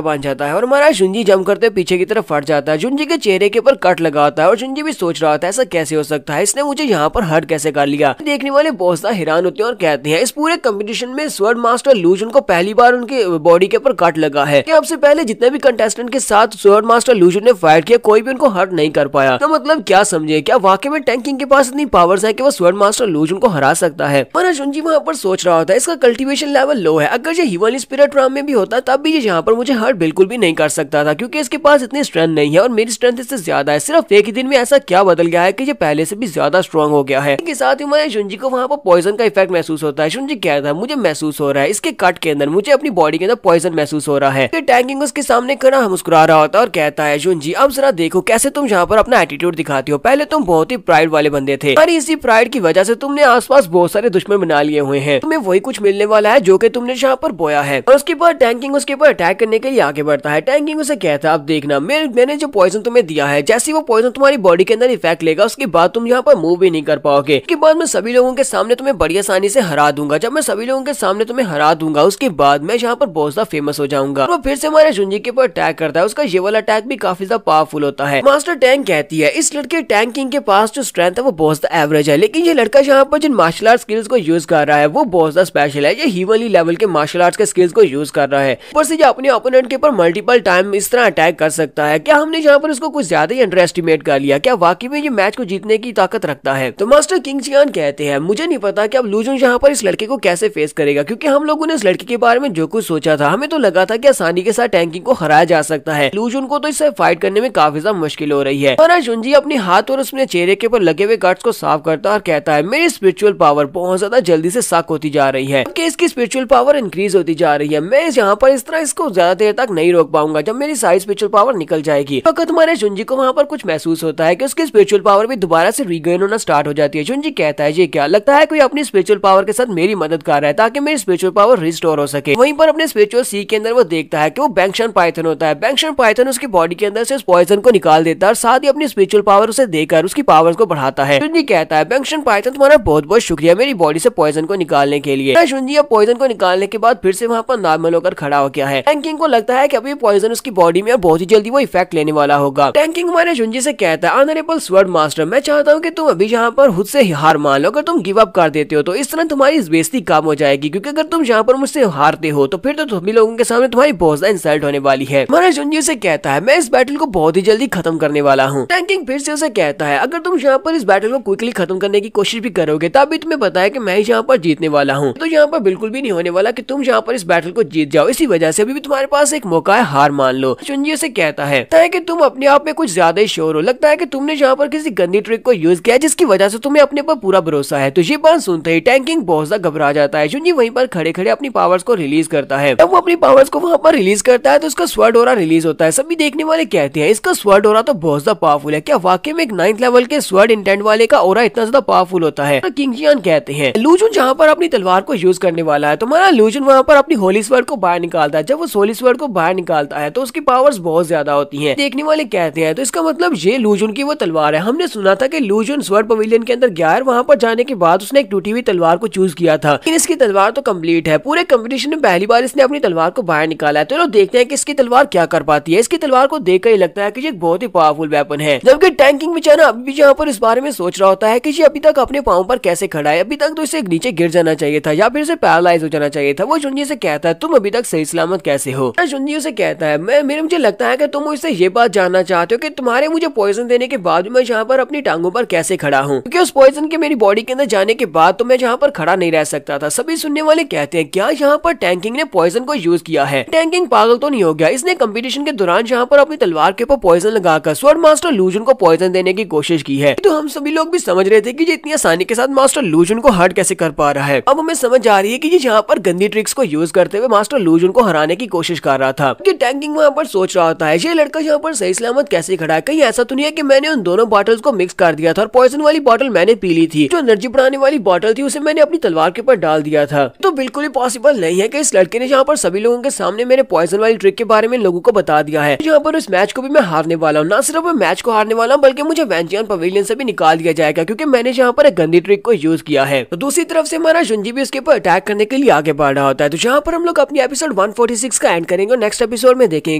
बांध जाता है और हमारा जुनजी जंप करते पीछे की तरफ फट जाता है। जुनजी के चेहरे के ऊपर कट लगा होता है और जुनजी भी सोच रहा होता है, ऐसा कैसे हो सकता है, इसने मुझे यहाँ पर हर्ट कैसे कर लिया। देखने वाले बहुत ज्यादा हैरान होते हैं और कहते हैं, इस पूरे कॉम्पिटिशन में स्वॉर्ड मास्टर लू जुन को पहली बार उनके बॉडी के ऊपर कट लगा है। अब से पहले जितने भी कंटेस्टेंट के साथ स्वॉर्ड मास्टर लू जुन ने फाइट किया, कोई भी उनको हर्ट नहीं कर पाया। तो मतलब क्या समझे, क्या वाकई में टैंक किंग के पास इतनी पावर्स है कि वो स्वॉर्ड मास्टर लू जुन को हरा सकता है? हमारा जुनजी वहाँ पर सोच रहा होता है, इसका कल्टीवेशन लेवल लो है। अगर ये हेवनली स्पिरिट राम में भी होता तब भी ये यहाँ पर मुझे हर्ट बिल्कुल भी नहीं कर सकता था, क्योंकि इसके पास इतनी स्ट्रेंथ नहीं है और मेरी स्ट्रेंथ इससे ज्यादा है। सिर्फ एक ही दिन में ऐसा क्या बदल गया है कि ये पहले से भी ज्यादा स्ट्रॉन्ग हो गया है। इसके साथ ही हमारे जुनजी को वहाँ पर पॉइजन का इफेक्ट महसूस होता है। जुनजी कहता है, मुझे महसूस हो रहा है इसके कट के अंदर, मुझे अपनी बॉडी के अंदर पॉइजन महसूस हो रहा है। टैंक किंग उसके सामने खड़ा मुस्कुरा रहा होता है और कहता है, जुनजी अब जरा देखो कैसे तुम यहाँ पर अपना एटीट्यूड दिखाती हो। पहले तुम बहुत ही प्राइड वाले बंदे थे, और इसी प्राइड की वजह से तुमने आसपास बहुत सारे दुश्मन बना लिए हुए हैं। तुम्हें वही कुछ मिलने वाला है जो कि तुमने यहाँ पर बोया है। और उसके बाद टैंक किंग उसके ऊपर अटैक करने के लिए आगे बढ़ता है। टैंक किंग उसे कहता है, अब देखना मैंने जो पॉइजन तुम्हें दिया है, जैसे वो पॉइजन तुम्हारी बॉडी के अंदर इफेक्ट लेगा उसके बाद तुम यहाँ पर मूव भी नहीं कर पाओगे। उसके बाद मैं सभी लोगों के सामने तुम्हें बड़ी आसानी से हरा दूंगा। जब मैं सभी लोगों के सामने तुम्हें हरा दूंगा उसके बाद मैं यहाँ पर बहुत ज्यादा फेमस हो जाऊंगा। वो फिर से हमारे जुनजी के ऊपर अटैक करता है। उसका ये वाला अटैक भी काफी ज्यादा पावरफुल होता है। मास्टर टैंग कहती है इस लड़के टैंग किंग के पास जो स्ट्रेंथ है वो बहुत ज्यादा एवरेज है, लेकिन ये लड़का यहाँ पर जिन मार्शल आर्ट स्किल्स को यूज कर रहा है वो बहुत ज्यादा स्पेशल है। ये हीवनली लेवल के मार्शल आर्ट्स के स्किल्स को यूज कर रहा है। ऊपर से ये अपने ओपोनेंट के ऊपर मल्टीपल टाइम इस तरह अटैक कर सकता है। क्या हमने यहाँ पर उसको कुछ ज्यादा ही अंडर एस्टिमेट कर लिया? क्या वाकई में ये मैच को जीतने की ताकत रखता है? तो मास्टर किंग चियान कहते हैं मुझे नहीं पता कि अब लू जुन यहाँ पर इस लड़के को कैसे फेस करेगा, क्योंकि हम लोगों ने इस लड़के के बारे में जो कुछ सोचा था हमें तो लगा था कि आसानी के साथ टैंग किंग को हराया जा सकता है। लू जुन को तो इससे फाइट करने में काफी ज्यादा मुश्किल हो रही है। हमारा जुनजी अपने हाथ और उसमें चेहरे के ऊपर लगे हुए कट्स को साफ करता है और कहता है मेरी स्पिरिचुअल पावर बहुत ज्यादा जल्दी से सक होती जा रही है कि इसकी स्पिरिचुअल पावर इंक्रीज होती जा रही है। मैं यहाँ पर इस तरह इसको ज्यादा देर तक नहीं रोक पाऊंगा। जब मेरी सारी स्पिरिचुअल पावर निकल जाएगी तो तुम्हारे जुनजी को वहाँ पर कुछ महसूस होता है कि उसकी स्पिरिचुअल पावर भी दोबारा से रीगेन होना स्टार्ट हो जाती है। जुनजी कहता है ये क्या लगता है कोई अपनी स्पिरिचुअल पावर के साथ मेरी मदद कर रहा है ताकि मेरी स्पिरिचुअल पावर रिस्टोर हो सके। वहीं पर अपने स्पिरिचुअल सी के अंदर वो देखता है कि वो बैंक्शन पाइथन होता है। बैंक्शन पाइथन उसकी बॉडी के अंदर से उस पॉइजन को निकाल देता है और साथ ही अपनी स्पिरिचुअल पावर उसे देकर उसकी पावर्स को बढ़ाता है। जुनजी कहता है बैंक्शन पाइथन तुम्हारा बहुत बहुत शुक्रिया मेरी बॉडी से पॉइजन को निकालने के लिए। जुनजी अब पॉइजन को निकालने के बाद फिर से वहाँ पर नॉर्मल होकर खड़ा हो गया है। टैंग किंग को लगता है कि अभी पॉइजन उसकी बॉडी में और बहुत ही जल्दी वो इफेक्ट लेने वाला होगा। टैंग किंग हमारे जुनजी से कहता है ऑनरेबल स्वॉर्ड मास्टर मैं चाहता हूँ कि तुम अभी यहाँ पर खुद से हार मान लो। अगर तुम गिव अप कर देते हो तो इस तरह तुम्हारी बेइज्जती कम हो जाएगी, क्योंकि अगर तुम यहाँ पर मुझसे हारते हो तो फिर तो सभी लोगों के सामने तुम्हारी बहुत ज्यादा इंसल्ट होने वाली है। हमारा जुनजी से कहता है मैं इस बैटल को बहुत ही जल्दी खत्म करने वाला हूँ। टैंग किंग फिर से उसे कहता है अगर तुम यहाँ पर इस बैटल को क्विकली खत्म करने की कोशिश भी करोगे तब भी तुम्हें पता है कि मैं यहाँ पर जीतने वाला हूँ। तो यहाँ पर बिल्कुल भी नहीं होने वाला कि तुम यहाँ पर इस बैटल को जीत जाओ। इसी वजह से अभी भी तुम्हारे पास एक मौका है, हार मान लो। जुनजी से कहता है कि तुम अपने आप में कुछ ज्यादा ही श्योर हो। लगता है कि तुमने यहाँ पर किसी गंदी ट्रिक को यूज किया जिसकी वजह से तुम्हें अपने पर पूरा भरोसा है। तो ये बात सुनते ही टैंग किंग बहुत ज्यादा घबरा जाता है। जुनजी वहीं पर खड़े खड़े अपनी पावर्स को रिलीज करता है। जब वो अपनी पावर्स को वहाँ पर रिलीज करता है तो उसका स्वॉर्ड ऑरा रिलीज होता है। सभी देखने वाले कहते हैं इसका स्वॉर्ड ऑरा तो बहुत ज्यादा पावरफुल है। क्या वाकई में एक 9th लेवल के स्वॉर्ड इंटेंट वाले का ऑरा इतना ज्यादा पावरफुल होता है? तो किंग जियान कहते हैं लू जुन जहाँ पर अपनी तलवार को यूज करने वाला है तो हमारा लू जुन वहाँ पर अपनी होली स्वॉर्ड को बाहर निकालता है। जब वो होली स्वॉर्ड को बाहर निकालता है तो उसकी पावर्स बहुत ज्यादा होती हैं। देखने वाले कहते हैं तो इसका मतलब ये लू जुन की वो तलवार है। हमने सुना था कि लू जुन स्वॉर्ड पवेलियन के अंदर गया है, वहाँ पर जाने के बाद उसने एक टूटी हुई तलवार को चूज किया था, लेकिन इसकी तलवार तो कंप्लीट है। पूरे कंपटीशन में पहली बार इसने अपनी तलवार को बाहर निकाला है। तो लोग देखते हैं कि इसकी तलवार क्या कर पाती है। इसकी तलवार को देखकर ही लगता है कि ये एक बहुत ही पावरफुल वेपन है। जबकि टैंग किंग बेचारा अभी भी यहाँ पर इस बारे में सोच रहा होता है कि ये अभी तक अपने पाँव पर कैसे खड़ा है। अभी तक तो इसे नीचे गिर जाना चाहिए था या फिर इसे पैरालाइज हो जाना चाहिए था। वो जुनजी से कहता है तुम अभी तक सही सलामत कैसे हो? जुनजी से कहता है मुझे लगता है कि तुम मुझसे ये बात जानना चाहते हो कि तुम्हारे मुझे पॉइजन देने के बाद मैं यहाँ पर अपनी टांगों पर कैसे खड़ा हूँ, क्योंकि उस पॉइजन के मेरी बॉडी के अंदर जाने के बाद तो मैं यहाँ पर खड़ा नहीं रह सकता था। सभी सुनने वाले कहते हैं क्या यहाँ पर टैंग किंग ने पॉइजन को यूज किया है? टैंग किंग पागल तो नहीं हो गया? इसने कंपटीशन के दौरान यहाँ पर अपनी तलवार के ऊपर पॉइजन लगाकर स्वॉर्ड मास्टर लू जुन को पॉइजन देने की कोशिश की है। तो हम सभी लोग भी समझ रहे थे कि ये इतनी आसानी के साथ मास्टर लू जुन को हर्ट कैसे कर पा रहा है। अब हमें समझ आ रही है कि ये यहाँ पर गंदी ट्रिक्स को यूज करते हुए मास्टर लू जुन को हराने की कोशिश कर रहा था। टैंग किंग वहाँ पर सोच रहा होता है ये लड़का यहाँ पर सही सलामत कैसे खड़ा है? कहीं ऐसा तो नहीं है कि मैंने उन दोनों बॉटल्स को मिक्स कर दिया था और पॉइजन वाली बॉटल मैंने पी ली थी, जो एनर्जी बढ़ाने वाली बॉटल थी उसे मैंने अपनी तलवार के ऊपर डाल दिया था। तो बिल्कुल ही पॉसिबल नहीं है कि इस लड़के ने यहाँ पर सभी लोगों के सामने मेरे पॉइजन वाली ट्रिक के बारे में लोगों को बता दिया है। यहाँ पर इस मैच को भी मैं हारने वाला हूँ। ना सिर्फ मैं मैच को हारने वाला हूँ बल्कि मुझे वैंजियन पवेलियन से भी निकाल दिया जाएगा, क्योंकि मैंने यहाँ पर एक गंदी ट्रिक को यूज किया है। तो दूसरी तरफ से हमारा जुनजी भी इसके ऊपर अटैक करने के लिए आगे बढ़ रहा होता है। तो यहाँ पर हम लोग अपनी एपिसोड 146 का एंड करेंगे और नेक्स्ट एपिसोड में देखेंगे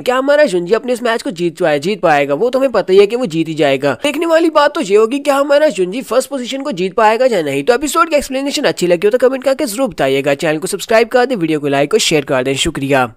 क्या हमारा जुनजी अपने इस मैच को जीत पाएगा। वो तो हमें पता ही है कि वो जीत ही जाएगा। देखने वाली बात तो ये होगी क्या हमारा जुनजी फर्स्ट पोजीशन को जीत पाएगा या नहीं। तो एपिसोड की एक्सप्लेनेशन अच्छी लगी हो तो कमेंट करके जरूर बताइएगा। चैनल को सब्सक्राइब कर दें, वीडियो को लाइक और शेयर कर दें। शुक्रिया।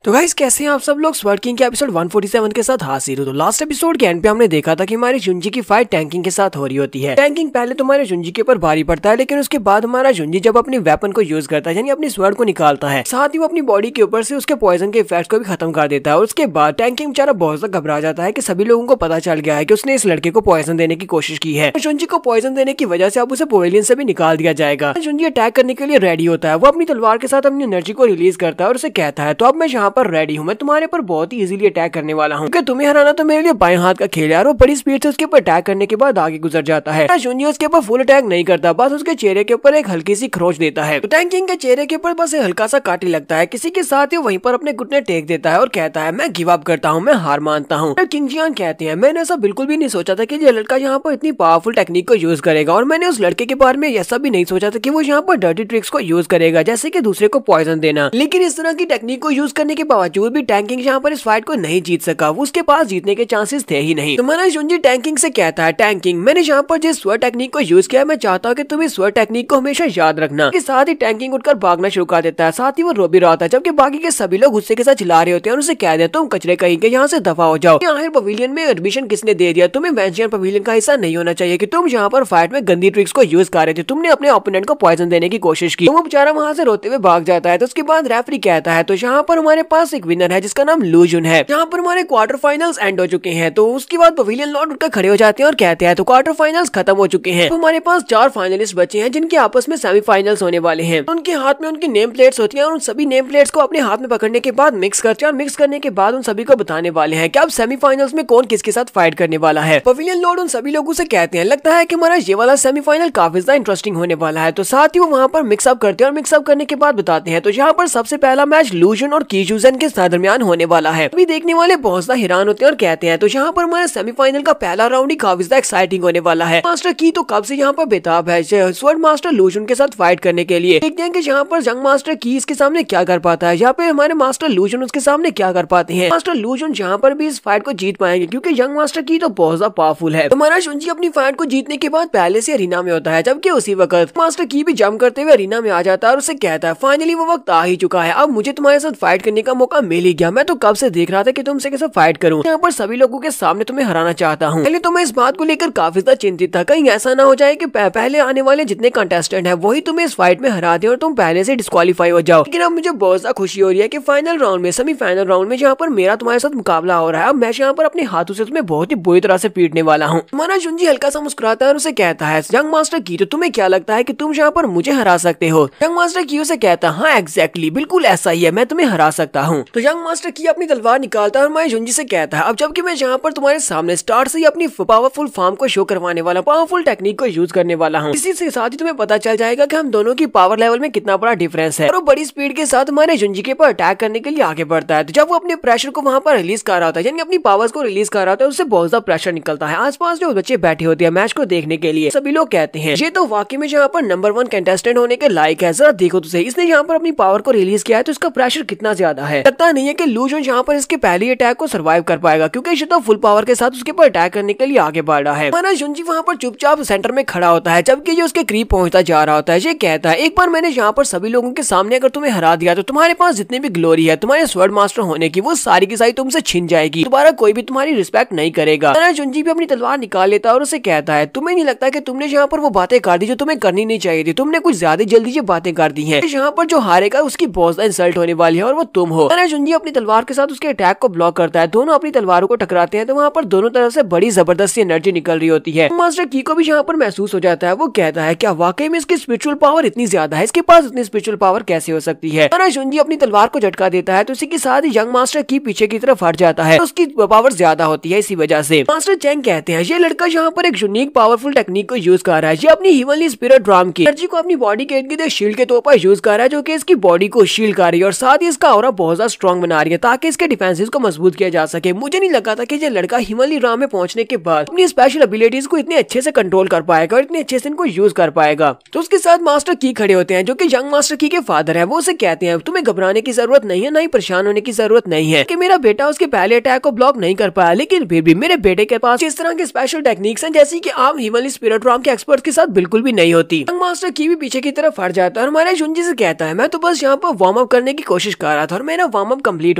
तो गाइस कैसे हैं आप सब लोग? स्वॉर्ड किंग के एपिसोड 147 के साथ हाजिर हो। तो लास्ट एपिसोड के एंड पे हमने देखा था कि हमारे जुनजी की फाइट टैंग किंग के साथ हो रही होती है। टैंग किंग पहले तो हमारे जुनजी के ऊपर भारी पड़ता है, लेकिन उसके बाद हमारा जुनजी जब अपनी वेपन को यूज करता है यानी अपनी स्वॉर्ड को निकालता है, साथ ही वो अपनी बॉडी के ऊपर से उसके पॉइजन के इफेक्ट को भी खत्म कर देता है। और उसके बाद टैंग किंग बेचारा बहुत ज्यादा घबरा जाता है कि सभी लोगों को पता चल गया है कि उसने इस लड़के को पॉइजन देने की कोशिश की है। जुनजी को पॉइजन देने की वजह से अब उसे पवेलियन से भी निकाल दिया जाएगा। जुनजी अटैक करने के लिए रेडी होता है। वो अपनी तलवार के साथ अपनी एनर्जी को रिलीज करता है और उसे कहता है तो अब मैं यहाँ पर रेडी हूँ, मैं तुम्हारे पर बहुत ही इजीली अटैक करने वाला हूँ, क्योंकि तुम्हें हराना तो मेरे लिए बाएं हाथ का खेल है। और वो बड़ी स्पीड से उसके ऊपर अटैक करने के बाद आगे गुजर जाता है। जुनजी उसके ऊपर फुल अटैक नहीं करता, बस उसके चेहरे के ऊपर एक हल्की सी खरोच देता है। तो टैंग किंग के चेहरे के ऊपर बस एक हल्का सा काटे लगता है। किसी के साथ ही वहीं पर अपने घुटने टेक देता है और कहता है मैं गिव अप करता हूँ, मैं हार मानता हूँ। किंग जियान कहते हैं मैंने ऐसा बिल्कुल भी नहीं सोचा था कि ये लड़का यहाँ पर इतनी पावरफुल टेक्निक को यूज करेगा, और मैंने उस लड़के के बारे में ऐसा भी नहीं सोचा था कि वो यहाँ पर डर्टी ट्रिक्स को यूज करेगा, जैसे कि दूसरे को पॉइजन देना। लेकिन इस तरह की टेक्निक को यूज करने के बावजूद भी टैंकिंग यहाँ पर इस फाइट को नहीं जीत सका। वो उसके पास जीतने के चांसेस थे ही नहीं। तो हमारा जुंजी टैंकिंग से कहता है, टैंकिंग मैंने यहाँ पर जिस स्वर टेक्निक को यूज किया, मैं चाहता हूँ कि तुम इस स्वर टेक्निक को हमेशा याद रखना। के साथ ही टैंकिंग उठकर भागना शुरू कर देता है, साथ ही वो रो भी रहा था, जबकि बाकी के सभी लोग गुस्से के साथ चिल्ला रहे होते हैं और उसे कह देते तुम कचरे कहीं के यहाँ से दफा हो जाओ। आखिर पवेलियन में एडमिशन किसने दे दिया? तुम्हें वेंशियन पवेलियन का हिस्सा नहीं होना चाहिए कि तुम यहाँ पर फाइट में गंदी ट्रिक्स को यूज कर रहे थे। तुमने अपने ओपोनेंट को पॉइजन देने की कोशिश की। तो वो बेचारा वहाँ से रोते हुए भाग जाता है। तो उसके बाद रेफरी कहता है, तो यहाँ पर हमारे पास एक विनर है जिसका नाम लूजुन है। यहाँ पर हमारे क्वार्टर फाइनल्स एंड हो चुके हैं। तो उसके बाद पवेलियन लॉर्ड उठकर खड़े हो जाते हैं और कहते हैं, तो क्वार्टर फाइनल्स खत्म हो चुके हैं। तो हमारे पास 4 फाइनलिस्ट बचे हैं जिनके आपस में सेमीफाइनल्स होने वाले हैं। तो उनके हाथ में उनकी नेम प्लेट्स होती हैं और उन सभी नेम प्लेट्स को अपने हाथ में पकड़ने के बाद मिक्स करते हैं और मिक्स करने के बाद उन सभी को बताने वाले हैं कि अब सेमीफाइनल्स में कौन किसके साथ फाइट करने वाला है। पवेलियन लॉर्ड उन सभी लोगों से कहते हैं, लगता है कि हमारा ये वाला सेमीफाइनल काफी ज्यादा इंटरेस्टिंग होने वाला है। तो साथ ही वो वहाँ पर मिक्सअप करते हैं और मिक्सअप करने के बाद बताते हैं, तो यहाँ पर सबसे पहला मैच लूजन और कीजूजन के दरमियान होने वाला है। अभी देखने वाले बहुत ज्यादा हैरान होते हैं और कहते हैं, तो यहाँ पर हमारे सेमीफाइनल का पहला राउंड ही काफी ज्यादा एक्साइटिंग होने वाला है। मास्टर की तो कब से यहाँ पर बेताब है स्वर्ड मास्टर लूजन के साथ फाइट करने के लिए। देखते हैं कि यहाँ पर जंग मास्टर की इसके सामने क्या कर पाता है। यहाँ पे हमारे मास्टर लूजन उसके सामने क्या कर पाते हैं। मास्टर लूजन यहाँ पर भी इस फाइट को जीत पाएंगे क्योंकि यंग मास्टर की तो बहुत ज्यादा पावरफुल है। हमारा शुंजी अपनी फाइट को जीतने के बाद पहले से अरीना में होता है, जबकि उसी वक्त मास्टर की भी जंप करते हुए अरीना में आ जाता है और उसे कहता है, फाइनली वो वक्त आ ही चुका है, अब मुझे तुम्हारे साथ फाइट करने का मौका मिल ही गया। मैं तो कब से देख रहा था कि तुमसे कैसे फाइट करूं। यहाँ पर सभी लोगों के सामने तुम्हें हराना चाहता हूँ। पहले तो मैं इस बात को लेकर काफी ज्यादा चिंतित था, कहीं ऐसा ना हो जाए कि पहले आने वाले जितने कंटेस्टेंट हैं वही तुम्हें इस फाइट में हरा दे और तुम पहले से डिस्क्वालीफाई हो जाओ। लेकिन अब मुझे बहुत ज्यादा खुशी हो रही है कि फाइनल राउंड में, सेमीफाइनल राउंड में जहाँ पर मेरा तुम्हारे साथ मुकाबला हो रहा है, अब मैं यहाँ पर अपने हाथों से तुम्हें बहुत ही बुरी तरह से पीटने वाला हूँ। हमारा शुंजी हल्का सा मुस्कुराता है और उसे कहता है, यंग मास्टर की, तो तुम्हें क्या लगता है कि तुम यहाँ पर मुझे हरा सकते हो? यंग मास्टर की उसे कहता है, हाँ एग्जैक्टली, बिल्कुल ऐसा ही है, मैं तुम्हें हरा सकता हूँ। तो यंग मास्टर की अपनी तलवार निकालता है और हमारे शुंजी से कहता है, अब जबकि मैं यहाँ पर तुम्हारे सामने स्टार्ट से ही अपनी पावरफुल फॉर्म को शो करवाने वाला, पावरफुल टेक्निक को यूज करने वाला हूँ। इसी से साथ ही तुम्हें पता चल जाएगा कि हम दोनों की पावर लेवल में कितना बड़ा डिफरेंस है। और वो बड़ी स्पीड के साथ हमारे शुंजी के ऊपर अटैक करने के लिए आगे बढ़ता है। तो जब वो अपने प्रेशर को वहाँ पर रिलीज कर रहा था, यानी अपनी पावर्स को रिलीज कर रहा था, उससे बहुत ज्यादा प्रेशर निकलता है। आसपास जो बच्चे बैठे होते हैं मैच को देखने के लिए, सभी लोग कहते हैं, ये तो वाकई में यहाँ पर नंबर 1 कंटेस्टेंट होने के लायक है। जरा देखो तो सही, इसने यहाँ पर अपनी पावर को रिलीज किया है तो इसका प्रेशर कितना ज्यादा है। लगता नहीं है कि लूजन यहाँ पर इसके पहले अटैक को सर्वाइव कर पाएगा, क्योंकि ये तो फुल पावर के साथ उसके ऊपर अटैक करने के लिए आगे बढ़ रहा है। हमारा शुंजी वहाँ पर चुपचाप सेंटर में खड़ा होता है, जबकि ये उसके करीब पहुंचता जा रहा होता है। ये कहता है, एक बार मैंने यहाँ पर सभी लोगों के सामने अगर तुम्हें हरा दिया तो तुम्हारे पास जितनी भी ग्लोरी है तुम्हारे स्वर्ड मास्टर होने की, वो सारी की सारी तुमसे छिन जाएगी। दोबारा कोई भी तुम्हारी रिस्पेक्ट नहीं करेगा। हमारा शुंजी भी अपनी तलवार निकाल लेता है और उसे कहता है, तुम्हें नहीं लगता कि तुमने यहाँ पर वो बातें कर दी जो तुम्हें करनी नहीं चाहिए थी? तुमने कुछ ज्यादा जल्दी ये बातें कर दी हैं। यहाँ पर जो हारेगा उसकी बहुत ज्यादा इंसल्ट होने वाली है और वो तुम हो। हमारा शुंजी अपनी तलवार के साथ उसके अटैक को ब्लॉक करता है। दोनों अपनी तलवारों को टकराते हैं तो वहाँ पर दोनों तरफ से बड़ी जबरदस्त एनर्जी निकल रही होती है। मास्टर की को भी यहाँ पर महसूस हो जाता है। वो कहता है, क्या वाकई में इसकी स्पिरिचुअल पावर इतनी ज्यादा है? इसके पास इतनी स्पिरिचुअल पावर कैसे हो सकती है? हमारा शुंजी अपनी तलवार को झटका देता है तो इसी के साथ ही यंग मास्टर की पीछे की तरफ हट जाता है। तो उसकी पावर ज्यादा होती है, इसी वजह से मास्टर चैंग कहते हैं, ये लड़का यहाँ पर एक यूनिक पावरफुल टेक्निक को यूज कर रहा है। ये अपनी हिवनली स्पिरिट ड्राम की एनर्जी को अपनी बॉडी के इर्द गिर्द शील्ड के तौर पर यूज कर रहा है, जो कि इसकी बॉडी को शील्ड कर रही है और साथ ही इसका ऑरा बहुत ज्यादा स्ट्रॉन्ग बना रही है ताकि इसके डिफेंसेस को मजबूत किया जा सके। मुझे नहीं लगा था कि ये लड़का हिवनली ड्राम में पहुंचने के बाद अपनी स्पेशल एबिलिटीज को इतने अच्छे से कंट्रोल कर पाएगा और इतने अच्छे से इनको यूज कर पाएगा। तो उसके साथ मास्टर की खड़े होते हैं जो कि यंग मास्टर की के फादर है। वो उसे कहते हैं, तुम्हें घबराने की जरूरत नहीं है, ना ही परेशान होने की जरूरत नहीं है कि मेरा बेटा उसके पहले अटैक को ब्लॉक नहीं कर पाया, लेकिन फिर भी मेरे बेटे के पास इस तरह के स्पेशल टेक्निक्स हैं जैसी कि आम हिवनली स्पिरिट ड्राम के एक्सपर्ट के साथ बिल्कुल भी नहीं होती। यंग मास्टर की भी पीछे की तरफ हट जाता है और हमारे शुंजी से कहता है, मैं तो बस यहाँ पर वार्म अप करने की कोशिश कर रहा था और मेरा वार्म अप कंप्लीट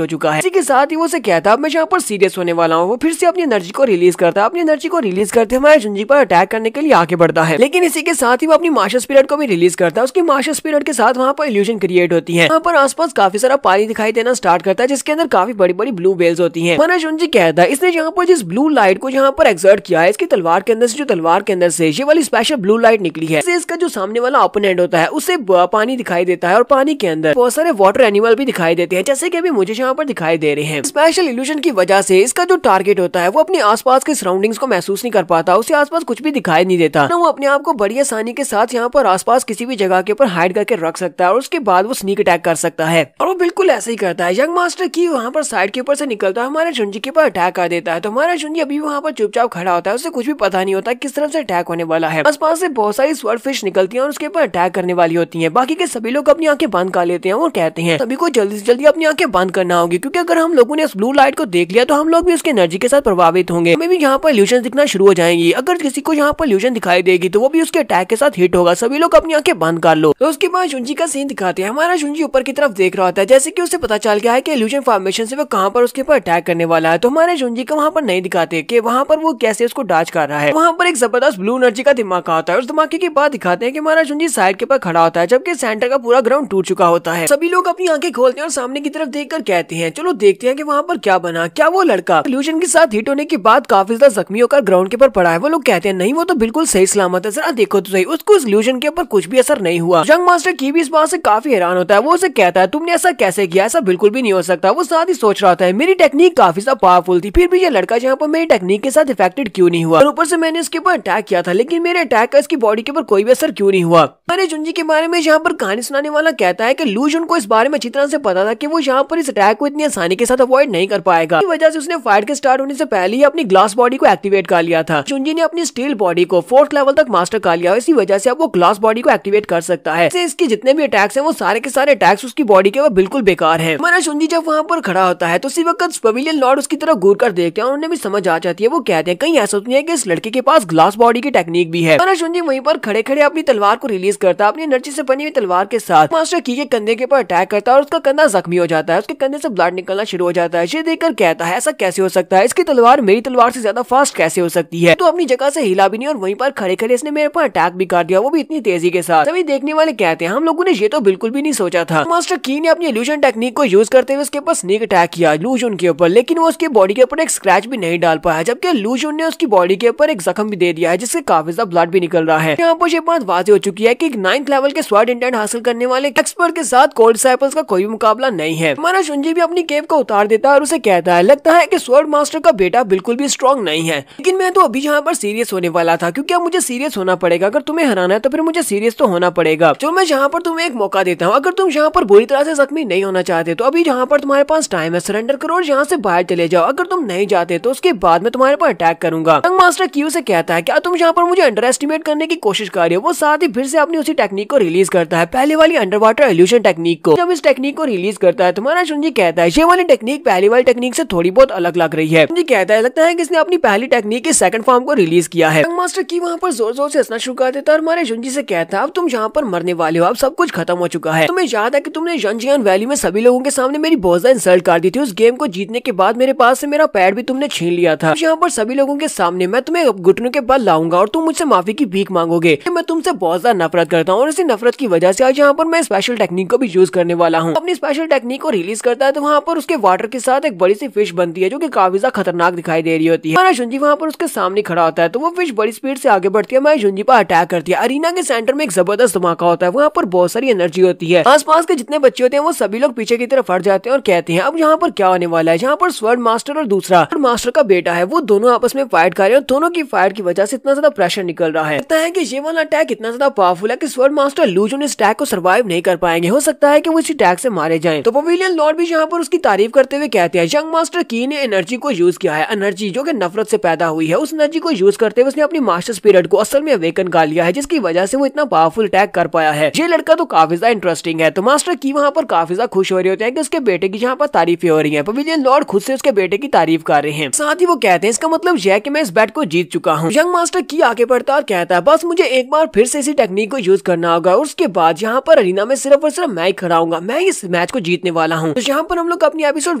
हो चुका है। इसी के साथ ही वो से कहता है, मैं यहाँ पर सीरियस होने वाला हूँ। वो फिर से अपनी एनर्जी को रिलीज करता है। अपनी एनर्जी को रिलीज करते हमारे शुंजी पर अटैक करने के लिए आगे बढ़ता है, लेकिन इसी के साथ ही वो अपनी मार्शल स्पिरिट को भी रिलीज करता है। उसकी मार्शल स्पिरिट के साथ वहाँ पर इल्यूजन क्रिएट होती है। वहाँ पर आसपास काफी सारा पानी दिखाई देना स्टार्ट करता है जिसके अंदर काफी बड़ी बड़ी ब्लू वेल्स होती है। हमारा शुंजी कहता है, इसने यहाँ पर जिस ब्लू लाइट को यहाँ पर एक्सर्ट किया है, इसकी तलवार के अंदर से, जो तलवार के अंदर से ये वाली स्पेशल ब्लू लाइट निकली है, इसका जो सामने वाला ओपोनेंट होता है उसे पानी दिखाई देता है और पानी के अंदर बहुत सारे वाटर एनिमल भी दिखाई देते हैं, जैसे कि अभी मुझे यहाँ पर दिखाई दे रहे हैं। स्पेशल इल्यूजन की वजह से इसका जो टारगेट होता है वो अपने आसपास के सराउंडिंग्स को महसूस नहीं कर पाता, उसे आसपास कुछ भी दिखाई नहीं देता ना। वो अपने आप को बड़ी आसानी के साथ यहाँ पर आसपास किसी भी जगह के ऊपर हाइड करके रख सकता है और उसके बाद वो स्नीक अटैक कर सकता है, और वो बिल्कुल ऐसा ही करता है। यंग मास्टर की वहाँ पर साइड के ऊपर से निकलता है, हमारे शुंजी के ऊपर अटैक कर देता है। तो हमारा शुंजी अभी वहाँ पर चुपचाप खड़ा होता है, उसे कुछ भी पता नहीं होता किस तरफ से अटैक होने वाला है। आसपास से बहुत सारी स्वॉर्ड फिश निकलती है और उसके ऊपर अटैक करने वाली होती है। बाकी के सभी लोग अपनी आंखें बंद कर लेते हैं और कहते हैं, सभी को जल्दी से जल्दी अपनी आंखें बंद करना होगी, क्योंकि अगर हम लोगों ने इस ब्लू लाइट को देख लिया तो हम लोग भी उसकी एनर्जी के साथ प्रभावित होंगे, हमें भी यहाँ पर इल्यूजन दिखना शुरू हो जाएंगी। अगर किसी को यहाँ पर इल्यूजन दिखाई देगी तो वो भी उसके अटैक के साथ हिट होगा। सभी लोग अपनी आंखें बंद कर लो। तो उसके बाद जुंजी का सीन दिखाते हैं। हमारा जुंजी ऊपर की तरफ देख रहा होता है, जैसे कि उसे पता चल गया है कि इल्यूजन फॉर्मेशन से वो कहाँ पर उसके ऊपर अटैक करने वाला है। तो हमारे जुंजी का वहाँ पर नहीं दिखाते कि वहाँ पर वो कैसे उसको डॉज कर रहा है। वहाँ पर एक जबरदस्त ब्लू एनर्जी का धमाका होता है। उस धमाके के बाद दिखाते हैं कि हमारा जुंजी साइड के पर खड़ा होता है, जबकि सेंटर का पूरा ग्राउंड टूट चुका होता है। सभी लोग अपनी आंखें खोलते हैं और सामने की तरफ देखकर कहते हैं चलो देखते हैं कि वहाँ पर क्या बना। क्या वो लड़का इल्यूजन के साथ हिट होने के बाद काफी ज्यादा जख्मी होकर ग्राउंड के ऊपर पड़ा है? वो लोग कहते हैं नहीं, वो तो बिल्कुल सही सलामत है, जरा देखो तो सही, उसको इस इल्यूजन के ऊपर कुछ भी असर नहीं हुआ। जंग मास्टर की भी इस बात से काफी हैरान होता है। वो उसे कहता है तुमने ऐसा कैसे किया, ऐसा बिल्कुल भी नहीं हो सकता। वो साथ ही सोच रहा था मेरी टेक्निक काफी ज्यादा पावरफुल थी, फिर भी ये लड़का जहाँ पर मेरी टेक्निक के साथ इफेक्टेड क्यों नहीं हुआ, और ऊपर से मैंने इसके ऊपर अटैक किया था, लेकिन मेरे अटैक का इसकी बॉडी के ऊपर कोई भी असर क्यों नहीं हुआ। हमारे जुंजी के बारे में यहाँ पर कहानी सुनाने वाला कहता है कि लूजन को इस बारे में अच्छी तरह से पता था कि वो यहाँ पर इस अटैक को इतनी आसानी के साथ अवॉइड नहीं कर पाएगा। इस वजह से उसने फाइट के स्टार्ट होने से पहले ही अपनी ग्लास बॉडी को एक्टिवेट कर लिया था। जुंजी ने अपनी स्टील बॉडी को 4th लेवल तक मास्टर कर लिया, इसी वजह से अब वो ग्लास बॉडी को एक्टिवेट कर सकता है। इसके जितने भी अटैक्स हैं वो सारे के सारे अटैक्स उसकी बॉडी के वो बिल्कुल बेकार हैं। हमारा जुंजी जब वहाँ पर खड़ा होता है तो उसी वक्त पवेलियन लॉर्ड उसकी तरफ घूर कर देखते हैं और उन्हें भी समझ आ जाती है। वो कहते हैं कहीं ऐसा तो नहीं है कि इस लड़के के पास ग्लास बॉडी की टेक्निक भी है। हमारा जुंजी वहीं पर खड़े खड़े अपनी तलवार को रिलीज करता है। अपनी एनर्जी से बनी हुई तलवार के साथ मास्टर की के कंधे के ऊपर अटैक करता है और उसका कंधा जख्मी हो जाता है। उसके कंधे से ब्लड निकलना शुरू हो जाता है। ये देखकर कहता है ऐसा कैसे हो सकता है, इसकी तलवार मेरी तलवार से ज्यादा फास्ट कैसे हो सकती है। तो अपनी जगह से हिला भी नहीं और वहीं पर खड़े खड़े इसने मेरे पर अटैक भी कर दिया, वो भी इतनी तेजी के साथ। तभी देखने वाले कहते हैं हम लोगों ने ये तो बिल्कुल भी नहीं सोचा था। मास्टर की ने अपनी इल्यूजन टेक्निक को यूज करते हुए उसके ऊपर स्नेक अटैक किया लूजन के ऊपर, लेकिन वो उसकी बॉडी के ऊपर एक स्क्रैच भी नहीं डाल पाया, जबकि लूजन ने उसकी बॉडी के ऊपर एक जख्म भी दे दिया है जिससे काफी ज्यादा ब्लड भी निकल रहा है। यहाँ पर ये बात वाज़ेह हो चुकी है कि 9th लेवल के स्वॉर्ड इंटेंट हासिल करने वाले एक्सपर्ट के साथ कोल्ड डिसाइपल्स का कोई भी मुकाबला नहीं है। हमारा जुंजी भी अपनी केप को उतार देता है और उसे कहता है लगता है कि स्वॉर्ड मास्टर का बेटा बिल्कुल भी स्ट्रॉन्ग नहीं है, लेकिन मैं तो अभी यहाँ पर सीरियस होने वाला था, क्योंकि अब मुझे सीरियस होना पड़ेगा। अगर तुम्हें हराना है तो फिर मुझे सीरियस तो होना पड़ेगा। जो मैं यहाँ पर तुम्हें एक मौका देता हूँ, अगर तुम यहाँ पर बुरी तरह से जख्मी नहीं होना चाहते तो अभी यहाँ पर तुम्हारे पास टाइम है, सरेंडर करो और यहाँ से बाहर चले जाओ। अगर तुम नहीं जाते तो उसके बाद मैं तुम्हारे पर अटैक करूंगा। यंग मास्टर क्यू से कहता है क्या तुम यहाँ पर मुझे अंडर एस्टिमेट करने की कोशिश कर रहे हो। वो साथ ही फिर से अपनी उसी टेक्निक को रिलीज करता है, पहले वाली अंडर वाटर इल्यूजन टेक्निक को। जब इस टेक्निक को रिलीज करता है तुम्हारा जुंजी कहता है ये वाली टेक्निक पहली वाली टेक्निक से थोड़ी बहुत अलग लग रही है। जुंजी कहता है लगता है कि इसने अपनी पहली टेक्निक के सेकंड फॉर्म को रिलीज किया है। यंग मास्टर की वहाँ पर जोर जोर से हंसना शुरू कर देता है और हमारे जुंजी से कहता है अब तुम यहाँ पर मरने वाले हो, अब सब कुछ खत्म हो चुका है। तुम्हें याद है कि तुमने जंजियान वैली में सभी लोगों के सामने मेरी बहुत ज्यादा इंसल्ट कर दी थी। उस गेम को जीतने के बाद मेरे पास से मेरा पैड भी तुमने छीन लिया था। यहाँ पर सभी लोगों के सामने मैं तुम्हें घुटनों के बल लाऊंगा और तुम मुझसे माफी की भीख मांगोगे। मैं तुमसे बहुत ज्यादा नफरत करता हूँ और इसी नफरत की वजह से आज यहाँ पर मैं स्पेशल टेक्निक को भी यूज करने वाला हूँ। अपनी स्पेशल टेक्निक को रिलीज करता है तो वहाँ पर उसके वाटर के साथ एक बड़ी सी फिश बनती है जो कि काफी ज्यादा खतरनाक दिखाई दे रही होती है। हमारा जुंजी वहाँ पर उसके सामने खड़ा होता है तो वो फिश बड़ी स्पीड से आगे बढ़ती है, हमारे जुंजी पर अटैक करती है। अरीना के सेंटर में एक जबरदस्त धमाका होता है, वहाँ पर बहुत सारी एनर्जी होती है। आसपास के जितने बच्चे होते हैं वो सभी लोग पीछे की तरफ हट जाते हैं और कहते हैं अब यहाँ पर क्या होने वाला है। यहाँ पर स्वॉर्ड मास्टर और दूसरा मास्टर का बेटा है, वो दोनों आपस में फाइट कर रहे हैं और दोनों की फाइट की वजह से इतना ज्यादा प्रेशर निकल रहा है। लगता है कि ये वाला अटैक इतना ज्यादा पावरफुल है कि स्वॉर्ड मास्टर लूजन इस अटैक को सर्वाइव नहीं कर पाएंगे। हो सकता है कि वो इस अटैक से मारे जाएं। तो पवेलियन लॉर्ड भी यहाँ पर उसकी तारीफ करते हुए कहते हैं यंग मास्टर की ने एनर्जी को यूज किया है, एनर्जी जो कि नफरत से पैदा हुई है। उस एनर्जी को यूज करते हुए उसने अपनी मास्टर स्पिरिट को असल में अवेकन कर लिया है, जिसकी वजह से वो इतना पावरफुल अटैक कर पाया है। ये लड़का तो काफी ज्यादा इंटरेस्टिंग है। तो मास्टर की वहाँ पर काफी ज्यादा खुश हो रहे होते हैं कि उसके बेटे की यहाँ पर तारीफें हो रही है। पवेलियन लॉर्ड खुद से उसके बेटे की तारीफ कर रहे हैं। साथ ही वो कहते हैं इसका मतलब यह है कि मैं इस बैट को जीत चुका हूँ। यंग मास्टर की आगे बढ़ता और कहता है बस मुझे एक बार फिर से इसी टेक्निक को यूज करना होगा और उसके बाद यहाँ पर अरीना में सिर्फ और सिर्फ मैं ही खड़ा हूँगा, मैं इस मैच को जीतने वाला हूँ। तो यहाँ पर हम लोग अपनी एपिसोड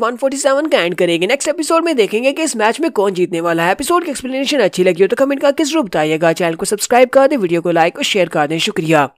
147 का एंड करेंगे। नेक्स्ट एपिसोड में देखेंगे कि इस मैच में कौन जीतने वाला है। एपिसोड की एक्सप्लेनेशन अच्छी लगी हो तो कमेंट करके जरूर बताइएगा। चैनल को सब्सक्राइब कर दे, वीडियो को लाइक और शेयर कर दें। शुक्रिया।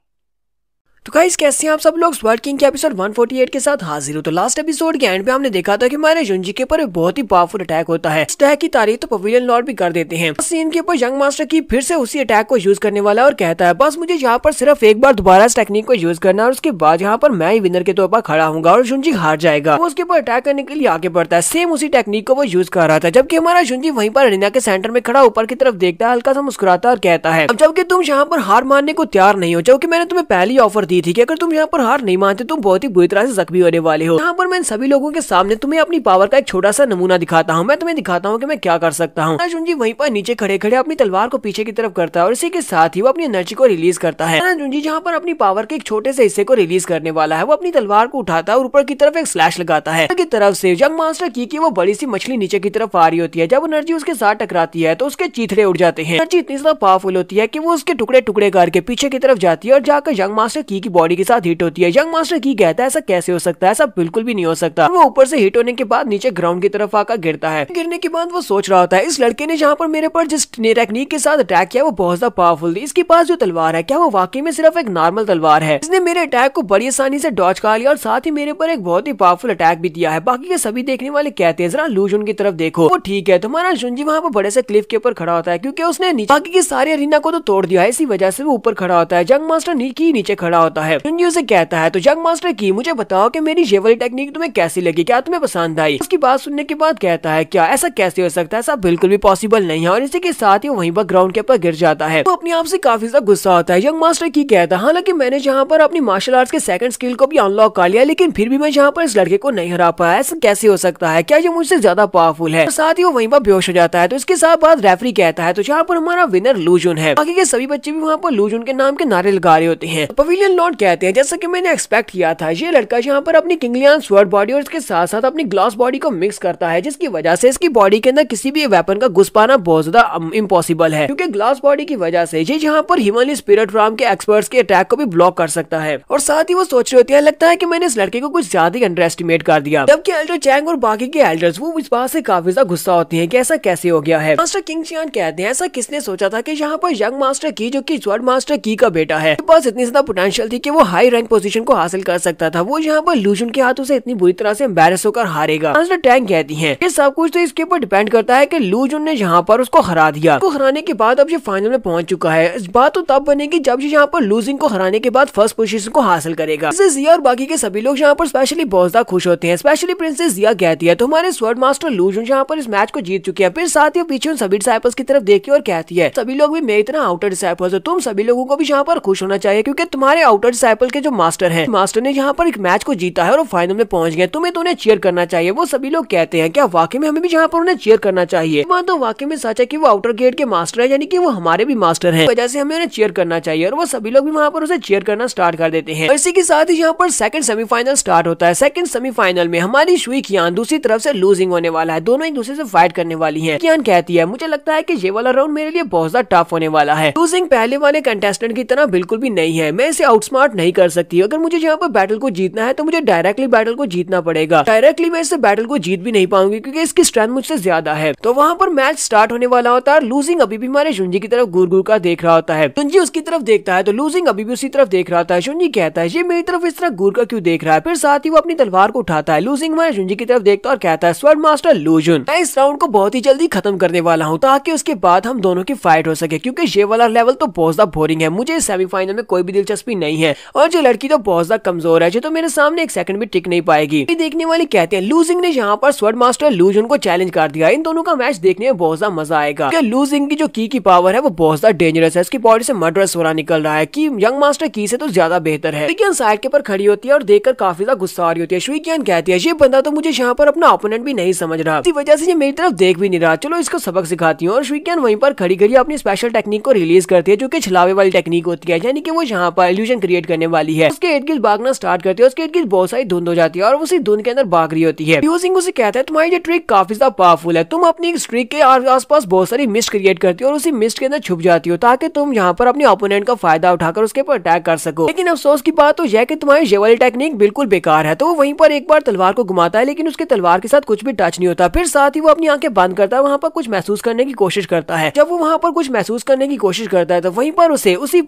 तो गाइस कैसे हैं आप सब लोग। स्वर्ड किंग के एपिसोड 148 के साथ हाजिर हो। तो लास्ट एपिसोड के एंड पे हमने देखा था कि हमारे जुंजी के ऊपर बहुत ही पावरफुल अटैक होता है। इस अटैक की तारीफ तो पवेलियन लॉर्ड भी कर देते हैं। सीन के ऊपर यंग मास्टर की फिर से उसी अटैक को यूज करने वाला और कहता है बस मुझे यहाँ पर सिर्फ एक बार दोबारा इस टेक्निक को यूज करना और उसके बाद यहाँ पर मैं ही विनर के तौर पर खड़ा हूँगा और जुंजी हार जाएगा। वो उसके ऊपर अटैक करने के लिए आगे बढ़ता है। सेम उसी टेक्निक को वो यूज कर रहा था, जबकि हमारा जुंजी वहीं पर अरीना के सेंटर में खड़ा ऊपर की तरफ देखता है, हल्का सा मुस्कुराता और कहता है अब जबकि तुम यहाँ पर हार मानने को तैयार नहीं हो, जो कि मैंने तुम्हें पहले ही ऑफर दी थी कि अगर तुम यहाँ पर हार नहीं मानते तुम बहुत ही बुरी तरह से जख्मी होने वाले हो। यहाँ पर मैं सभी लोगों के सामने तुम्हें अपनी पावर का एक छोटा सा नमूना दिखाता हूँ। मैं तुम्हें दिखाता हूँ कि मैं क्या कर सकता हूँ। जुंजी वहीं पर नीचे खड़े खड़े अपनी तलवार को पीछे की तरफ करता है और इसी के साथ ही वो अपनी एनर्जी को रिलीज करता है। जुंजी जहाँ पर अपनी पावर के एक छोटे से हिस्से को रिलीज करने वाला है, वो अपनी तलवार को उठाता है और ऊपर की तरफ एक स्लैश लगाता है की तरफ से जंग मास्टर की वो बड़ी सी मछली नीचे की तरफ आ रही होती है। जब एनर्जी उसके साथ टकराती है तो उसके चीथड़े उड़ जाते हैं। एनर्जी इतनी ज्यादा पावरफुल होती है कि वो उसके टुकड़े टुकड़े करके पीछे की तरफ जाती है और जाकर यंग मास्टर की बॉडी के साथ हिट होती है। यंग मास्टर की कहता है ऐसा कैसे हो सकता है, ऐसा बिल्कुल भी नहीं हो सकता। वो ऊपर से हिट होने के बाद नीचे ग्राउंड की तरफ आकर गिरता है। गिरने के बाद वो सोच रहा होता है इस लड़के ने जहाँ पर मेरे पर जिस टेक्निक के साथ अटैक किया वो बहुत ज्यादा पावरफुल थी। इसके पास जो तलवार है क्या वो वाकई में सिर्फ एक नॉर्मल तलवार है? इसने मेरे अटैक को बड़ी आसानी से डॉज कर लिया और साथ ही मेरे पर एक बहुत ही पावरफुल अटैक भी दिया है। बाकी के सभी देखने वाले कहते हैं जरा लूजन की तरफ देखो। वो ठीक है, तुम्हारा जुंजी वहाँ पर बड़े से क्लिफ के ऊपर खड़ा होता है क्योंकि उसने बाकी के सारे अरीना को तो तोड़ दिया है, इसी वजह से वो ऊपर खड़ा होता है। जंग मास्टर नीचे खड़ा होता है। जुंजी उसे कहता है तो जंग मास्टर की मुझे बताओ कि मेरी ये वाली टेक्निक तुम्हें कैसी लगी, क्या तुम्हें पसंद आई? उसकी बात सुनने के बाद कहता है क्या ऐसा कैसे हो सकता है, ऐसा बिल्कुल भी पॉसिबल नहीं है। और इसी के साथ ही वहीं पर ग्राउंड के ऊपर गिर जाता है। वो अपने आप से काफी ज्यादा गुस्सा होता है। यंग मास्टर की कहता है हालांकि मैंने जहाँ पर अपनी मार्शल आर्ट्स के सेकंड स्किल को भी अनलॉक कर लिया लेकिन फिर भी मैं यहाँ पर इस लड़के को नहीं हरा पाया, ऐसा कैसे हो सकता है? क्या ये मुझसे ज्यादा पावरफुल है? साथ ही वो वहीं पर बेहोश हो जाता है। तो इसके साथ बाद रेफरी कहता है तो जहाँ पर हमारा विनर लूजन है। बाकी के सभी बच्चे भी वहाँ पर लूजन के नाम के नारे लगा रहे होते हैं। पवेलियन लॉर्ड कहते हैं जैसा कि मैंने एक्सपेक्ट किया था, ये लड़का यहाँ पर अपनी किंगलियन स्वॉर्ड बॉडी और इसके साथ साथ अपनी ग्लास बॉडी को मिक्स करता है, जिसकी वजह से इसकी बॉडी के अंदर किसी भी वेपन का घुस पाना बहुत ज्यादा इम्पॉसिबल है क्योंकि ग्लास बॉडी की वजह से ये यहाँ पर हिमालय स्पिरिट राम के एक्सपर्ट्स के अटैक को भी ब्लॉक कर सकता है। और साथ ही वो सोच रहे होते हैं लगता है कि मैंने इस लड़के को कुछ ज्यादा ही अंडर एस्टिमेट कर दिया। जबकि एल्डर चैंग और बाकी के एल्डर्स वो इस बात से काफी ज्यादा गुस्सा होती हैं कि ऐसा कैसे हो गया है। मास्टर किंग चियान कहते हैं ऐसा किसने सोचा था कि यहाँ पर यंग मास्टर की जो कि स्वॉर्ड मास्टर की का बेटा है उसके पास इतनी ज्यादा पोटेंशियल थी कि वो हाई रैंक पोजीशन को हासिल कर सकता था, वो यहाँ पर लूजन के हाथों से इतनी बुरी तरह से एम्बैरेस होकर हारेगा। मास्टर टैंग कहती है ये सब कुछ तो इसके ऊपर डिपेंड करता है कि लूजन ने यहाँ पर उसको हरा दिया। उसको हराने के बाद अब ये फाइनल में पहुंच चुका है। इस बात तो तब बनेगी जब ये यहाँ पर लूजिंग को हराने के बाद फर्स्ट पोजीशन को हासिल करेगा। जिया और बाकी के सभी लोग यहाँ पर स्पेशली बहुत ज्यादा खुश होते हैं। स्पेशली प्रिंसेस जिया कहती है तुम्हारे स्वॉर्ड मास्टर लूजन यहाँ पर इस मैच को जीत चुके हैं। फिर साथ ही पीछे उन सभी डिसाइपल्स की तरफ देखती है और कहती है सभी लोग भी मेरी तरह आउटर डिसाइपल्स हो, तुम सभी लोगों को भी यहाँ पर खुश होना चाहिए क्योंकि तुम्हारे आउटर डिसाइपल के जो मास्टर हैं, मास्टर ने यहाँ पर एक मैच को जीता है और वो फाइनल में पहुंच गए, तुम्हें तो उन्हें चीयर करना चाहिए। वो सभी लोग कहते हैं क्या वाकई में हमें भी यहाँ पर उन्हें चीयर करना चाहिए? बात तो वाकई में सच है कि वो आउटर गेट के मास्टर है, यानी कि वो हमारे भी मास्टर हैं, वजह से हमें उन्हें चीयर करना चाहिए। और वो सभी लोग भी वहाँ पर उसे चीयर करना स्टार्ट कर देते हैं। इसी के साथ ही यहाँ पर सेकंड सेमीफाइनल स्टार्ट होता है। सेकंड सेमीफाइनल में हमारी शुई कियान दूसरी तरफ से लूजिंग होने वाला है, दोनों एक दूसरे से फाइट करने वाली है। कियान कहती है मुझे लगता है कि ये वाला राउंड मेरे लिए बहुत ज्यादा टफ होने वाला है। लूजिंग पहले वाले कंटेस्टेंट की तरह बिल्कुल भी नहीं है, मैं इसे आउटस्मार्ट नहीं कर सकती। अगर मुझे यहाँ पर बैटल को जीतना है तो मुझे डायरेक्टली बैटल को जीतना पड़ेगा। डायरेक्टली मैं इस बैटल को जीत भी नहीं पाऊंगी क्योंकि इसकी स्ट्रेंथ मुझसे ज्यादा है। तो वहाँ पर मैच स्टार्ट होने वाला होता है। लूजिंग अभी भी हमारे जुंजी की तरफ घूर घूर कर देख रहा होता है। जुंजी उसकी तरफ देखता है तो लूजिंग अभी भी उसी तरफ देख रहा होता है। जुंजी कहता है ये मेरी तरफ इस तरह घूर कर क्यों देख रहा है? फिर साथ ही वो अपनी तलवार को उठाता है। लूजिंग हमारे जुंजी की तरफ देखता है और कहता है स्वॉर्ड मास्टर लूजन, मैं इस राउंड को बहुत ही जल्दी खत्म करने वाला हूँ ताकि उसके बाद हम दोनों की फाइट हो सके क्योंकि ये वाला लेवल तो बहुत ज्यादा बोरिंग है, मुझे इस सेमीफाइनल में कोई भी दिलचस्पी नहीं है और जो लड़की तो बहुत ज्यादा कमजोर है, जो तो मेरे सामने एक सेकंड भी टिक नहीं पाएगी। देखने वाले कहते हैं लूजिंग ने यहाँ पर स्वॉर्ड मास्टर लूजन को चैलेंज कर दिया। इन दोनों का मैच देखने में बहुत ज्यादा मजा आएगा। लूजिंग की जो की पावर है वो बहुत ज्यादा डेंजरस है, इसकी बॉडी से मर्डरस हो रहा निकल रहा है कि यंग मास्टर की से तो ज्यादा बेहतर है। शुई साइड के पर खड़ी होती है और देखकर काफी ज्यादा गुस्सा आ रही होती है। शुई कहती है ये बंदा तो मुझे यहाँ पर अपना ओपोनेंट भी नहीं समझ रहा, इसी वजह से ये मेरी तरफ देख भी नहीं रहा, चलो इसको सबक सिखाती हूँ। और शुई वहीं पर खड़ी खड़ी अपनी स्पेशल टेक्निक को रिलीज करती है जो कि छलावे वाली टेक्निक होती है, यानी कि वो यहाँ पर इल्यूजन क्रिएट करने वाली है। उसके इर्द गिर्द भागना स्टार्ट करती है, उसके इर्द गिर्द बहुत सारी धुंध हो जाती है और उसी धुंध के अंदर भाग रही होती है। यूजिंग उसे कहता है तुम्हारी ये ट्रिक काफी ज्यादा पावरफुल है, तुम अपनी ट्रिक के आसपास बहुत सारी मिस्ट क्रिएट करती हो और उसी मिस्ट के अंदर छुप जाती हो ताकि तुम यहाँ पर अपने ओपोनेंट का फायदा उठाकर उसके ऊपर अटैक कर सको। लेकिन अफसोस की बात तो यह कि तुम्हारी ये वाली टेक्निक बिल्कुल बेकार है। तो वो वहीं पर एक बार तलवार को घुमाता है लेकिन उसके तलवार के साथ कुछ भी टच नहीं होता। फिर साथ ही वो अपनी आंखें बंद करता है, वहाँ पर कुछ महसूस करने की कोशिश करता है। जब वो वहाँ पर कुछ महसूस करने की कोशिश करता है तो वहीं पर उसे उसी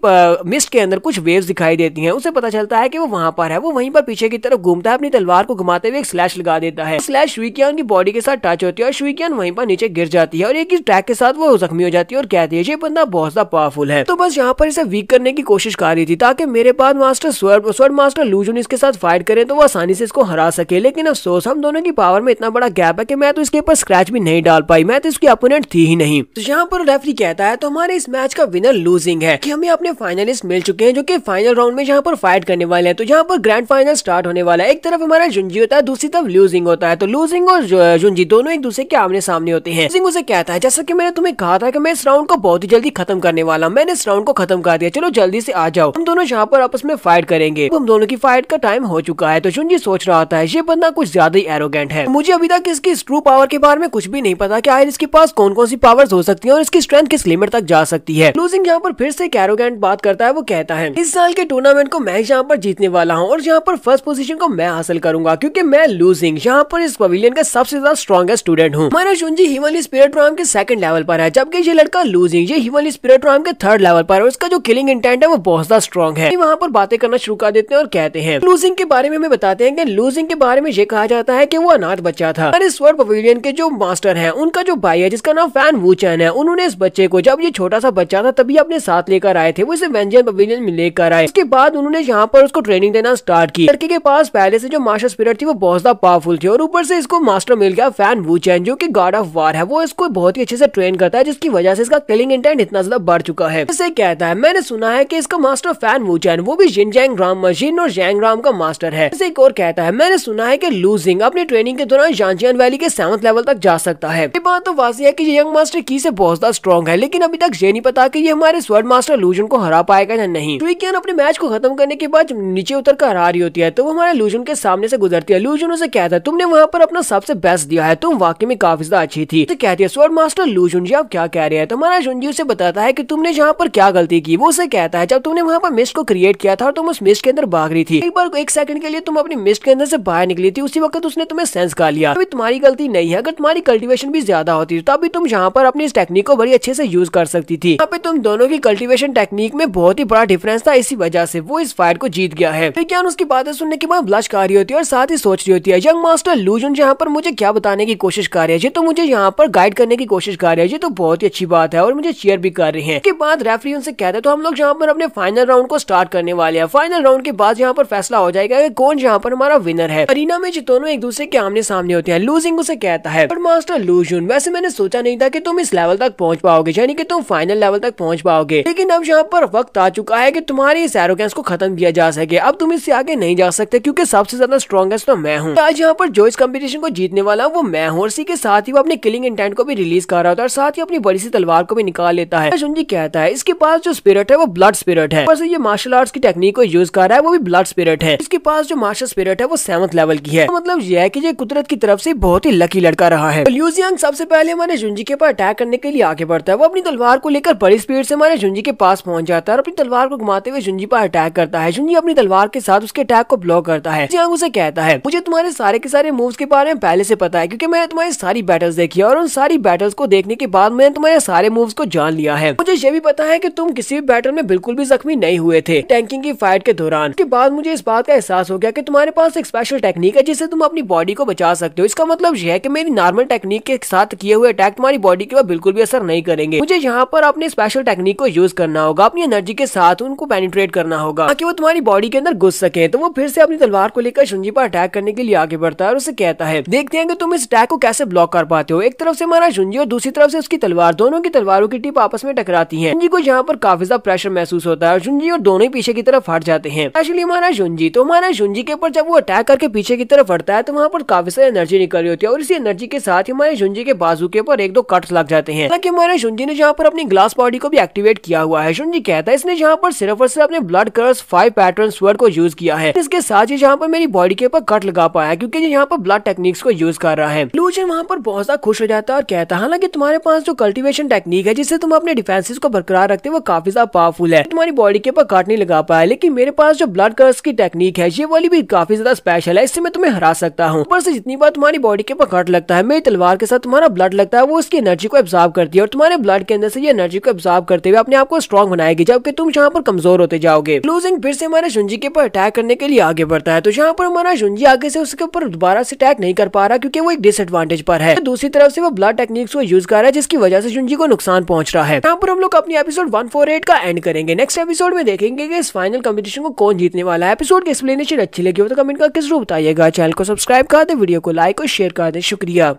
मिस्ट के अंदर कुछ वेव्स दिखाई देती हैं। उसे पता चलता है कि वो वहाँ पर है। वो वहीं पर पीछे की तरफ घूमता है, अपनी तलवार को घुमाते हुए एक स्लैश लगा देता है। स्लैश शुई कियान की बॉडी के साथ टच होती है और शुई कियान वहीं पर नीचे गिर जाती है और एक ही अटैक के साथ वो जख्मी हो जाती है और कहती है ये बंदा बहुत ज्यादा पावरफुल है। तो बस यहाँ पर इसे वीक करने की कोशिश कर रही थी ताकि मेरे बाद मास्टर स्वॉर्ड मास्टर लूजन इसके साथ फाइट करे तो वो आसानी से इसको हरा सके। लेकिन अफसोस हम दोनों की पावर में इतना बड़ा गैप है कि मैं तो इसके ऊपर स्क्रैच भी नहीं डाल पाई, मैं तो इसकी अपोनेंट थी ही नहीं। तो यहाँ पर रेफरी कहता है तो हमारे इस मैच का विनर लूजिंग है कि हमें अपने फाइनलिस्ट मिल चुके हैं जो कि फाइनल फाइनल राउंड में जहाँ पर फाइट करने वाले हैं। तो यहाँ पर ग्रैंड फाइनल स्टार्ट होने वाला है। एक तरफ हमारा जुंजी होता है, दूसरी तरफ लूजिंग होता है। तो लूजिंग और जुंजी दोनों एक दूसरे के आमने सामने होते हैं। लूजिंग उसे कहता है, जैसा कि मैंने तुम्हें कहा था कि मैं इस राउंड को बहुत ही जल्दी खत्म करने वाला हूं, मैंने इस राउंड को खत्म कर दिया, चलो जल्दी से आ जाओ, हम दोनों यहाँ पर आपस में फाइट करेंगे। हम दोनों की फाइट का टाइम हो चुका है। तो जुंजी सोच रहा होता है ये बंदा कुछ ज्यादा ही एरोगेंट है, मुझे अभी तक इसकी ट्रू पावर के बारे में कुछ भी नहीं पता कि आखिर इसके पास कौन कौन सी पावर्स हो सकती है और इसकी स्ट्रेंथ किस लिमिट तक जा सकती है। लूजिंग यहाँ पर फिर से एक एरोगेंट बात करता है। वो कहता है इस साल के टूर्नामेंट को मैं यहाँ पर जीतने वाला हूँ और यहाँ पर फर्स्ट पोजीशन को मैं हासिल करूंगा, क्योंकि मैं लूजिंग यहाँ पर इस पवेलियन का सबसे ज्यादा स्ट्रॉन्गेस्ट स्टूडेंट हूँ। हमारा जुंजी हिमली स्पिरिट राम के सेकंड लेवल पर है, जबकि ये लड़का लूजिंग ये हिमली स्पिरिट राम के थर्ड लेवल पर है। उसका जो किलिंग इंटेंट है वो बहुत ज्यादा स्ट्रॉन्ग है। वहाँ पर बातें करना शुरू कर देते हैं और कहते हैं लूजिंग के बारे में हमें बताते हैं कि लूजिंग के बारे में ये कहा जाता है कि वो अनाथ बच्चा था। और इस स्वर्ड पवेलियन के जो मास्टर हैं उनका जो भाई है जिसका नाम फैन वूचैन है, उन्होंने इस बच्चे को जब ये छोटा सा बच्चा था तभी अपने साथ लेकर आए थे। वो इसे वेंजियन पवेलियन में लेकर आए। इसके बाद उन्होंने यहाँ पर उसको ट्रेनिंग देना स्टार्ट की। लड़के के पास पहले से जो मास्टर स्पिरिट थी वो बहुत ज्यादा पावरफुल थी और ऊपर से इसको मास्टर मिल गया फैन वूचैन जो कि गॉड ऑफ वार है। वो इसको बहुत ही अच्छे से ट्रेन करता है, जिसकी वजह से इसका किलिंग इंटेंट इतना ज्यादा बढ़ चुका है। इसे कहता है मैंने सुना है कि इसका मास्टर फैन वूचैन वो भी जिनजैंग राम मशीन और जैंग राम का मास्टर है। इसे एक और कहता है मैंने सुना है कि लूजिंग अपनी ट्रेनिंग के दौरान जानजियान वैली के 7th लेवल तक जा सकता है। ये बात तो वाज़ेह है कि ये यंग मास्टर की से बहुत ज्यादा स्ट्रॉन्ग है, लेकिन अभी तक ये नहीं पता कि ये हमारे स्वर्ड मास्टर लूजन को हरा पाएगा या नहीं। शुइकियान अपने मैच को खत्म करने के बाद नीचे उतर कर हरा रही होती है तो वो हमारे लूजन के सामने से गुजरती है। लूजन उसे कहता है तुमने वहाँ पर अपना सबसे बेस्ट दिया है, तुम वाकई में काफी ज्यादा अच्छी थी। तो कहती है स्वर्ड मास्टर लूजन जी आप क्या कह रहे हैं। तो हमारा जुंजी उसे बताता है कि तुमने यहाँ पर क्या गलती की। वो उसे कहता है जब तुमने वहाँ पर मिस्ट को क्रिएट किया था और तुम उस मिस्ट के अंदर भाग रही थी, एक बार एक सेकंड के लिए तुम अपनी मिस्ट के अंदर से बाहर निकली थी, उसी वक्त उसने तुम्हें सेंस कर लिया। अभी तुम्हारी गलती नहीं है, अगर तुम्हारी कल्टीवेशन भी ज्यादा होती तो अभी तुम यहाँ पर अपनी इस टेक्निक को बड़ी अच्छे से यूज कर सकती थी। यहाँ पे तुम दोनों की कल्टीवेशन टेक्निक में बहुत ही बड़ा डिफरेंस था, इसी वजह से वो इस फाइट को जीत गया है। लेकिन उसकी बातें सुनने के बाद ब्लश कर रही होती है और साथ ही सोच रही होती है यंग मास्टर लूजन यहाँ पर मुझे क्या बताने की कोशिश कर रहे हैं, ये तो मुझे यहाँ पर गाइड करने की कोशिश कर रहे हैं, ये तो बहुत ही अच्छी बात है और मुझे चीयर भी कर रहे हैं। इसके बाद रेफरी उनसे कहते हैं तो हम लोग यहाँ पर अपने फाइनल राउंड को स्टार्ट करने वाले हैं। फाइनल राउंड के बाद यहाँ पर फैसला हो जाएगा कि कौन यहाँ पर हमारा विनर है। अरीना में जो दोनों एक दूसरे के आमने सामने होते हैं। लूजिंग उसे कहता है पर मास्टर लूजन वैसे मैंने सोचा नहीं था कि तुम इस लेवल तक पहुंच पाओगे, यानी कि तुम फाइनल लेवल तक पहुंच पाओगे, लेकिन अब यहाँ पर वक्त आ चुका है कि तुम्हारी इस एरोगेंस को खत्म किया जा सके। अब तुम इससे आगे नहीं जा सकते क्योंकि सबसे ज्यादा स्ट्रॉन्गेस्ट तो मैं हूँ। आज यहाँ पर जो इस कंपटीशन को जीतने वाला वो मैं हूँ और इसी के साथ ही वो अपने किलिंग इंटेंट को भी रिलीज कर रहा था और साथ ही अपनी बड़ी सी तलवार को भी निकाल लेता है। जुंजी कहता है इसके पास जो स्पिरिट है वो ब्लड स्पिरिट है, ये मार्शल आर्ट्स की टेक्निक को यूज कर रहा है वो भी ब्लड स्पिरिट है। इसके पास जो मार्शल स्पिरिट है वो 7th लेवल की है। मतलब यह है कि ये कुदरत की तरफ से बहुत ही लकी लड़का रहा है। ल्यूजियांग सबसे पहले हमारे जुंजी के ऊपर अटैक करने के लिए आगे बढ़ता है। वो अपनी तलवार को लेकर बड़ी स्पीड से हमारे जुंजी के पास पहुंच जाता है और अपनी तलवार को घुमाते हुए जुंजी पर अटैक करता है। जुंजी अपनी तलवार के साथ उसके अटैक को ब्लॉक करता है। ल्यूजियांग उसे कहता है मुझे तुम्हारे सारे के सारे मूव्स के बारे में पहले से पता है क्योंकि मैंने तुम्हारी सारी बैटल्स देखी है और उन सारी बैटल्स को देखने के बाद मैंने तुम्हारे सारे मूव्स को जान लिया है। मुझे ये भी पता है कि तुम किसी भी बैटल में बिल्कुल भी जख्मी नहीं हुए थे टैंकिंग की फाइट के दौरान। उसके बाद मुझे इस बात का एहसास हो गया कि तुम्हारे पास एक स्पेशल टेक्निक है जिससे तुम अपनी बॉडी को बचा सकते हो। इसका मतलब यह है कि मेरी नॉर्मल टेक्निक के साथ किए हुए अटैक तुम्हारी बॉडी के ऊपर बिल्कुल भी असर नहीं करेंगे। मुझे यहाँ पर अपने स्पेशल टेक्निक को यूज करना होगा, अपनी एनर्जी के साथ उनको पेनिट्रेट करना होगा ताकि वो तुम्हारी बॉडी के अंदर घुस सके। तो वो फिर से अपनी तलवार को लेकर जुंजी पर अटैक करने के लिए आगे बढ़ता है और उसे कहता है देखते हैं कि तुम इस अटैक को कैसे ब्लॉक कर पाते हो। एक तरफ से हमारा जुंजी और दूसरी तरफ से उसकी तलवार, दोनों की तलवारों की टिप आपस में टकराती है। जुंजी को यहाँ पर काफी ज्यादा प्रेशर महसूस होता है और जुंजी और दोनों ही पीछे की तरफ हट जाते हैं। एक्चुअली हमारा जुंजी के ऊपर जब वो अटैक करके पीछे की तरफ हटता है तो वहाँ पर काफी सारी एनर्जी निकल रही होती है और इसी एनर्जी के साथ ही हमारे जुंजी के बाजू के ऊपर 1-2 कट्स लग जाते हैं। हालांकि हमारे जुंजी ने यहाँ पर अपनी ग्लास बॉडी को भी एक्टिवेट किया हुआ है। जुंजी कहता है इसने यहाँ पर सिर्फ और सिर्फ अपने ब्लड कर्स 5 पैटर्न स्वर्ड को यूज किया है। इसके साथ ही यहाँ पर मेरी बॉडी के ऊपर कट लगा पाया क्योंकि यहाँ पर ब्लड टेक्निक्स को यूज कर रहा है। लूजन वहाँ पर बहुत ज्यादा खुश हो जाता है और कहता है हालांकि तुम्हारे पास जो कल्टीवेशन टेक्निक है जिससे तुम अपने डिफेंसेस को बरकरार रखते हो वो काफी ज्यादा पावरफुल है, तुम्हारी बॉडी के ऊपर कट नहीं लगा पाया, लेकिन मेरे पास जो ब्लड कर्स की टेक्निक है ये वाली भी काफी ज्यादा स्पेशल है, इससे मैं तुम्हें हरा सकता हूँ। ऊपर से जितनी बार तुम्हारी बॉडी के ऊपर कट लगता है मेरी तलवार के साथ तुम्हारा ब्लड लगता है वो उसकी एनर्जी को एब्जॉर्ब करती है और तुम्हारे ब्लड के अंदर से ये एनर्जी को एब्जॉर्ब करते हुए अपने आप को स्ट्रॉन्ग बनाएगी जबकि तुम यहाँ पर कमजोर होते जाओगे। लूजिंग फिर से हमारे जुंजी के ऊपर अटैक करने के लिए आगे बढ़ता है तो यहाँ पर हमारा जुंजी आगे से उसके ऊपर दोबारा से अटैक नहीं कर पा रहा क्योंकि वो एक डिसएडवांटेज पर है। दूसरी तरफ से वो ब्लड टेक्निक्स को यूज कर रहा है जिसकी वजह से जुंजी को नुकसान पहुंच रहा है। यहाँ पर हम लोग अपनी एपिसोड 148 का एंड करेंगे। नेक्स्ट एपिसोड में देखेंगे कि इस फाइनल कंपटीशन को कौन जीतने वाला है। एपिसोड की एक्सप्लेनेशन अच्छी लगी हो तो कमेंट करके जरूर बताइएगा। चैनल को सब्सक्राइब कर दे, वीडियो को लाइक और शेयर कर दे। शुक्रिया।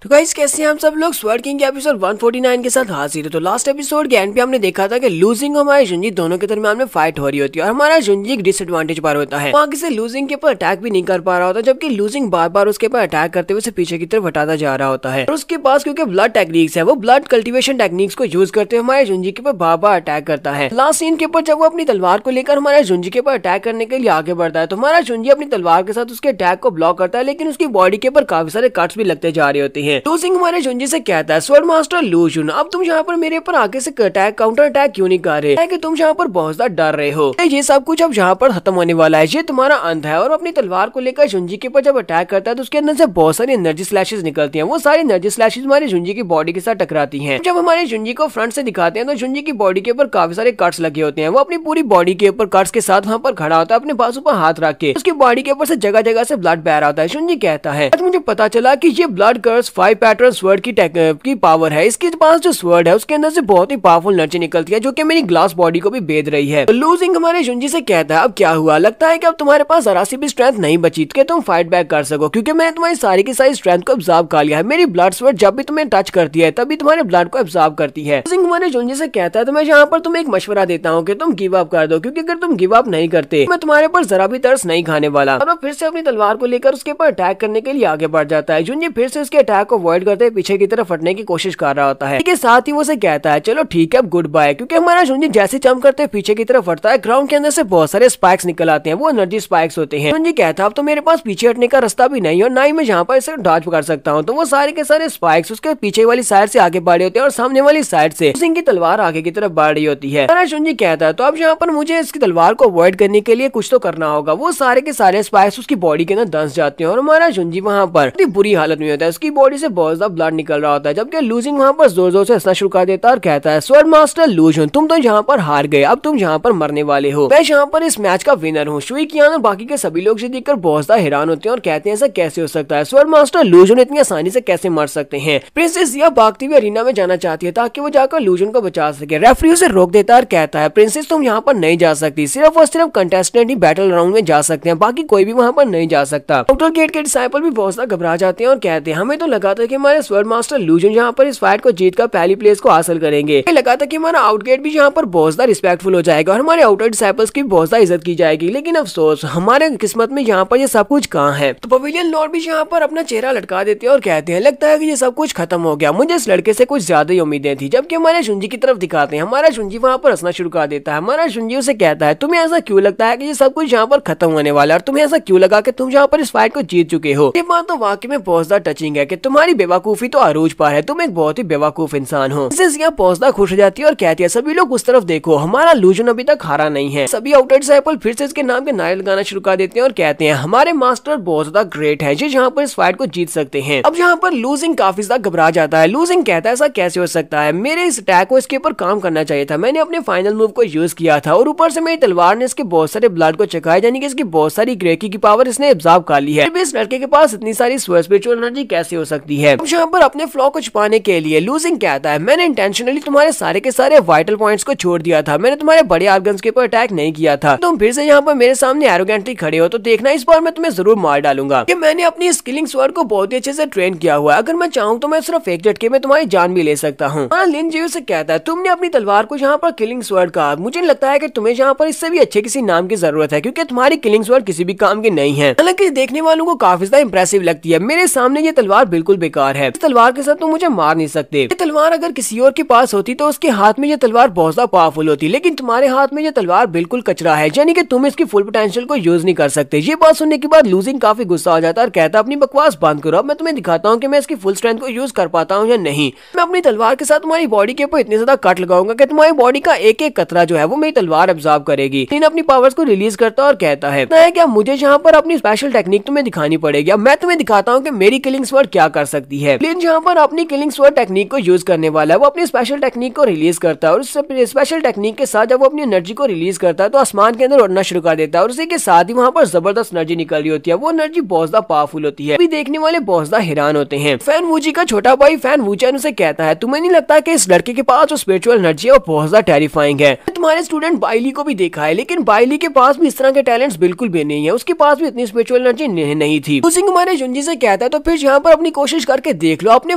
तो गाइस कैसे हैं हम सब लोग स्वर्ड किंग के एपिसोड 149 के साथ हाजिर है। तो लास्ट एपिसोड के एंड पे हमने देखा था कि लूजिंग और हमारे जुंजी दोनों के दरमियान में फाइट हो रही होती है और हमारा जुंजी एक डिसएडवांटेज पर होता है। आगे से लूजिंग के ऊपर अटैक भी नहीं कर पा रहा होता, जबकि लूजिंग बार बार उसके ऊपर अटैक करते हुए उसे पीछे की तरफ हटाता जा रहा होता है। और उसके पास क्योंकि ब्लड टेक्निक्स है, वो ब्लड कल्टिवेशन टेक्निक्स को यूज करते हुए हमारे जुंजी के ऊपर बार बार अटैक करता है। लास्ट सीन के ऊपर जब वो अपनी तलवार को लेकर हमारे जुंजी के ऊपर अटैक करने के लिए आगे बढ़ता है तो हमारा जुंजी अपनी तलवार के साथ उसके अटैक को ब्लॉक करता है, लेकिन उसकी बॉडी के ऊपर काफी सारे कट्स भी लगते जा रहे होते हैं। लूजिंग हमारे जुंजी से कहता है, स्वॉर्ड मास्टर लू जुन, अब तुम यहाँ पर मेरे ऊपर आगे से अटैक काउंटर अटैक क्यों नहीं कर रहे हैं कि तुम यहाँ पर बहुत ज्यादा डर रहे हो। ये सब कुछ अब यहाँ पर खत्म होने वाला है, ये तुम्हारा अंत है। और अपनी तलवार को लेकर जुंजी के ऊपर जब अटैक करता है तो उसके अंदर से बहुत सारी एनर्जी स्लैशेस निकलती हैं। वो सारी एनर्जी स्लैशेस हमारे जुंजी की बॉडी के साथ टकराती हैं। जब हमारे जुंजी को फ्रंट से दिखाते हैं तो जुंजी की बॉडी के ऊपर काफी सारे कट्स लगे होते हैं। वो अपनी पूरी बॉडी के ऊपर कट्स के साथ वहाँ पर खड़ा होता है, अपने बाजू पर हाथ रख के। उसकी बॉडी के ऊपर से जगह जगह से ब्लड बह रहा होता है। जुंजी कहता है, आज मुझे पता चला कि ये ब्लड कर्स 5 पैटर्न स्वर्ड की पावर है। इसके पास जो स्वर्ड है उसके अंदर से बहुत ही पावरफुल एनर्जी निकलती है जो कि मेरी ग्लास बॉडी को भी बेद रही है। लूजिंग हमारे जुंजी से कहता है, अब क्या हुआ, लगता है कि अब तुम्हारे पास जरा सी भी स्ट्रेंथ नहीं बची कि तुम फाइट बैक कर सको, क्योंकि मैंने तुम्हारी सारी की सारी स्ट्रेंथ को अब्सॉर्ब कर लिया है। मेरी ब्लड स्वर्ड जब भी तुम्हें टच करती है तभी तुम्हारे ब्लड को अब्सॉर्ब करती है। लूजिंग हमारे जुंजी से कहता है, तो मैं यहाँ पर तुम्हें एक मशवरा देता हूँ कि तुम गिव अप कर दो, क्योंकि अगर तुम गिव अप नहीं करते मैं तुम्हारे पर जरा भी तरस नहीं खाने वाला। और फिर से अपनी तलवार को लेकर उसके ऊपर अटैक करने के लिए आगे बढ़ जाता है। जुंजी फिर से उसके अटैक को अवॉइड करते पीछे की तरफ हटने की कोशिश कर रहा होता है। साथ ही वो से कहता है, चलो ठीक है अब गुड बाय, क्योंकि हमारा जुंजी जैसे जंप करते पीछे की तरफ हटता है ग्राउंड के अंदर से बहुत सारे स्पाइक्स निकल आते हैं। वो एनर्जी स्पाइक्स होते हैं। जुंजी कहता है, अब तो मेरे पास पीछे हटने का रास्ता भी नहीं और ना ही मैं यहाँ पर इसे डॉज कर सकता हूँ। तो वो सारे के सारे स्पाइक्स उसके पीछे वाली साइड से आगे बढ़ रहे होते हैं और सामने वाली साइड से सिंह की तलवार आगे की तरफ बढ़ रही होती है। हमारा जुंजी कहता है, तो अब यहाँ पर मुझे इसकी तलवार को अवॉइड करने के लिए कुछ तो करना होगा। वो सारे के सारे स्पाइक्स उसकी बॉडी के अंदर दस जाते हैं और हमारा जुंजी वहाँ पर बुरी हालत में होता है। उसकी बॉडी से बहुत ज्यादा ब्लड निकल रहा होता है, जबकि लूजिंग वहाँ पर जोर जोर से हंसना शुरू कर देता है और कहता है, स्वॉर्ड मास्टर लू जुन, तुम तो यहाँ पर हार गए, अब तुम यहाँ पर मरने वाले हो। मैं यहाँ पर इस मैच का विनर हूँ। शुई कियान और बाकी के सभी लोग इसे देखकर बहुत ज्यादा हैरान होते हैं और कहते हैं, ऐसा कैसे हो सकता है, स्वॉर्ड मास्टर लू जुन इतनी आसानी से कैसे मर सकते हैं। प्रिंसेस जिया भागती हुई अरीना में जाना चाहती है ताकि वो जाकर लू जुन को बचा सके। रेफरी उसे रोक देता है और कहता है, प्रिंसेस तुम यहाँ पर नहीं जा सकती, सिर्फ और सिर्फ कंटेस्टेंट ही बैटल राउंड में जा सकते हैं, बाकी कोई भी वहाँ पर नहीं जा सकता। आउटर गेट के डिसाइपल भी बहुत ज्यादा घबरा जाते हैं और कहते हैं, हमें तो लगा था कि हमारे स्वॉर्ड मास्टर लू जुन यहाँ पर इस फाइट को जीत कर पहली प्लेस को हासिल करेंगे। लगा था कि हमारा आउटगेट भी यहाँ पर बहुत ज्यादा रिस्पेक्टफुल हो जाएगा और हमारे आउटर डिसाइपल्स की बहुत ज्यादा इज्जत की जाएगी, लेकिन अफसोस हमारे किस्मत में यहाँ पर ये सब कुछ कहाँ है। तो पवेलियन लॉर्ड भी यहाँ पर अपना चेहरा लटका देते हैं और कहते हैं, लगता है कि ये सब कुछ खत्म हो गया, मुझे इस लड़के से कुछ ज्यादा ही उम्मीदें थी। जबकि हमारे जुंजी की तरफ दिखाते हैं, हमारा जुंजी वहाँ पर हंसना शुरू कर देता है। हमारा जुंजी उसे कहता है, तुम्हें ऐसा क्यों लगता है कि ये सब कुछ यहाँ पर खत्म होने वाला है और तुम्हें ऐसा क्यों लगा कि तुम यहाँ पर इस फाइट को जीत चुके हो। ये बात तो वाकई में बहुत ज्यादा टचिंग है कि तुम्हारी बेवकूफी तो अरूज पर है, तुम एक बहुत ही बेवकूफ इंसान हो। इससे बहुत ज्यादा खुश हो जाती है और कहती है, सभी लोग उस तरफ देखो, हमारा लू जुन अभी तक हारा नहीं है। सभी आउटर डिसाइपल फिर से इसके नाम के नारे लगाना शुरू कर देते हैं और कहते हैं, हमारे मास्टर बहुत ज्यादा ग्रेट है, जो यहाँ पर इस फाइट को जीत सकते हैं। अब यहाँ पर लूजिंग काफी ज्यादा घबरा जाता है। लूजिंग कहता है, ऐसा कैसे हो सकता है, मेरे इस अटैक को इसके ऊपर काम करना चाहिए था, मैंने अपने फाइनल मूव को यूज किया था और ऊपर से मेरी तलवार ने इसके बहुत सारे ब्लड को चकाया, यानी कि इसकी बहुत सारी ग्रेकी की पावर इसने एब्जॉर्ब कर ली है। इस लड़के के पास इतनी सारी स्पिरिचुअल एनर्जी कैसे हो सकती है। अब यहाँ पर अपने फ्लॉ को छुपाने के लिए लूजिंग कहता है, मैंने इंटेंशनली तुम्हारे सारे के सारे वाइटल पॉइंट्स को छोड़ दिया था, मैंने तुम्हारे बड़े ऑर्गन्स के ऊपर अटैक नहीं किया था। तुम फिर से यहाँ पर मेरे सामने एरोगेंटली खड़े हो तो देखना इस बार मैं तुम्हें जरूर मार डालूंगा कि मैंने अपनी स्किलिंग स्वर्ड को बहुत ही अच्छे से ट्रेन किया हुआ है, अगर मैं चाहूँ तो मैं सिर्फ एक झटके में तुम्हारी जान भी ले सकता हूँ। लिन जियो से कहता है, तुमने अपनी तलवार को यहाँ पर किलिंग स्वर्ड कहा, मुझे लगता है कि तुम्हें यहाँ पर इससे भी अच्छे किसी नाम की जरूरत है, क्योंकि तुम्हारी किलिंग स्वर्ड किसी भी काम की नहीं है। हालांकि देखने वालों को काफी ज्यादा इंप्रेसिव लगती है, मेरे सामने ये तलवार बिल्कुल बेकार है, इस तलवार के साथ तुम मुझे मार नहीं सकते। ये तलवार अगर किसी और के पास होती तो उसके हाथ में ये तलवार बहुत ज्यादा पावरफुल होती, लेकिन तुम्हारे हाथ में ये तलवार बिल्कुल कचरा है, यानी कि तुम इसकी फुल पोटेंशियल को यूज नहीं कर सकते। ये बात सुनने के बाद लूजिंग काफी गुस्सा हो जाता है और कहता, अपनी बकवास बंद करो, अब मैं तुम्हें दिखाता हूँ कि मैं इसकी फुल स्ट्रेंथ को यूज कर पाता हूँ या नहीं। मैं अपनी तलवार के साथ तुम्हारी बॉडी के ऊपर इतने ज्यादा कट लगाऊंगा कि तुम्हारी बॉडी का एक एक कतरा जो है वो मेरी तलवार अब्सॉर्ब करेगी। लिन अपनी पावर्स को रिलीज करता है और कहता है क्या मुझे यहाँ पर अपनी स्पेशल टेक्निक तुम्हें दिखानी पड़ेगी, अब मैं तुम्हें दिखाता हूँ कि मेरी किलिंग स्वर्ड क्या कर सकती है। लिन यहाँ पर अपनी किलिंग स्वर्ड टेक्निक को यूज करने वाला है, वो अपनी स्पेशल टेक्निक को रिलीज करता है और उस स्पेशल टेक्निक के साथ जब वो अपनी एनर्जी को रिलीज करता है तो आसमान के अंदर उड़ना शुरू कर देता है और उसी के साथ ही वहाँ पर जबरदस्त एनर्जी निकल रही होती है। वो एनर्जी बहुत ज्यादा पावरफुल होती है, देखने वाले बहुत ज्यादा हैरान होते हैं। फैन वूजी का छोटा भाई फैन वूचन उसे कहता है, तुम्हें नहीं लगता कि इस लड़के के पास जो स्पिरिचुअल एनर्जी है वो बहुत ज्यादा टेरिफाइंग है। तुम्हारे स्टूडेंट बाइली को भी देखा है, लेकिन बाइली के पास भी इस तरह के टैलेंट्स बिल्कुल भी नहीं है, उसके पास भी इतनी स्पिरिचुअल एनर्जी नहीं थी। लूजिंग हमारे जुंजी से कहता है, तो फिर यहाँ पर अपनी कोशिश कोशिश करके देख लो, अपने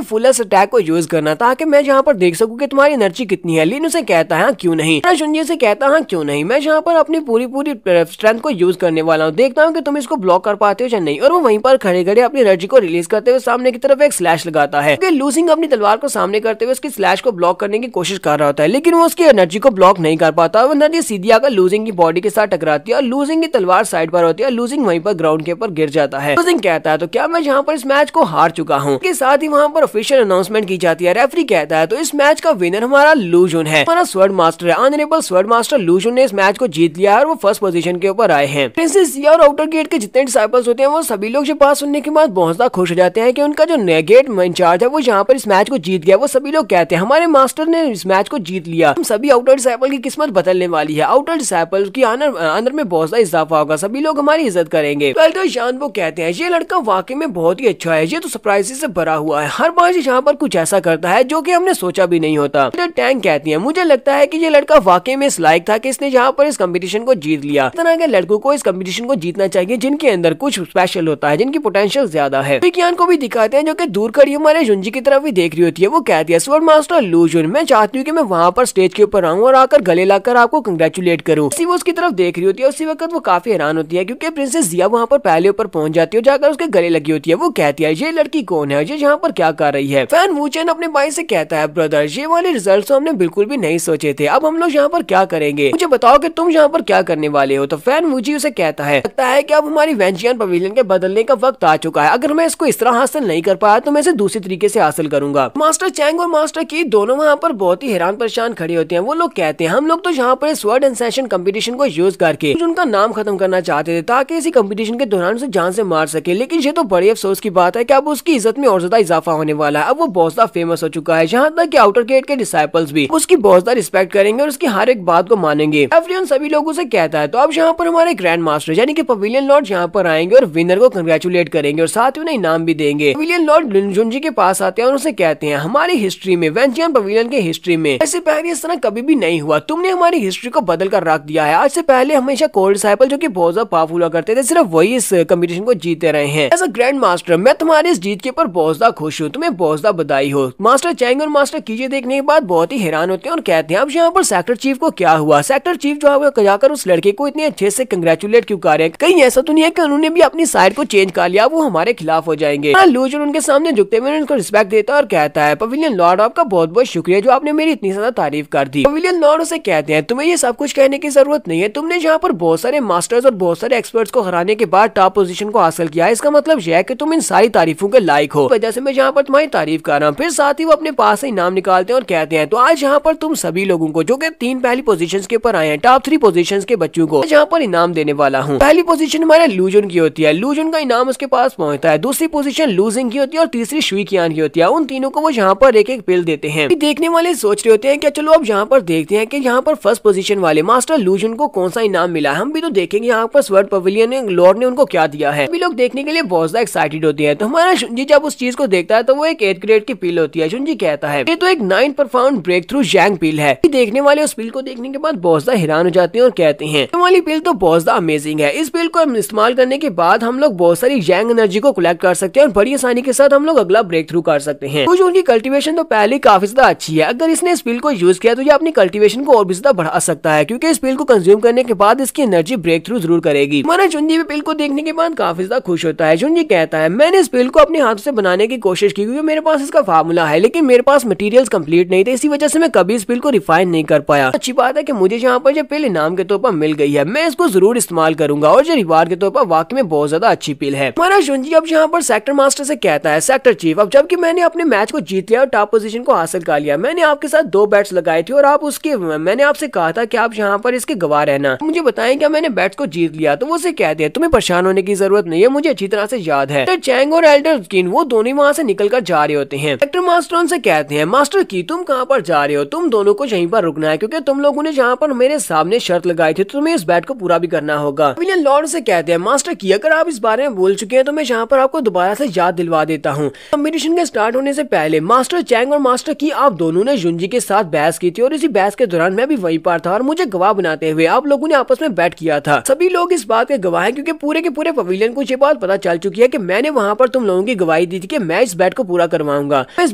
फुलेस्ट अटैक को यूज करना ताकि मैं जहाँ पर देख सकूं कि तुम्हारी एनर्जी कितनी है। लिन उसे कहता है हाँ क्यों नहीं, शुंजी से कहता है हाँ क्यों नहीं, मैं जहाँ पर अपनी पूरी स्ट्रेंथ को यूज करने वाला हूँ, देखता हूँ कि तुम इसको ब्लॉक कर पाते हो या नहीं। और वो वहीं पर खड़े खड़े अपनी एनर्जी को रिलीज करते हुए सामने की तरफ एक स्लैश लगाता है। लूजिंग अपनी तलवार को सामने करते हुए उसकी स्लैश को ब्लॉक करने की कोशिश कर रहा होता है, लेकिन वो उसकी एनर्जी को ब्लॉक नहीं कर पाता। वो एनर्जी सीधी आकर लूजिंग की बॉडी के साथ टकराती है और लूजिंग की तलवार साइड पर होती है। लूजिंग वहीं पर ग्राउंड के ऊपर गिर जाता है। लूजिंग कहता है तो क्या मैं जहाँ पर इस मैच को हार चुका हूँ। के साथ ही वहाँ पर ऑफिशियल अनाउंसमेंट की जाती है। रेफरी कहता है तो इस मैच का विनर हमारा लू जुन है, हमारा स्वर्ड मास्टर है। ऑनरेबल स्वर्ड मास्टर लू जुन ने इस मैच को जीत लिया और वो फर्स्ट पोजीशन के ऊपर आए हैं। प्रिंसेस सिया और आउटर गेट के जितने डिसाइपल्स होते हैं वो सभी लोग ये बात सुनने के बाद बहुत ज्यादा खुश हो जाते हैं कि उनका जो गेट इंचार्ज है वो यहाँ पर इस मैच को जीत गया। वो सभी लोग कहते हैं हमारे मास्टर ने इस मैच को जीत लिया, हम सभी आउटर डिसाइपल की किस्मत बदलने वाली है। आउटर डिसाइपल की आनर में बहुत ज्यादा इजाफा होगा, सभी लोग हमारी इज्जत करेंगे। जान वो कहते हैं ये लड़का वाकई में बहुत ही अच्छा है, ये तो सरप्राइज से भरा हुआ है, हर बार यहाँ पर कुछ ऐसा करता है जो कि हमने सोचा भी नहीं होता। टैंक कहती है मुझे लगता है कि ये लड़का वाकई में इस लायक था कि इसने यहाँ पर इस कंपटीशन को जीत लिया। इस तरह के लड़कों को इस कंपटीशन को जीतना चाहिए जिनके अंदर कुछ स्पेशल होता है, जिनकी पोटेंशियल ज्यादा है। विज्ञान को भी दिखाते हैं जो कि दूर खड़ी हमारे जुंजी की तरफ भी देख रही होती है। वो कहती है स्वर्ड मास्टर लू जुन, मैं चाहती हूँ कि मैं वहाँ पर स्टेज के ऊपर आऊँ और आकर गले लाकर आपको कंग्रेचुलेट करूँ। वो उसकी तरफ देख रही होती है। उसी वक्त वो काफी हैरान होती है क्योंकि प्रिंसेस जिया वहाँ पर पहले ऊपर पहुंच जाती है, जाकर उसके गले लगी होती है। वो कहती है ये लड़की कौन है, ये यहाँ पर क्या कर रही है। फैन वूचेन अपने भाई से कहता है ब्रदर ये वाले रिजल्ट तो हमने बिल्कुल भी नहीं सोचे थे, अब हम लोग यहाँ पर क्या करेंगे, मुझे बताओ कि तुम यहाँ पर क्या करने वाले हो। तो फैन वूजी उसे कहता है लगता है कि अब हमारी वेंचियन पवेलियन के बदलने का वक्त आ चुका है, अगर मैं इसको इस तरह हासिल नहीं कर पाया तो मैं इसे दूसरे तरीके से हासिल करूंगा। मास्टर चैंग और मास्टर की दोनों वहाँ पर बहुत ही हैरान परेशान खड़े होते हैं। वो लोग कहते हैं हम लोग तो यहाँ पर स्वर्ड एंड सेशन कंपटीशन को यूज करके उनका नाम खत्म करना चाहते थे ताकि इसी कंपटीशन के दौरान उसे जान से मार सके, लेकिन ये तो बड़ी अफसोस की बात है कि अब उसकी इज्जत में और ज्यादा इजाफा होने वाला है। अब वो बहुत ज्यादा फेमस हो चुका है, यहाँ तक कि आउटर गेट के डिसाइपल्स भी उसकी बहुत ज्यादा रिस्पेक्ट करेंगे और उसकी हर एक बात को मानेंगे। एवरीवन सभी लोगों से कहता है तो अब यहाँ पर हमारे ग्रैंड मास्टर यानी कि पवेलियन लॉर्ड यहाँ पर आएंगे और विनर को कंग्रेचुलेट करेंगे और साथ ही उन्हें इनाम भी देंगे। पवेलियन लॉर्ड जुंजी के पास आते हैं और उसे कहते हैं हमारी हिस्ट्री में वेंचियन पवेलियन की हिस्ट्री में ऐसे पहले इस तरह कभी भी नहीं हुआ, तुमने हमारी हिस्ट्री को बदल कर रख दिया है। आज से पहले हमेशा कोर डिसाइपल जो कि बहुत ज्यादा पावरफुल हुआ करते थे सिर्फ वही इस कंपटीशन को जीते रहे हैं। एज अ ग्रैंड मास्टर मैं तुम्हारी इस जीत के ऊपर बहुत ज्यादा खुश हूँ, तुम्हें बहुत ज्यादा बधाई हो। मास्टर चैंग और मास्टर कीजे देखने के बाद बहुत ही हैरान होते हैं और कहते हैं अब यहाँ पर सेक्टर चीफ को क्या हुआ, सेक्टर चीफ जो है जाकर उस लड़के को इतने अच्छे से कंग्रेचुलेट क्यों कर रहे हैं, कहीं ऐसा तो नहीं है कि उन्होंने भी अपनी साइड को चेंज कर लिया, वो हमारे खिलाफ हो जाएंगे। लू जुन उनके सामने झुकते हुए उनको रिस्पेक्ट देता है और कहता है पवेलियन लॉर्ड आपका बहुत बहुत शुक्रिया जो आपने मेरी इतनी ज्यादा तारीफ कर दी। पवेलियन लॉर्ड उसे कहते हैं तुम्हें ये सब कुछ कहने की जरूरत नहीं है, तुमने यहाँ पर बहुत सारे मास्टर्स और बहुत सारे एक्सपर्ट्स को हराने के बाद टॉप पोजीशन को हासिल किया है, इसका मतलब यह है कि तुम इन सारी तारीफों के लायक हो, वजह से मैं यहाँ पर तुम्हारी तारीफ कर रहा हूँ। फिर साथ ही वो अपने पास से इनाम निकालते हैं और कहते हैं तो आज यहाँ पर तुम सभी लोगों को जो कि 3 पहली पोजीशंस के ऊपर आए हैं, टॉप 3 पोजीशंस के बच्चों को यहाँ पर इनाम देने वाला हूँ। पहली पोजीशन हमारे लू जुन की होती है, लू जुन का इनाम उसके पास पहुंचता है। दूसरी पोजीशन लूजिंग की होती है और तीसरी शुई कियान की होती है। उन तीनों को वो यहाँ पर एक एक पिल देते हैं। देखने वाले सोच रहे होते हैं कि चलो अब यहाँ पर देखते हैं कि यहाँ पर फर्स्ट पोजीशन वाले मास्टर लू जुन को कौन सा इनाम मिला, हम भी तो देखेंगे यहाँ पर स्वर्ड पवेलियन लॉर्ड ने उनको क्या दिया है। सभी लोग देखने के लिए बहुत ज्यादा एक्साइटेड होते हैं। तो हमारा शुंजी जब उस चीज को देखता है तो वो एक 8th ग्रेड की पिल होती है। शुंजी कहता है ये तो एक 9 परफाउंड ब्रेक थ्रू जैंग पिल है। देखने वाले उस पिल को देखने के बाद बहुत ज्यादा हैरान हो जाते हैं और कहते हैं ये वाली पिल तो बहुत ज्यादा अमेजिंग है, इस पिल को हम इस्तेमाल करने के बाद हम लोग बहुत सारी जैंग एनर्जी को कलेक्ट कर सकते हैं और बड़ी आसानी के साथ हम लोग अगला ब्रेक थ्रू कर सकते हैं। कुछ उनकी कल्टीवेशन तो पहले काफी ज्यादा अच्छी है, अगर इसने इस पिल को यूज किया तो ये अपनी कल्टीवेशन को और भी ज्यादा बढ़ा सकता है क्योंकि इस पिल को कंज्यूम करने के बाद इसकी एनर्जी ब्रेक थ्रू जरूर करेगी। हमारा जुंजी भी पिल को देखने के बाद काफी ज्यादा खुश होता है। जुंजी कहता है मैंने इस पिल को अपने हाथ से बनाने की कोशिश की क्योंकि मेरे पास इसका फार्मूला है, लेकिन मेरे पास मटेरियल्स कंप्लीट नहीं थे, इसी वजह से मैं कभी इस पिल को रिफाइन नहीं कर पाया। अच्छी बात है कि मुझे यहाँ पर ये पिल इनाम के तौर पर मिल गई है, मैं इसको जरूर इस्तेमाल करूंगा और ये रिवार्ड के तौर पर वाकई में बहुत ज्यादा अच्छी पिल है। हमारा जुंजी अब यहाँ पर सेक्टर मास्टर से कहता है सेक्टर चीफ अब जबकि मैंने अपने मैच को जीत लिया और टॉप पोजीशन को हासिल कर लिया, मैंने आपके साथ 2 बैट्स लगाए थे और आप उसके मैंने आपसे कहा था कि आप यहाँ पर इसके गवाह रहना, मुझे बताएं क्या मैंने बैट्स को जीत लिया। तो वो उसे कहते हैं तुम्हें परेशान होने की जरूरत नहीं है, मुझे अच्छी तरह से याद है। तो चैंग और एल्डर किन वो दोनों वहाँ से निकल कर जा रहे होते हैं। सेक्टर मास्टर उनसे कहते हैं मास्टर की तुम कहाँ पर जा रहे हो, तुम दोनों को यहीं पर रुकना है क्योंकि तुम लोगों ने जहाँ पर मेरे सामने शर्त लगाई थी तो तुम्हें इस बैट को पूरा भी करना होगा। पवेलियन लॉर्ड से कहते हैं मास्टर की अगर आप इस बारे में बोल चुके हैं तो मैं यहाँ पर आपको दोबारा से याद दिलवा देता हूँ। कंपटीशन के स्टार्ट होने से पहले मास्टर चैंग और मास्टर की आप दोनों ने जुंजी के साथ बहस की थी और इसी बहस के दौरान मैं भी वहीं पर था और मुझे गवाह बनाते हुए आप लोगों ने आपस में बैट किया था। सभी लोग इस बात के गवाह हैं क्योंकि पूरे के पूरे पवेलियन को ये बात पता चल चुकी है कि मैंने वहाँ पर तुम लोगों की गवाही धमकाई दी थी कि मैं इस बैट को पूरा करवाऊंगा, मैं इस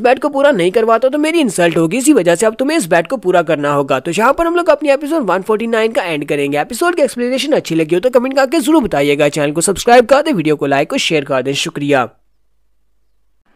बैट को पूरा नहीं करवाता तो मेरी इंसल्ट होगी, इसी वजह से अब तुम्हें इस बैट को पूरा करना होगा। तो यहाँ पर हम लोग अपनी एपिसोड 149 का एंड करेंगे। एपिसोड की एक्सप्लेनेशन अच्छी लगी हो तो कमेंट करके जरूर बताइएगा। चैनल को सब्सक्राइब कर दे, वीडियो को लाइक और शेयर कर दे। शुक्रिया।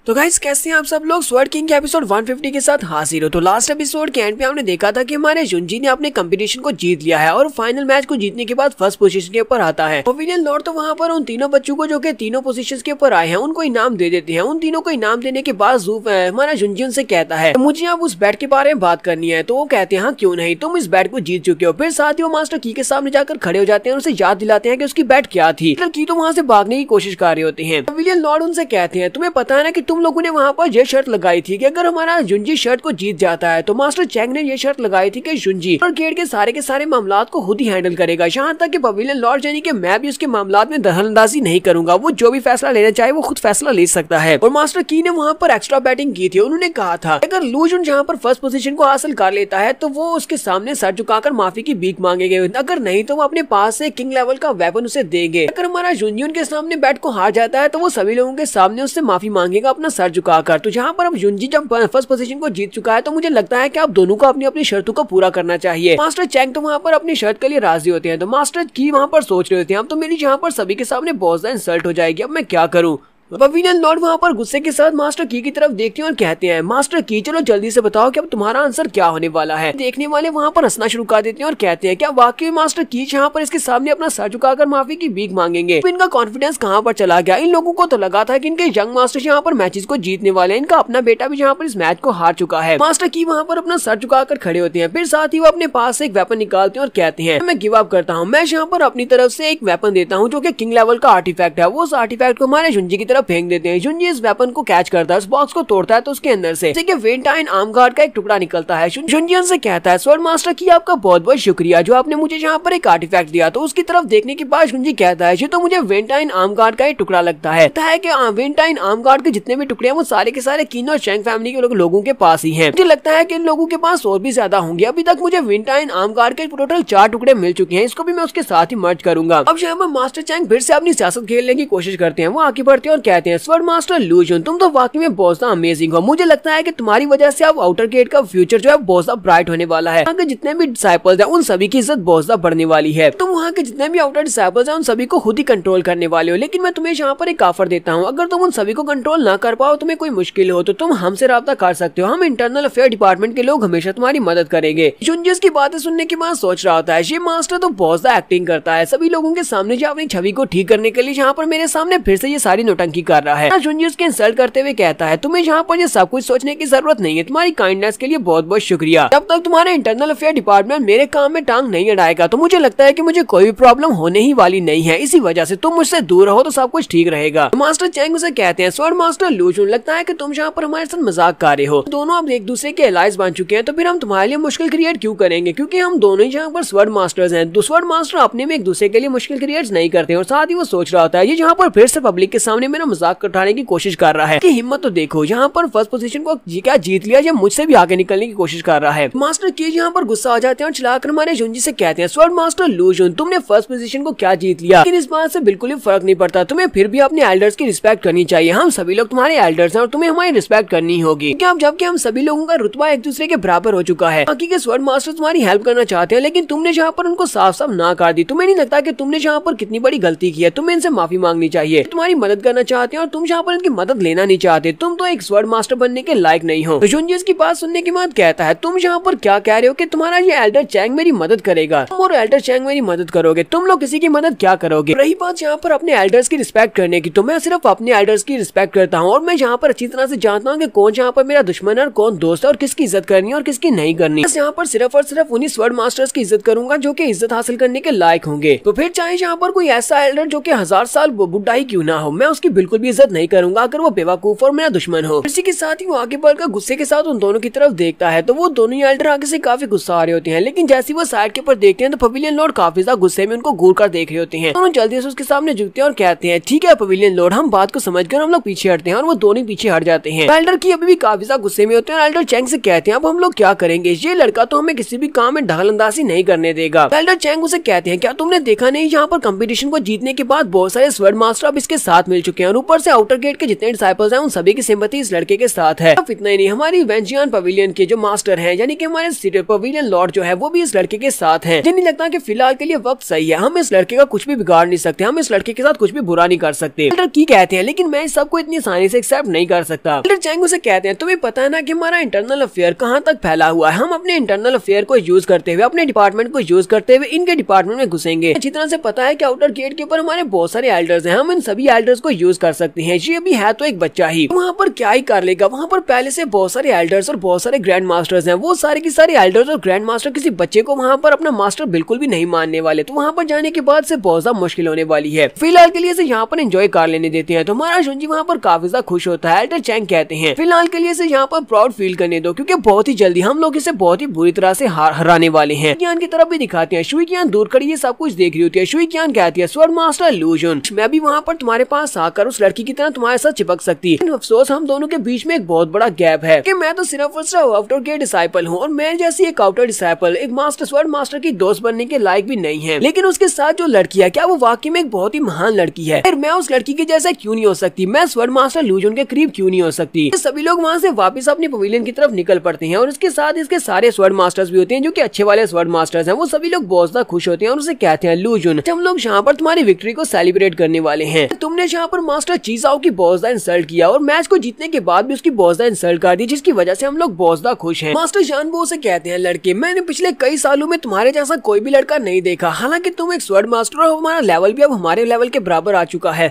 तो गाइस कैसे हैं आप सब लोग। स्वर्ड किंग के एपिसोड 150 के साथ हाजिर हो। तो लास्ट एपिसोड के एंड पे हमने देखा था कि हमारे जुंजी ने अपने कंपटीशन को जीत लिया है और फाइनल मैच को जीतने के बाद फर्स्ट पोजीशन के ऊपर आता है। पवेलियन लॉर्ड तो वहां पर उन तीनों बच्चों को जो कि तीनों पोजीशंस के ऊपर आए हैं उनको इनाम दे देते हैं। उन तीनों को इनाम देने के बाद हमारा जुंजी उनसे कहता है मुझे अब उस बैट के बारे में बात करनी है। तो वो कहते हैं हाँ क्यों नहीं, तुम इस बैट को जीत चुके हो। फिर साथ ही वो मास्टर की के सामने जाकर खड़े हो जाते हैं और उसे याद दिलाते हैं कि उसकी बैट क्या थी। की तो वहां से भागने की कोशिश कर रहे होते हैं। पवेलियन लॉर्ड उनसे कहते हैं तुम्हें पता है ना कि तुम लोगों ने वहां पर ये शर्त लगाई थी कि अगर हमारा जुंजी शर्त को जीत जाता है तो मास्टर चैंग ने ये शर्त लगाई थी कि जुंजी और गेट के सारे मामलात को खुद ही हैंडल करेगा, यहाँ तक कि पवेलियन लॉर्ड यानी कि मैं भी उसके मामलात में दखलंदाजी नहीं करूंगा, वो जो भी फैसला लेना चाहे वो खुद फैसला ले सकता है। और मास्टर की ने वहाँ पर एक्स्ट्रा बैटिंग की थी। उन्होंने कहा था अगर लू जुन जहाँ पर फर्स्ट पोजीशन को हासिल कर लेता है तो वो उसके सामने सर झुकाकर माफी की भीख मांगेंगे, अगर नहीं तो वो अपने पास से किंग लेवल का वेपन उसे देंगे। अगर हमारा जुंजी उनके सामने बैट को हार जाता है तो वो सभी लोगों के सामने उससे माफी मांगेगा अपना सर झुकाकर। तो जहाँ पर अब जुंजी जब फर्स्ट पोजीशन को जीत चुका है तो मुझे लगता है कि आप दोनों को अपनी अपनी शर्तों को पूरा करना चाहिए। मास्टर चैंग तो वहाँ पर अपनी शर्त के लिए राजी होते हैं। तो मास्टर की वहाँ पर सोच रहे होते हैं अब तो मेरी यहाँ पर सभी के सामने बहुत ज्यादा इंसल्ट हो जाएगी, अब मैं क्या करूँ। पवेलियन लॉर्ड वहाँ पर गुस्से के साथ मास्टर की तरफ देखते हैं और कहते हैं मास्टर की चलो जल्दी से बताओ कि अब तुम्हारा आंसर क्या होने वाला है। देखने वाले वहाँ पर हंसना शुरू कर देते हैं और कहते हैं क्या वाकई मास्टर की यहाँ पर इसके सामने अपना सर झुकाकर माफी की भीख मांगेंगे। तो इनका कॉन्फिडेंस कहाँ पर चला गया। इन लोगों को तो लगा था कि इनके यंग मास्टर यहाँ पर मैचेस को जीतने वाले हैं, इनका अपना बेटा भी यहाँ पर इस मैच को हार चुका है। मास्टर की वहाँ पर अपना सर झुकाकर खड़े होते हैं, फिर साथ ही वो अपने पास से एक वेपन निकालते हैं और कहते हैं मैं गिव अप करता हूँ, मैं यहाँ पर अपनी तरफ से एक वेपन देता हूँ जो कि किंग लेवल का आर्टिफैक्ट है। वो उस आर्टिफैक्ट को हमारे जुंजी की तरफ फेंक देते हैं। जुंजी इस वेपन को कैच करता है, उस बॉक्स को तोड़ता है तो उसके अंदर से वेंटाइन आर्म गार्ड का एक टुकड़ा निकलता है। जुंजी उनसे कहता है स्वर्ड मास्टर की आपका बहुत बहुत शुक्रिया जो आपने मुझे यहाँ पर एक आर्टिफैक्ट दिया। तो उसकी तरफ देखने के बाद जुंजी कहता है ये तो मुझे वेंटाइन आर्म गार्ड का एक टुकड़ा लगता है कि वेंटाइन आर्म गार्ड के जितने भी टुकड़े हैं वो सारे के सारे किन और चैंग फैमिली के लोगों के पास ही हैं। मुझे लगता है कि इन लोगों के पास और भी ज्यादा होंगे। अभी तक मुझे वेंटाइन आर्म गार्ड के टोटल 4 टुकड़े मिल चुके हैं, इसको भी मैं उसके साथ ही मर्ज करूंगा। अब यहाँ पर मास्टर चैंग फिर से अपनी सियासत खेलने की कोशिश करते हैं। वो आगे बढ़ते हैं और कहते हैं स्वर्ड मास्टर लू जुन तुम तो वाकई में बहुत ज्यादा अमेजिंग हो। मुझे लगता है कि तुम्हारी वजह से अब आउटर गेट का फ्यूचर जो है बहुत ज्यादा ब्राइट होने वाला है। वहाँ के जितने भी डिसाइपल्स हैं उन सभी की इज्जत बहुत ज्यादा बढ़ने वाली है। तुम वहाँ के जितने भी आउटर डिसाइपल्स हैं उन सभी को खुद ही कंट्रोल करने वाले हो। लेकिन मैं तुम्हें यहाँ पर एक ऑफर देता हूँ, अगर तुम उन सभी को कंट्रोल ना कर पाओ, तुम्हें कोई मुश्किल हो तो तुम हमसे राब्ता कर सकते हो। हम इंटरनल अफेयर डिपार्टमेंट के लोग हमेशा तुम्हारी मदद करेंगे। जुंजी इसकी बातें सुनने के बाद सोच रहा होता है ये मास्टर तो बहुत ज्यादा एक्टिंग करता है, सभी लोगों के सामने जो अपनी छवि को ठीक करने के लिए यहाँ पर मेरे सामने फिर से ये सारी नौटंकी कर रहा है। जुंजी उसके इंसल्ट करते हुए कहता है तुम्हें यहाँ पर ये सब कुछ सोचने की जरूरत नहीं है, तुम्हारी काइंडनेस के लिए बहुत बहुत शुक्रिया। जब तक तुम्हारे इंटरनल अफेयर डिपार्टमेंट मेरे काम में टांग नहीं अड़ाएगा तो मुझे लगता है कि मुझे कोई भी प्रॉब्लम होने ही वाली नहीं है। इसी वजह से तुम मुझसे दूर रहो तो सब कुछ ठीक रहेगा। मास्टर चैंग उसे कहते हैं स्वर्ड मास्टर लू जुन लगता है कि तुम यहाँ पर हमारे साथ मजाक कर रहे हो। दोनों अब एक दूसरे के एलाइज बन चुके हैं तो फिर हम तुम्हारे लिए मुश्किल क्रिएट क्यों करेंगे, क्योंकि हम दोनों ही यहाँ पर स्वर्ड मास्टर्स हैं। स्वर्ड मास्टर अपने में एक दूसरे के लिए मुश्किल क्रिएट नहीं करते। और साथ ही वो सोच रहा होता है ये यहाँ पर फिर से पब्लिक के सामने मेरा मजाक उठाने की कोशिश कर रहा है कि हिम्मत तो देखो, यहाँ पर फर्स्ट पोजीशन को क्या जीत लिया, ये मुझसे भी आगे निकलने की कोशिश कर रहा है। मास्टर की यहाँ पर गुस्सा आ जाते हैं और चलाकर हमारे जुंजी से कहते हैं स्वर्ड मास्टर लू जुन तुमने फर्स्ट पोजीशन को क्या जीत लिया, लेकिन इस बात से बिल्कुल भी फर्क नहीं पड़ता, तुम्हें फिर भी अपने एल्डर्स की रिस्पेक्ट करनी चाहिए। हम सभी लोग तुम्हारे एल्डर्स हैं और तुम्हें हमारी रिस्पेक्ट करनी होगी, जबकि हम सभी लोगों का रुतबा एक दूसरे के बराबर हो चुका है। बाकी के स्वर्ड मास्टर तुम्हारी हेल्प करना चाहते हैं लेकिन तुमने जहाँ पर उनको साफ साफ ना कर दी। तुम्हें नहीं लगता कि तुमने जहाँ पर कितनी बड़ी गलती की है, तुम्हें इनसे माफी मांगनी चाहिए। तुम्हारी मदद करना चाहते हैं और तुम जहाँ पर इनकी मदद लेना नहीं चाहते, तुम तो एक स्वर्ड मास्टर बनने के लायक नहीं हो। जुंजी इसकी बात सुनने के बाद कहता है तुम यहाँ पर क्या कह रहे हो कि तुम्हारा ये एल्डर चैंग मेरी मदद करेगा, तुम और एल्डर चैंग मेरी मदद करोगे, तुम लोग किसी की मदद क्या करोगे। रही बात यहाँ पर अपने एल्डर्स की रिस्पेक्ट करने की, तो मैं सिर्फ अपने एल्डर्स की रिस्पेक्ट करता हूँ और मैं यहाँ पर अच्छी तरह से जानता हूँ कि कौन यहाँ पर मेरा दुश्मन है और कौन दोस्त है और किसकी इज्जत करनी है और किसकी नहीं करनी। बस यहाँ पर सिर्फ और सिर्फ उन्हीं स्वर्ड मास्टर्स की इज्जत करूंगा जो कि इज्जत हासिल करने के लायक होंगे। तो फिर चाहे यहाँ पर कोई ऐसा एल्डर जो कि 1000 साल बुढ़ा ही क्यों ना हो, मैं उसकी बिल्कुल भी इज्जत नहीं करूंगा अगर वो बेवकूफ और मेरा दुश्मन हो। इसी के साथ ही वो आगे बढ़कर गुस्से के साथ उन दोनों की तरफ देखता है तो वो दोनों ही एल्डर आगे से काफी गुस्सा आ रहे होते हैं। लेकिन जैसे वो साइड के ऊपर देखते हैं तो पवेलियन लॉर्ड काफी ज्यादा गुस्से में उनको घूर कर देख रहे होते हैं। दोनों जल्दी से उसके सामने झुकते हैं और कहते हैं ठीक है पवेलियन लॉर्ड, हम बात को समझकर हम लोग पीछे हटते हैं। और वो दोनों पीछे हट जाते हैं। एल्डर की अभी भी काफी ज्यादा गुस्से में होते हैं और एल्डर चैंग से कहते हैं अब हम लोग क्या करेंगे, ये लड़का तो हमें किसी भी काम में दखलंदाजी नहीं करने देगा। एल्डर चैंग उसे कहते हैं क्या तुमने देखा नहीं यहाँ पर कंपटीशन को जीतने के बाद बहुत सारे स्वर्ड मास्टर अब इसके साथ मिल चुके हैं, और ऊपर से आउटर गेट के जितने डिसाइपल्स हैं उन सभी की सिंपैथी इस लड़के के साथ है। अब इतना ही नहीं, हमारी वेंजियन पवेलियन के जो मास्टर हैं यानी कि हमारे पवेलियन लॉर्ड जो है वो भी इस लड़के के साथ हैं। जिन्हें लगता है कि फिलहाल के लिए वक्त सही है, हम इस लड़के का कुछ भी बिगाड़ नहीं सकते, हम इस लड़के के साथ कुछ भी बुरा नहीं कर सकते। एल्डर की कहते हैं लेकिन मैं इस सबको इतनी आसानी से एक्सेप्ट नहीं कर सकता। एल्डर चैंग से कहते हैं तुम्हें पता है ना कि हमारा इंटरनल अफेयर कहाँ तक फैला हुआ है, हम अपने इंटरनल अफेयर को यूज करते हुए, अपने डिपार्टमेंट को यूज करते हुए इनके डिपार्टमेंट में घुसेंगे। अच्छी तरह से पता है कि आउटर गेट के ऊपर हमारे बहुत सारे एल्डर्स हैं, हम इन सभी एल्डर्स को यूज कर सकते हैं। ये अभी है तो एक बच्चा ही, वहाँ पर क्या ही कर लेगा, वहाँ पर पहले से बहुत सारे एल्डर्स और बहुत सारे ग्रैंड मास्टर्स हैं। वो सारे के सारे एल्डर्स और ग्रैंड मास्टर किसी बच्चे को वहाँ पर अपना मास्टर बिल्कुल भी नहीं मानने वाले, तो वहाँ पर जाने के बाद से बहुत ज्यादा मुश्किल होने वाली है। फिलहाल के लिए इसे यहाँ पर एंजॉय कर लेने देते हैं, तो हमारा शुंजी वहाँ पर काफी ज्यादा खुश होता है। एल्डर चैंग कहते हैं फिलहाल के लिए इसे यहाँ पर प्राउड फील करने दो, क्योंकि बहुत ही जल्दी हम लोग इसे बहुत ही बुरी तरह से हराने वाले हैं। ज्ञान की तरफ भी दिखाते हैं, शुई कीन दूर खड़ी ये सब कुछ देख रही होती है। शुई कीन कहती है स्वॉर्ड मास्टर लू जुन, मैं भी वहाँ पर तुम्हारे पास आकर उस लड़की की तरह तुम्हारे साथ चिपक सकती है। अफसोस हम दोनों के बीच में एक बहुत बड़ा गैप है कि मैं तो सिर्फ और सिर्फ आउटर के डिसाइपल हूँ और मैं जैसी एक आउटर डिसाइपल एक मास्टर स्वॉर्ड मास्टर की दोस्त बनने के लायक भी नहीं है। लेकिन उसके साथ जो लड़की है क्या वो वाकई में एक बहुत ही महान लड़की है, फिर मैं उस लड़की के जैसा क्यों नहीं हो सकती, मैं स्वॉर्ड मास्टर लू जुन के करीब क्यों नहीं हो सकती। सभी लोग वहाँ से वापस अपनी पवेलियन की तरफ निकल पड़ते हैं और उसके साथ इसके सारे स्वॉर्ड मास्टर्स भी होते हैं जो कि अच्छे वाले स्वॉर्ड मास्टर्स हैं। वो सभी लोग बहुत ज्यादा खुश होते हैं और उसे कहते हैं लू जुन हम लोग यहाँ पर तुम्हारी विक्ट्री को सेलिब्रेट करने वाले हैं। तुमने यहाँ पर मास्टर चीजाओ की बहुत ज्यादा इंसल्ट किया और मैच को जीतने के बाद भी उसकी बहुत ज्यादा इंसल्ट कर दी, जिसकी वजह से हम लोग बहुत ज्यादा खुश हैं। मास्टर जानबो से कहते हैं लड़के मैंने पिछले कई सालों में तुम्हारे जैसा कोई भी लड़का नहीं देखा, हालांकि तुम एक स्वॉर्ड मास्टर और हमारा लेवल भी अब हमारे लेवल के बराबर आ चुका है,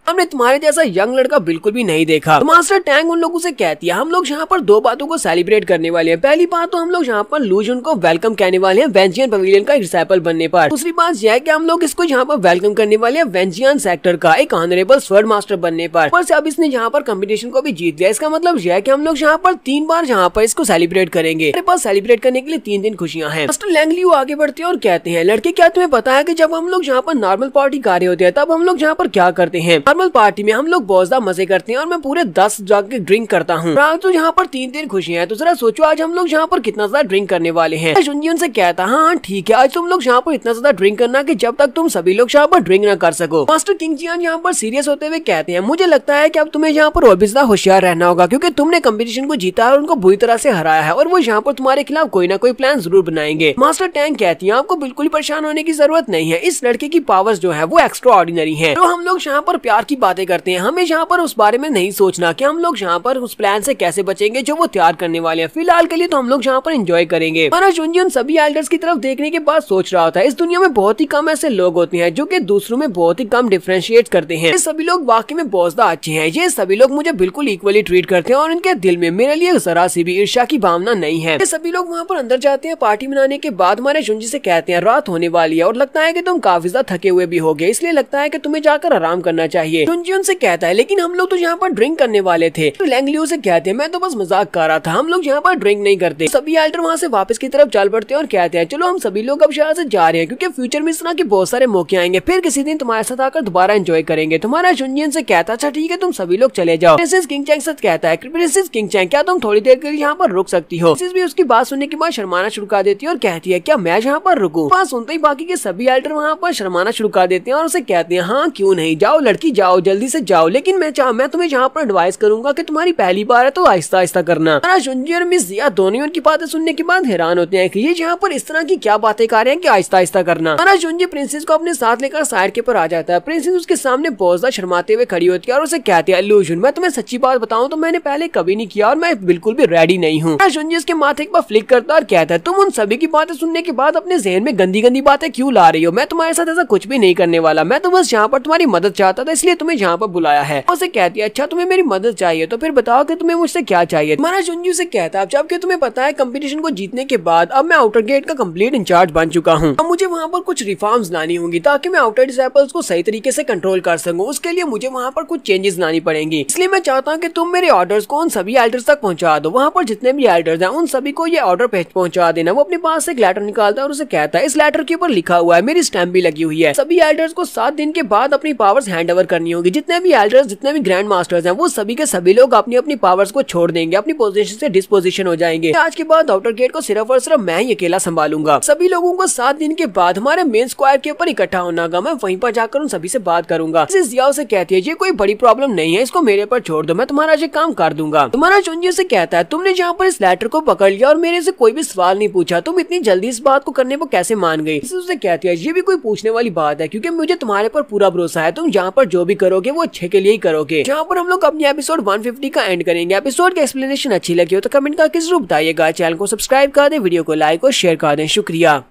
हमने तुम्हारे जैसा यंग लड़का बिल्कुल भी नहीं देखा। तो मास्टर टैंग उन लोगों से कहती है हम लोग यहाँ पर दो बातों को सेलिब्रेट करने वाले हैं। पहली बात तो हम लोग यहाँ पर लू जुन को वेलकम कहने वाले हैं वेंजियन पवेलियन का डिसाइपल बनने पर। दूसरी बात यह है कि हम लोग इसको यहाँ पर वेलकम करने वाले हैं वेंजियन सेक्टर का एक ऑनरेबल स्वॉर्ड मास्टर बनने पर। ऊपर से अब इसने यहाँ पर कंपटीशन को भी जीत लिया, इसका मतलब यह है कि हम लोग यहाँ पर 3 बार यहाँ पर इसको सेलिब्रेट करेंगे। हमारे पास सेलिब्रेट करने के लिए 3 दिन खुशियाँ हैं। मास्टर लैंगलियो आगे बढ़ते हैं और कहते हैं लड़के क्या तुम्हें पता है कि जब हम लोग यहाँ पर नॉर्मल पार्टी कर रहे होते हैं तब हम लोग यहाँ पर क्या करते हैं, नॉर्मल पार्टी में हम लोग बहुत ज्यादा मजे करते हैं और मैं पूरे 10 जग के ड्रिंक करता हूँ। तो यहाँ पर 3 दिन खुशियाँ हैं, तो जरा सोचो आज हम लोग यहाँ पर कितना ज्यादा ड्रिंक करने वाले हैं। शुंजी उनसे कहता हाँ ठीक है आज तुम लोग यहाँ पर इतना ज्यादा ड्रिंक करना कि जब तक तुम सभी लोग यहाँ पर ड्रिंक न कर सको। मास्टर किंग जियान यहाँ पर सीरियस होते हुए कहते हैं मुझे लगता है कि अब तुम्हें यहाँ पर और भी ज्यादा होशियार रहना होगा, क्योंकि तुमने कंपटीशन को जीता है और उनको बुरी तरह से हराया है और वो यहाँ पर तुम्हारे खिलाफ कोई ना कोई प्लान जरूर बनाएंगे। मास्टर टैंग कहती है आपको बिल्कुल ही परेशान होने की जरूरत नहीं है, इस लड़के की पावर्स जो है वो एक्स्ट्रा ऑर्डिनरी है। तो हम लोग यहाँ पर प्यार की बातें करते हैं, हमें यहाँ पर उस बारे में नहीं सोचना कि हम लोग यहाँ पर उस प्लान से कैसे बचेंगे जो वो तैयार करने वाले हैं। फिलहाल के लिए तो हम लोग यहाँ पर एंजॉय करेंगे। हमारा शुंजी उन सभी एल्डर्स की तरफ देखने के बाद सोच रहा होता है इस दुनिया में बहुत ही कम ऐसे लोग होते हैं जो कि दूसरों में बहुत ही कम डिफरेंशिएट करते हैं। ये सभी लोग वाकई में बहुत ज्यादा अच्छे हैं, ये सभी लोग मुझे बिल्कुल इक्वली ट्रीट करते हैं और इनके दिल में मेरे लिए जरा सी भी ईर्ष्या की भावना नहीं है। ये सभी लोग वहाँ पर अंदर जाते हैं। पार्टी मनाने के बाद हमारे शुंजी से कहते हैं रात होने वाली है और लगता है कि तुम काफी ज्यादा थके हुए भी होगे, इसलिए लगता है कि तुम्हें जाकर आराम करना चाहिए। शुंजी उनसे कहता है लेकिन हम लोग तो यहाँ पर ड्रिंक करने वाले थे। तो लैंगलियो से कहते हैं मैं तो बस मजाक कर रहा था, हम लोग यहाँ पर ड्रिंक नहीं करते। सभी एल्डर वहाँ से वापस की तरफ चल पड़ते हैं और कहते हैं चलो हम सभी लोग अब शहर से जा रहे हैं, क्योंकि फ्यूचर में इस तरह के बहुत सारे मौके आएंगे, फिर किसी दिन तुम्हारे साथ आकर दोबारा एंजॉय करेंगे। तुम्हारा शुंजी से कहता अच्छा ठीक है तुम सभी लोग चले जाओ। प्रिंसेस किंग चैंग से कहता है प्रिंसेस किंग चैंग क्या तुम थोड़ी देर के लिए यहाँ पर रुक सकती हो। प्रिंसेस भी उसकी बात सुनने के बाद शर्माना शुरू कर देती है और कहती है क्या मैं यहाँ पर रुकूं। बात सुनते ही बाकी के सभी एल्डर वहाँ पर शर्माना शुरू कर देते हैं और उसे कहते हैं हाँ क्यों नहीं, जाओ लड़की जाओ जल्दी से जाओ, लेकिन मैं तुम्हें यहाँ पर एडवाइस करूंगा कि तुम्हारी पहली बार है तो आहिस्ता आहिस्ता करना। शुंजी और मिस जिया दोनों उनकी बातें सुनने के बाद हैरान होते हैं कि ये यहाँ पर इस तरह की क्या बातें कर रहे हैं कि आहिस्ता आहिस्ता करना। शुंजी प्रिंसेस को अपने साथ लेकर साइड के ऊपर आ जाता है। प्रिंसेस उसके सामने बहुत ज्यादा शर्माते हुए खड़ी होती है और उसे कहती है लू जुन मैं तुम्हें सच्ची बात बताऊं तो मैंने पहले कभी नहीं किया और मैं बिल्कुल भी रेडी नहीं हूँ। शुंजी उसके माथे पर फ्लिक करता और कहता है तुम उन सभी की बातें सुनने के बाद अपने जहन में गंदी गंदी बातें क्यों ला रही हो, मैं तुम्हारे साथ ऐसा कुछ भी नहीं करने वाला, मैं तो बस यहाँ पर तुम्हारी मदद चाहता था इसलिए तुम्हें यहाँ पर बुलाया है। उसे कहती है अच्छा तुम्हें मेरी मदद चाहिए तो फिर बताओ कि तुम्हें मुझसे क्या चाहिए। हमारा शुंजी से कहता है जबकि तुम्हें पता है कंपटीशन को जीतने के बाद अब मैं आउटर गेट का कंप्लीट इंचार्ज बन चुका हूँ, अब मुझे वहाँ पर कुछ रिफॉर्म्स लानी होंगी ताकि मैं आउटर डिसाइपल्स को सही तरीके से कंट्रोल कर सकूँ। उसके लिए मुझे वहाँ पर कुछ चेंजेस लानी पड़ेंगी, इसलिए मैं चाहता हूँ कि तुम मेरे ऑर्डर्स को उन सभी एल्डर्स तक पहुँचा दो। वहाँ पर जितने भी एल्डर्स हैं उन सभी को ये ऑर्डर पहुँचा देना। वो अपने पास से एक लेटर निकालता है और उसे कहता है इस लेटर के ऊपर लिखा हुआ है, मेरी स्टैम्प भी लगी हुई है, सभी एल्डर्स को 7 दिन के बाद अपनी पावर्स हैंड ओवर करनी होगी। जितने भी एल्डर्स जितने भी ग्रैंड मास्टर्स हैं वो सभी के सभी लोग अपनी अपनी पावर्स को छोड़ देंगे, अपनी पोजीशन से डिस्पोजिशन हो जाएंगे। आज के बाद आउटर गेट को सिर्फ और सिर्फ मैं ही अकेला संभालूंगा। सभी लोगों को 7 दिन के बाद हमारे मेन स्क्वायर के ऊपर इकट्ठा होना होगा, मैं वहीं पर जाकर उन सभी से बात करूंगा। जियाओ से कहती है ये कोई बड़ी प्रॉब्लम नहीं है, इसको मेरे पर छोड़ दो, मैं तुम्हारा ये काम कर दूंगा। तुम्हारा चुंजी से कहता है तुमने जहाँ पर इस लेटर को पकड़ लिया और मेरे से कोई भी सवाल नहीं पूछा, तुम इतनी जल्दी इस बात को करने पर कैसे मान गई। उससे कहती है ये भी कोई पूछने वाली बात है, क्योंकि मुझे तुम्हारे पर पूरा भरोसा है, तुम जहाँ पर जो भी करोगे वो अच्छे के लिए ही करोगे। जहाँ पर हम लोग अपनी एपिसोड 150 का एंड करेंगे। एपिसोड की एक्सप्लेनेशन अच्छी लगी हो तो कमेंट करके जरूर बताइएगा। चैनल को सब्सक्राइब कर दें, वीडियो को लाइक और शेयर कर दें। शुक्रिया।